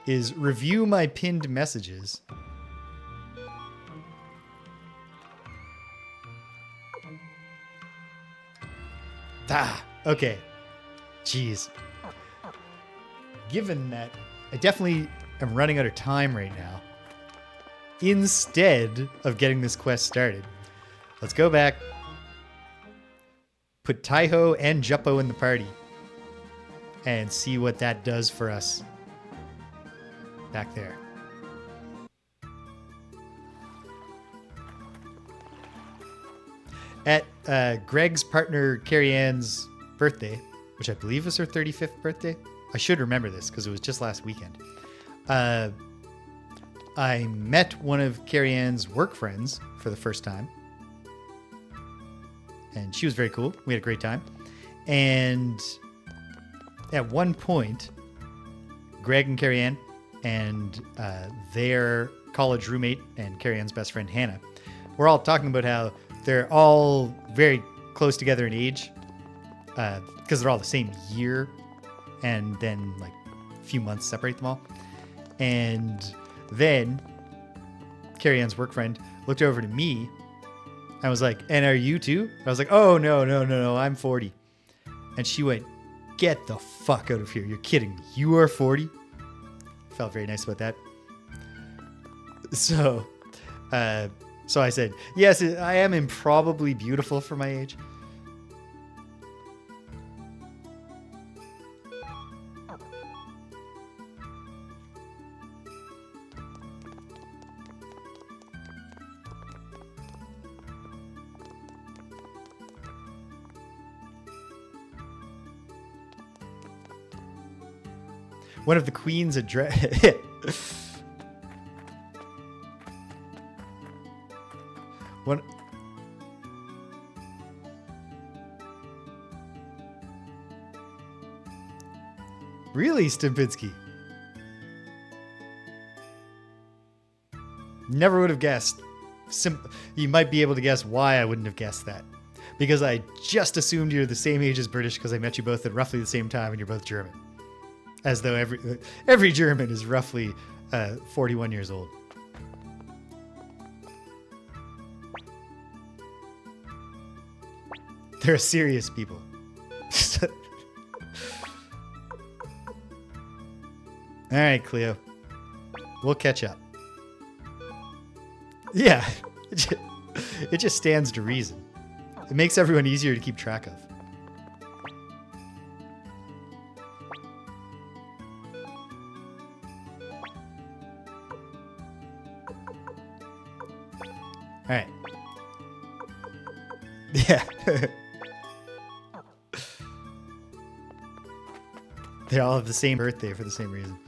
is review my pinned messages. Okay. Jeez. Given that I definitely am running out of time right now, instead of getting this quest started, let's go back, put Taiho and Juppo in the party, and see what that does for us back there. At Greg's partner Carrie Ann's birthday, which I believe was her 35th birthday. I should remember this because it was just last weekend. I met one of Carrie Ann's work friends for the first time. And she was very cool. We had a great time. And at one point, Greg and Carrie Ann and their college roommate and Carrie Ann's best friend Hannah were all talking about how they're all very close together in age because they're all the same year, and then like a few months separate them all. And then Carrie Ann's work friend looked over to me. I was like, "And are you too?" I was like, "Oh, no, I'm 40." And she went, "Get the fuck out of here. You're kidding me. You are 40?" Felt very nice about that. So I said, "Yes, I am improbably beautiful for my age." One of the queens One. Really, Stimpinski? Never would have guessed. You might be able to guess why I wouldn't have guessed that. Because I just assumed you're the same age as British because I met you both at roughly the same time and you're both German. As though every German is roughly 41 years old. They're serious people. All right, Cleo. We'll catch up. Yeah, it just stands to reason. It makes everyone easier to keep track of. All right. Yeah. They all have the same birthday for the same reason.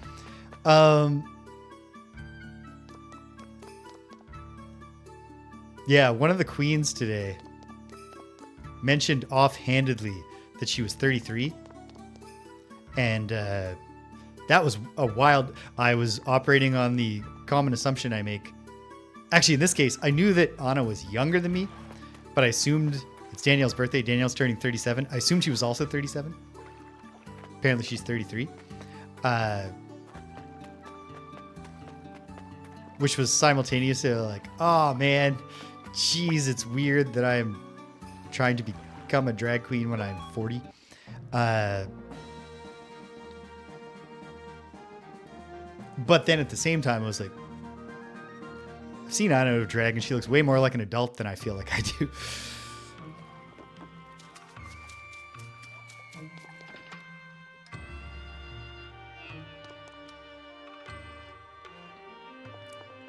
Yeah, one of the queens today mentioned offhandedly that she was 33. And that was a wild... I was operating on the common assumption I make. Actually, in this case, I knew that Anna was younger than me, but I assumed it's Danielle's birthday. Danielle's turning 37. I assumed she was also 37. Apparently, she's 33. Which was simultaneously like, oh man, jeez, it's weird that I'm trying to become a drag queen when I'm 40. But then at the same time, I was like, I've seen Anna of drag and she looks way more like an adult than I feel like I do.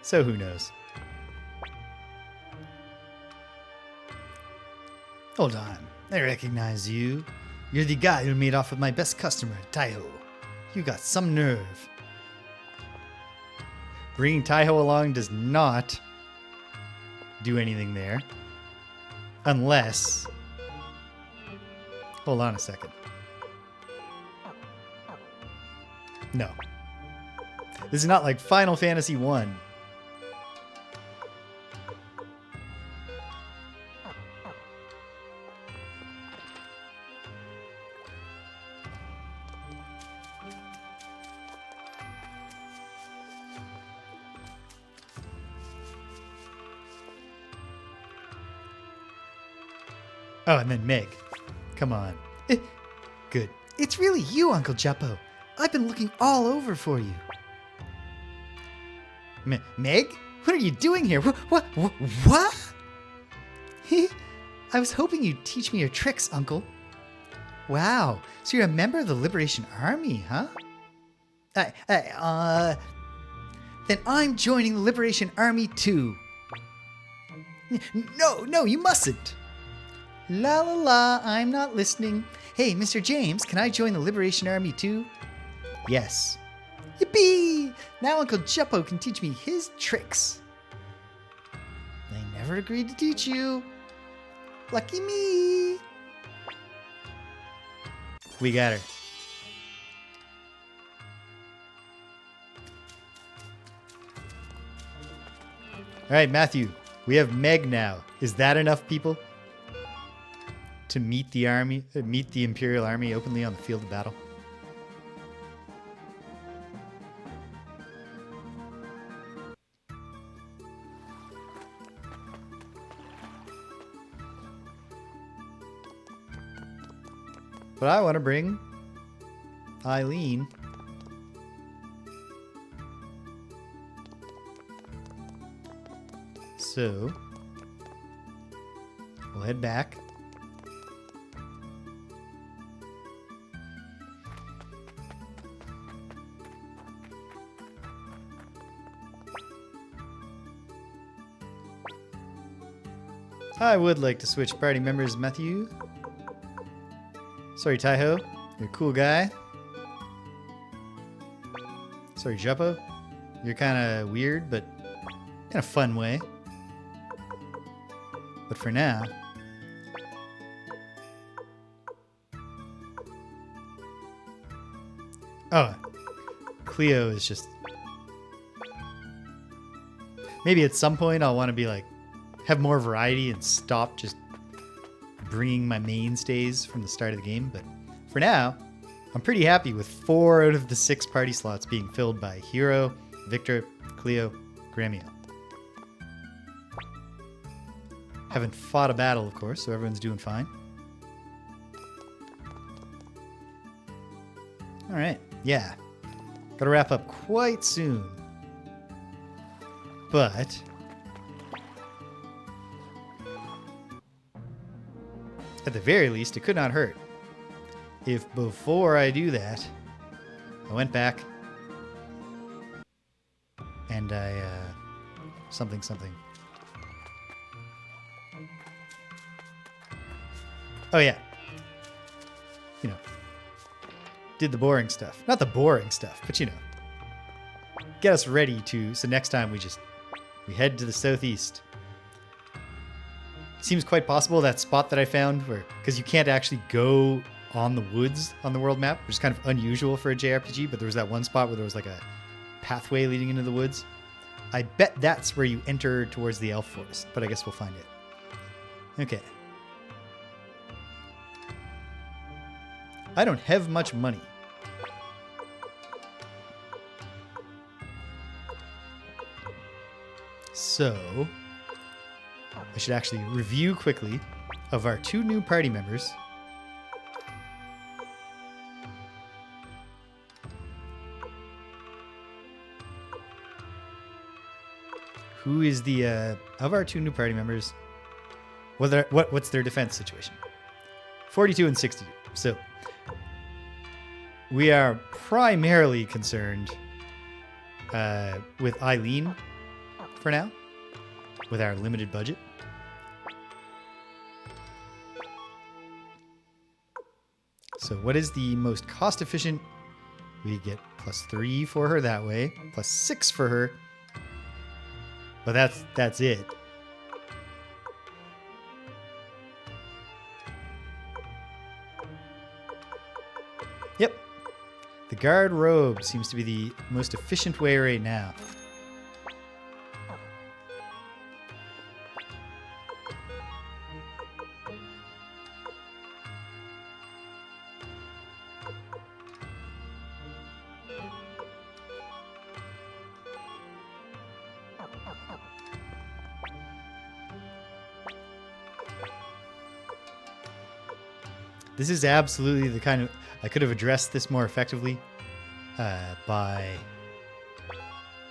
So who knows? Hold on. I recognize you. You're the guy who made off with my best customer, Taiho. You got some nerve. Bringing Taiho along does not do anything there. Unless... Hold on a second. No. This is not like Final Fantasy 1. Oh, and then Meg. Come on. Good. It's really you, Uncle Jeppo. I've been looking all over for you. Meg? What are you doing here? What? I was hoping you'd teach me your tricks, Uncle. Wow, so you're a member of the Liberation Army, huh? Then I'm joining the Liberation Army too. No, you mustn't. La la la, I'm not listening. Hey, Mr. James, can I join the Liberation Army too? Yes. Yippee! Now Uncle Jeppo can teach me his tricks. They never agreed to teach you. Lucky me. We got her. All right, Matthew, we have Meg now. Is that enough people to meet the army, meet the Imperial Army openly on the field of battle? But I want to bring Eileen. So we'll head back. I would like to switch party members, Matthew. Sorry, Taiho. You're a cool guy. Sorry, Jeppo. You're kind of weird, but in a fun way. But for now... Oh, Cleo is just... Maybe at some point I'll want to be like, have more variety and stop just bringing my mainstays from the start of the game. But for now, I'm pretty happy with 4 out of the 6 party slots being filled by Hero, Victor, Cleo, Gremio. Haven't fought a battle, of course, so everyone's doing fine. All right, yeah. Gotta wrap up quite soon. But... at the very least, it could not hurt if before I do that, I went back and I, something. Oh yeah. You know, did the boring stuff. Not the boring stuff, but you know, get us ready to, so next time we head to the southeast. Seems quite possible that spot that I found where, because you can't actually go on the woods on the world map, which is kind of unusual for a JRPG, but there was that one spot where there was like a pathway leading into the woods. I bet that's where you enter towards the elf forest, but I guess we'll find it. Okay. I don't have much money. So... I should actually review quickly of our 2 new party members. Who is the, of our 2 new party members, what's their defense situation? 42 and 62. So, we are primarily concerned with Eileen for now, with our limited budget. So what is the most cost efficient? We get +3 for her that way, +6 for her. But that's it. Yep. The guard robe seems to be the most efficient way right now. This is absolutely the kind of... I could have addressed this more effectively by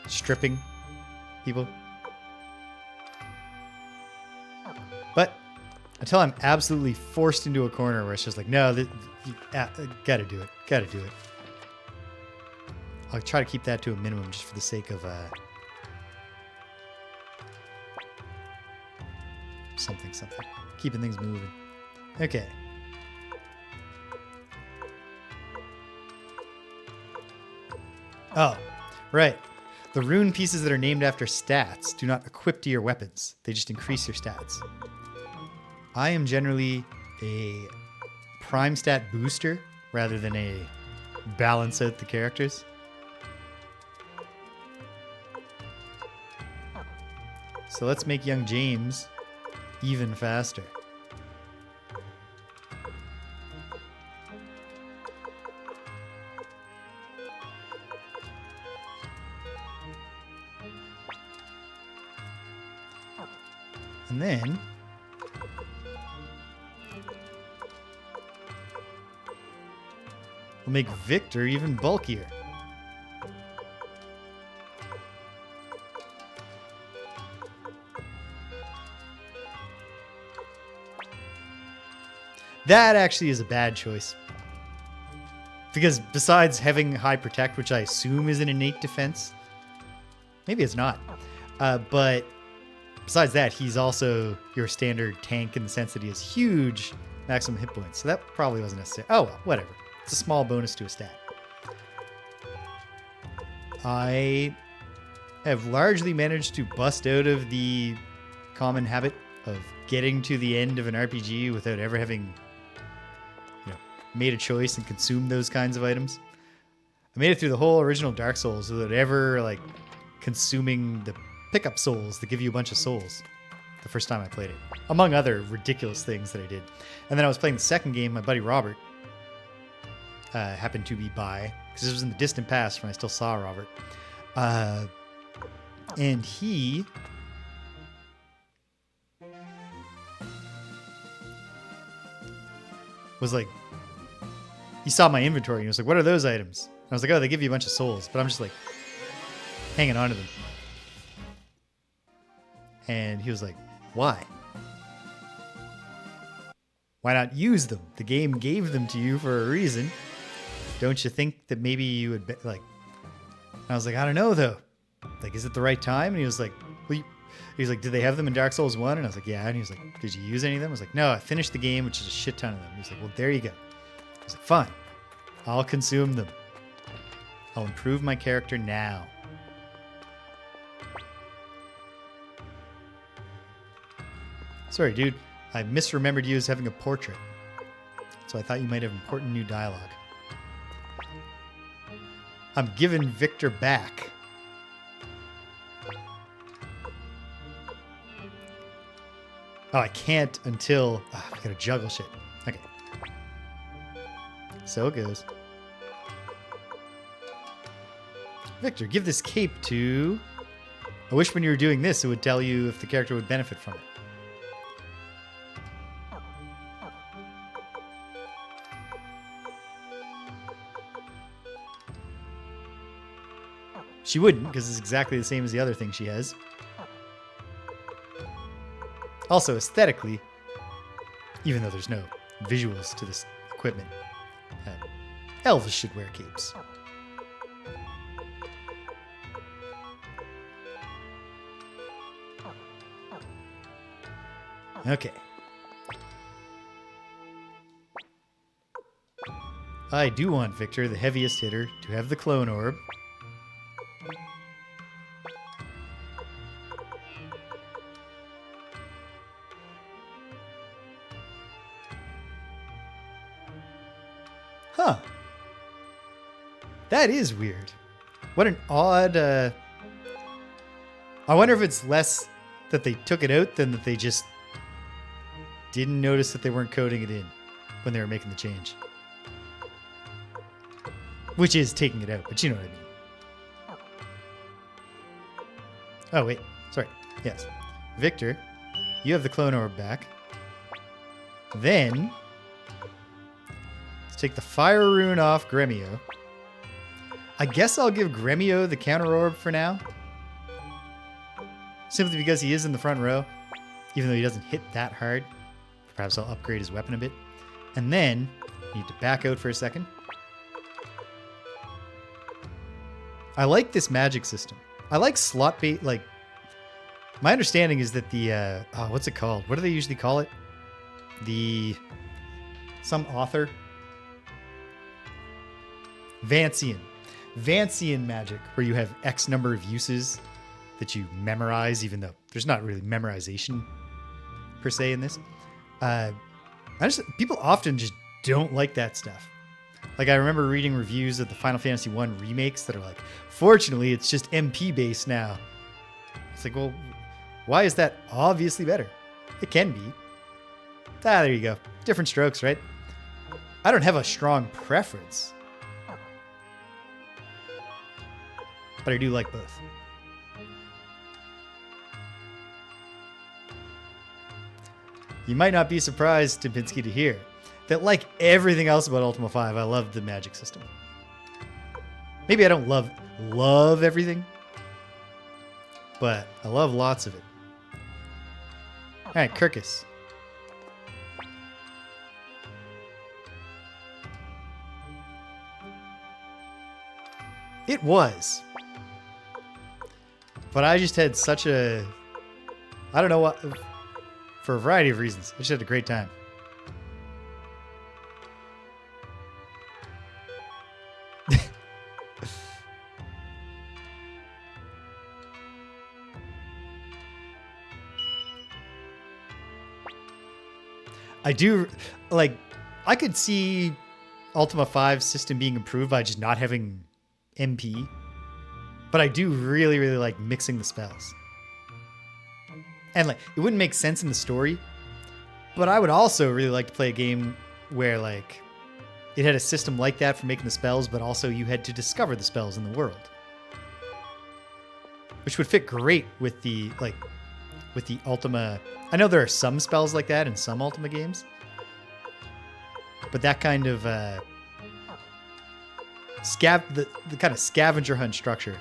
stripping people. But until I'm absolutely forced into a corner where it's just like, no, gotta do it. Gotta do it. I'll try to keep that to a minimum just for the sake of something. Keeping things moving. Okay. Oh, right. The rune pieces that are named after stats do not equip to your weapons. They just increase your stats. I am generally a prime stat booster rather than a balance out the characters. So let's make young James even faster. And then we'll make Victor even bulkier. That actually is a bad choice. Because besides having high protect, which I assume is an innate defense, maybe it's not. But besides that, he's also your standard tank in the sense that he has huge maximum hit points. So that probably wasn't necessary. Oh, well, whatever. It's a small bonus to a stat. I have largely managed to bust out of the common habit of getting to the end of an RPG without ever having, made a choice and consumed those kinds of items. I made it through the whole original Dark Souls without ever, consuming the pickup souls that give you a bunch of souls the first time I played it, among other ridiculous things that I did. And then I was playing the second game. My buddy Robert happened to be by, because this was in the distant past when I still saw Robert. And he was like, he saw my inventory and he was like, what are those items? And I was like, oh, they give you a bunch of souls, but I'm just hanging on to them. And he was like, why? Why not use them? The game gave them to you for a reason. Don't you think that maybe you would be I was like, I don't know though. Is it the right time? And he was like, he's like, did they have them in Dark Souls 1? And I was like, yeah. And he was like, did you use any of them? I was like, no, I finished the game, which is a shit ton of them. He was like, well, there you go. I was like, fine. I'll consume them. I'll improve my character now. Sorry, dude. I misremembered you as having a portrait. So I thought you might have important new dialogue. I'm giving Victor back. Oh, I can't until... I gotta juggle shit. Okay. So it goes. Victor, give this cape to... I wish when you were doing this, it would tell you if the character would benefit from it. She wouldn't, because it's exactly the same as the other thing she has. Also, aesthetically, even though there's no visuals to this equipment, elves should wear capes. Okay. I do want Victor, the heaviest hitter, to have the clone orb. Huh. That is weird. What an odd... I wonder if it's less that they took it out than that they just didn't notice that they weren't coding it in when they were making the change. Which is taking it out, but you know what I mean. Oh, wait. Sorry. Yes. Victor, you have the clone orb back. Then, let's take the fire rune off Gremio. I guess I'll give Gremio the counter orb for now. Simply because he is in the front row, even though he doesn't hit that hard. Perhaps I'll upgrade his weapon a bit. And then, need to back out for a second. I like this magic system. I like slot bait, like... My understanding is that the... what's it called? What do they usually call it? Some author? Vancian. Vancian magic, where you have X number of uses that you memorize, even though there's not really memorization per se in this. People often just don't like that stuff. Like, I remember reading reviews of the Final Fantasy 1 remakes that are like, fortunately, it's just MP based now. It's like, well, why is that obviously better? It can be. There you go. Different strokes, right? I don't have a strong preference, but I do like both. You might not be surprised, Stupinski, to hear that, like everything else about Ultima 5, I love the magic system. Maybe I don't love everything, but I love lots of it. All right, Kirkis. It was. But I just had such a... I don't know what... For a variety of reasons. I just had a great time. I do... Like, I could see Ultima 5's system being improved by just not having MP. But I do really, really like mixing the spells. And like, it wouldn't make sense in the story, but I would also really like to play a game where like it had a system like that for making the spells, but also you had to discover the spells in the world, which would fit great with the Ultima. I know there are some spells like that in some Ultima games, but that kind of the kind of scavenger hunt structure.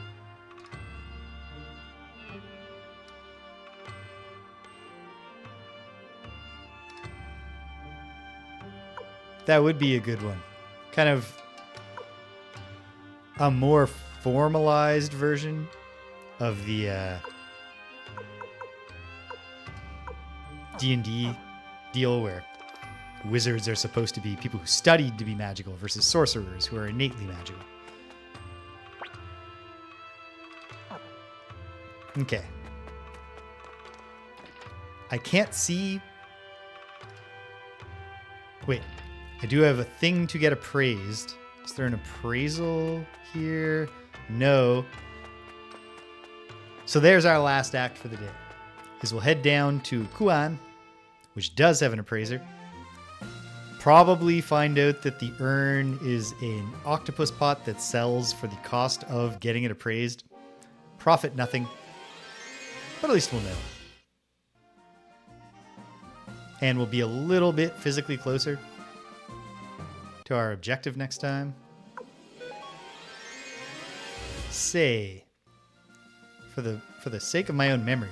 That would be a good one. Kind of a more formalized version of the D&D deal where wizards are supposed to be people who studied to be magical versus sorcerers who are innately magical. Okay. I can't see... Wait. I do have a thing to get appraised. Is there an appraisal here? No. So there's our last act for the day. Is we'll head down to Kouan, which does have an appraiser. Probably find out that the urn is an octopus pot that sells for the cost of getting it appraised. Profit nothing. But at least we'll know. And we'll be a little bit physically closer to our objective next time. Say, for the sake of my own memory,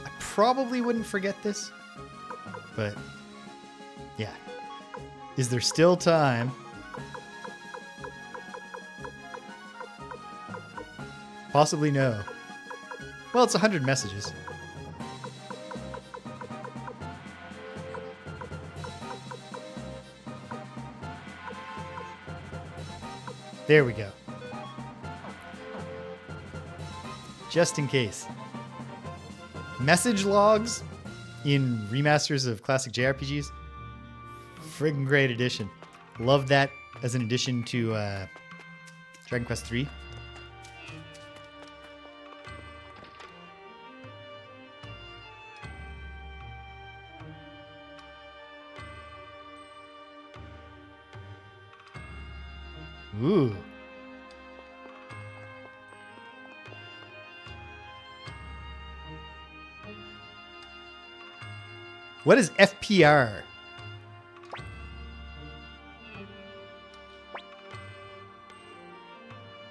I probably wouldn't forget this, but yeah. Is there still time? Possibly no. Well, it's 100 messages. There we go. Just in case. Message logs in remasters of classic JRPGs. Friggin' great addition. Love that as an addition to Dragon Quest 3. Ooh. What is FPR?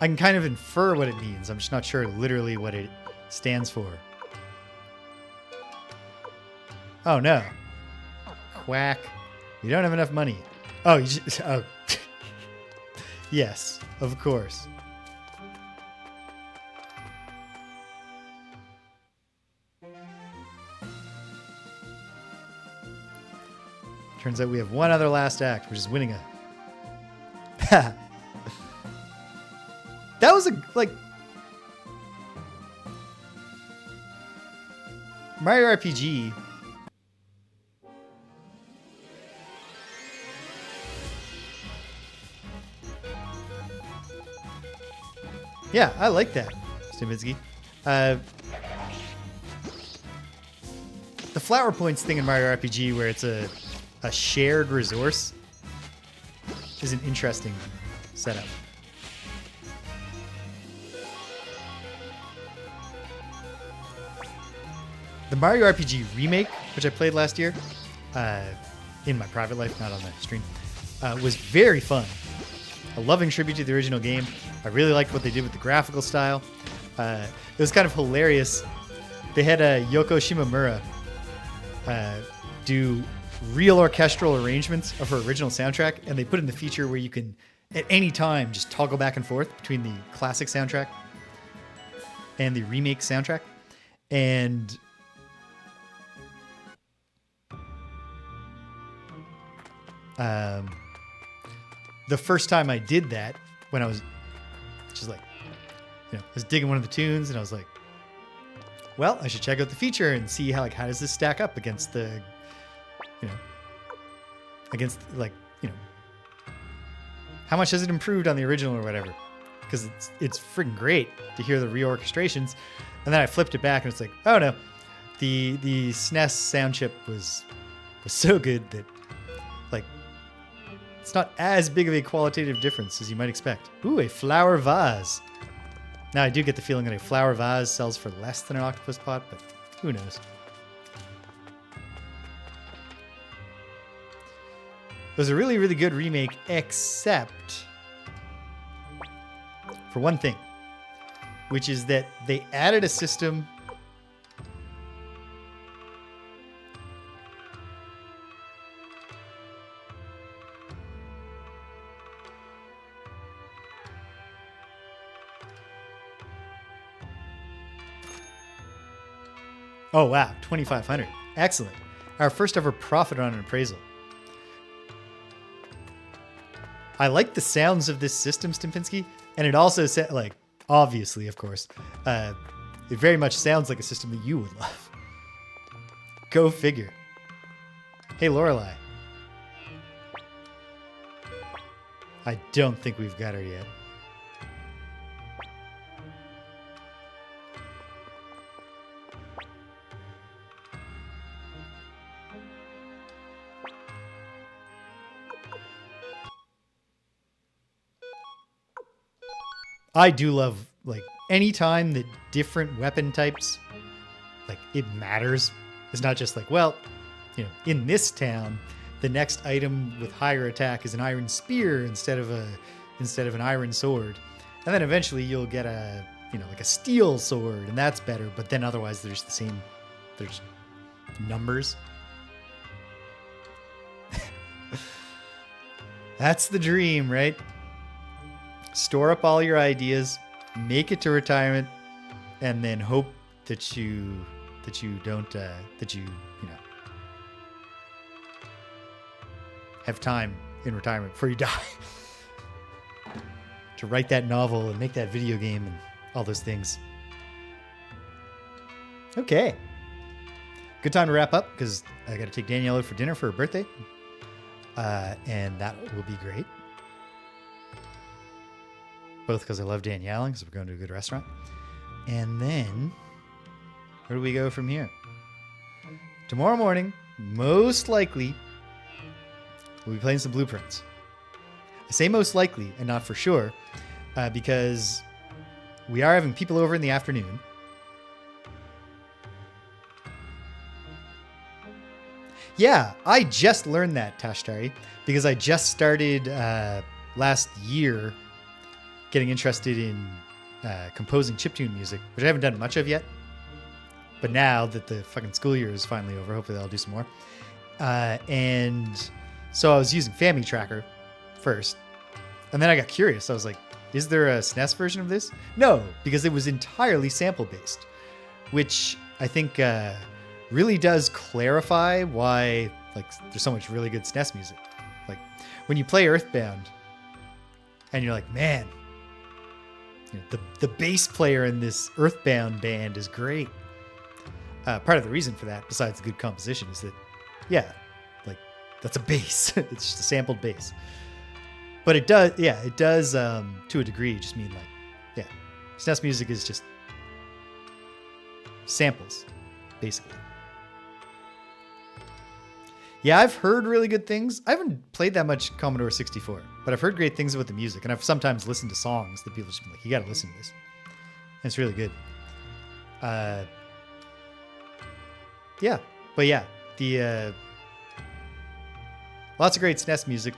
I can kind of infer what it means. I'm just not sure literally what it stands for. Oh no. Quack. We don't have enough money. Oh, you just, oh. Yes, of course. Turns out we have one other last act, which is winning a... That was a, like... Mario RPG... Yeah, I like that, Stivinsky. The flower points thing in Mario RPG, where it's a shared resource, is an interesting setup. The Mario RPG remake, which I played last year, in my private life, not on the stream, was very fun. A loving tribute to the original game. I really liked what they did with the graphical style. It was kind of hilarious. They had Yoko Shimomura do real orchestral arrangements of her original soundtrack, and they put in the feature where you can, at any time, just toggle back and forth between the classic soundtrack and the remake soundtrack. And the first time I did that, when I was just like, I was digging one of the tunes, and I was like, well, I should check out the feature and see how does this stack up against the, how much has it improved on the original or whatever? Because it's freaking great to hear the reorchestrations. And then I flipped it back, and it's like, oh no, the SNES sound chip was so good that, like, it's not as big of a qualitative difference as you might expect. Ooh, a flower vase. Now, I do get the feeling that a flower vase sells for less than an octopus pot, but who knows? It was a really, really good remake, except for one thing, which is that they added a system Oh, wow. 2,500. Excellent. Our first ever profit on an appraisal. I like the sounds of this system, Stimpinski, and it also said, like, obviously, of course, it very much sounds like a system that you would love. Go figure. Hey, Lorelei. I don't think we've got her yet. I do love, like, any time that different weapon types, like, it matters. It's not just like, well, in this town, the next item with higher attack is an iron spear instead of an iron sword. And then eventually you'll get a, like a steel sword, and that's better, but then otherwise there's numbers. That's the dream, right? Store up all your ideas, make it to retirement, and then hope that you have time in retirement before you die to write that novel and make that video game and all those things. Okay. Good time to wrap up, because I got to take Danielle out for dinner for her birthday. And that will be great. both because I love Danielle and because we're going to a good restaurant. And then, where do we go from here? Tomorrow morning, most likely, we'll be playing some Blueprints. I say most likely and not for sure because we are having people over in the afternoon. Yeah, I just learned that, Tashtari, because I just started last year getting interested in composing chiptune music, which I haven't done much of yet. But now that the fucking school year is finally over, hopefully I'll do some more. And so I was using Family Tracker first. And then I got curious. I was like, is there a SNES version of this? No, because it was entirely sample-based, which I think really does clarify why like there's so much really good SNES music. Like when you play Earthbound and you're like, man, you know, the bass player in this Earthbound band is great. Part of the reason for that, besides the good composition, is that, yeah, like that's a bass. It's just a sampled bass. But it does, to a degree, just mean like, yeah, SNES music is just samples, basically. Yeah, I've heard really good things. I haven't played that much Commodore 64, but I've heard great things about the music, and I've sometimes listened to songs that people just be like, you got to listen to this. And it's really good. Yeah, but yeah, the lots of great SNES music.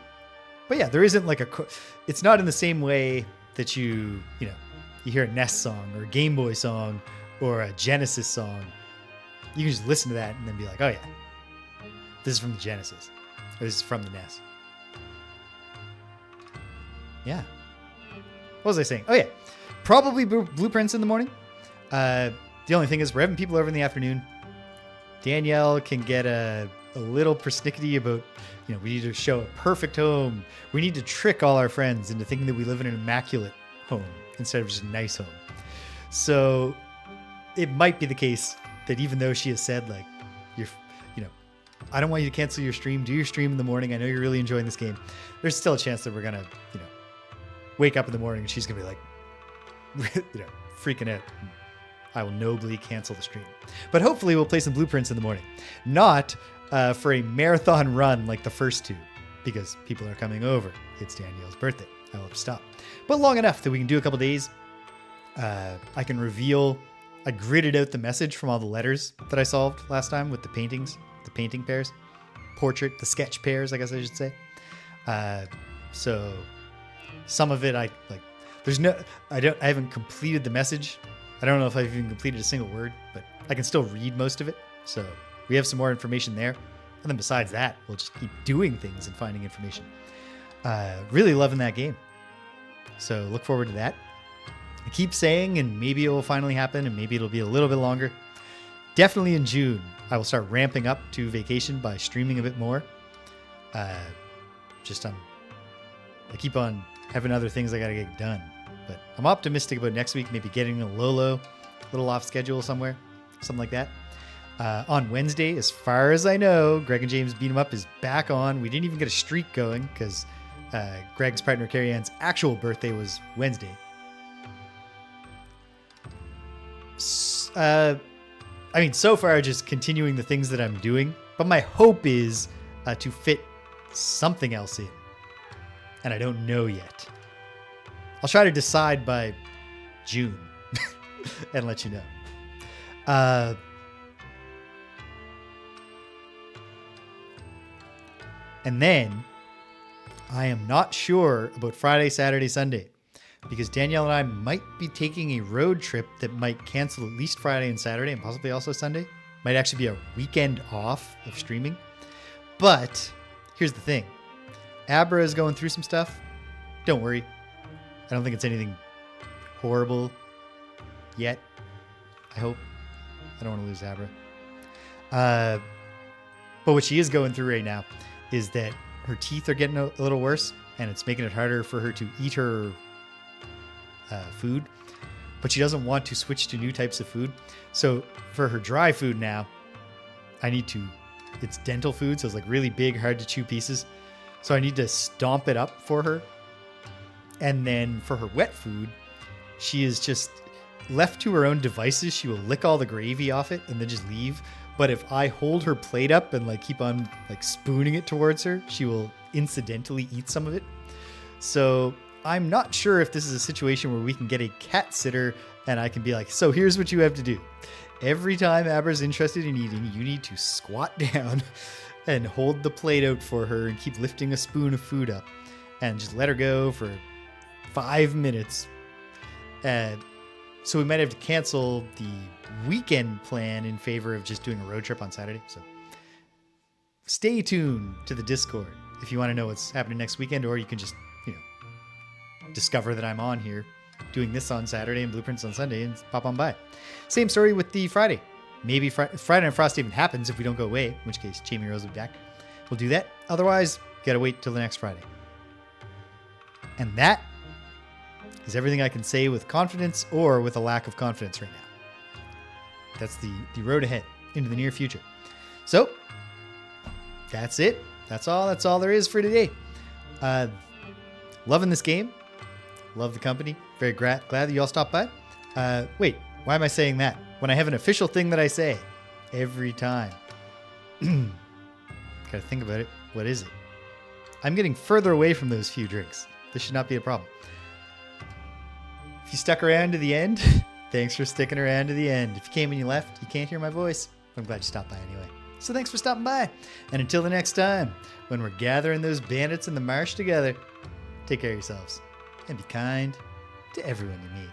But yeah, there isn't like it's not in the same way that you hear a NES song or a Game Boy song or a Genesis song. You can just listen to that and then be like, oh yeah, this is from the Genesis, or this is from the NES. Yeah. What was I saying? Oh yeah, probably Blueprints in the morning. The only thing is we're having people over in the afternoon. Danielle can get a little persnickety about, we need to show a perfect home. We need to trick all our friends into thinking that we live in an immaculate home instead of just a nice home. So it might be the case that even though she has said like, I don't want you to cancel your stream. Do your stream in the morning. I know you're really enjoying this game. There's still a chance that we're going to, wake up in the morning and she's going to be like, freaking out. I will nobly cancel the stream. But hopefully we'll play some Blueprints in the morning. Not for a marathon run like the first two, because people are coming over. It's Danielle's birthday. I will have to stop. But long enough that we can do a couple days. I can reveal, I gridded out the message from all the letters that I solved last time with the paintings, the painting pairs, the sketch pairs, I guess I should say. So some of it I haven't completed the message. I don't know if I've even completed a single word, but I can still read most of it. So we have some more information there. And then besides that, we'll just keep doing things and finding information. Really loving that game. So look forward to that. I keep saying, and maybe it will finally happen, and maybe it'll be a little bit longer. Definitely in June, I will start ramping up to vacation by streaming a bit more. I keep on having other things I got to get done. But I'm optimistic about next week, maybe getting a Lolo, a little off schedule somewhere, something like that. On Wednesday, as far as I know, Greg and James Beat 'em Up is back on. We didn't even get a streak going because Greg's partner Carrie Ann's actual birthday was Wednesday. So far, just continuing the things that I'm doing. But my hope is to fit something else in. And I don't know yet. I'll try to decide by June and let you know. And then I am not sure about Friday, Saturday, Sunday, because Danielle and I might be taking a road trip that might cancel at least Friday and Saturday and possibly also Sunday. Might actually be a weekend off of streaming. But here's the thing. Abra is going through some stuff. Don't worry. I don't think it's anything horrible yet. I hope. I don't want to lose Abra. But what she is going through right now is that her teeth are getting a little worse, and it's making it harder for her to eat her food. But she doesn't want to switch to new types of food. So for her dry food now, it's dental food, so it's like really big, hard to chew pieces. So I need to stomp it up for her And then for her wet food, she is just left to her own devices. She will lick all the gravy off it and then just leave. But if I hold her plate up and like keep on like spooning it towards her, she will incidentally eat some of it. So I'm not sure if this is a situation where we can get a cat sitter and I can be like, so here's what you have to do. Every time Abra's interested in eating, you need to squat down and hold the plate out for her and keep lifting a spoon of food up and just let her go for 5 minutes. And so we might have to cancel the weekend plan in favor of just doing a road trip on Saturday. So stay tuned to the Discord if you want to know what's happening next weekend, or you can just, discover that I'm on here doing this on Saturday and Blueprints on Sunday and pop on by. Same story with the Friday. Maybe Friday Night Frost even happens if we don't go away, in which case Jamie Rose will be back. We'll do that. Otherwise, gotta wait till the next Friday. And that is everything I can say with confidence or with a lack of confidence right now. That's the road ahead into the near future. So that's it. That's all there is for today. Loving this game. Love the company. Very glad that you all stopped by. Wait, why am I saying that? When I have an official thing that I say every time. Gotta think about it. What is it? I'm getting further away from those few drinks. This should not be a problem. If you stuck around to the end, thanks for sticking around to the end. If you came and you left, you can't hear my voice. I'm glad you stopped by anyway. So thanks for stopping by. And until the next time, when we're gathering those bandits in the marsh together, take care of yourselves and be kind to everyone you meet.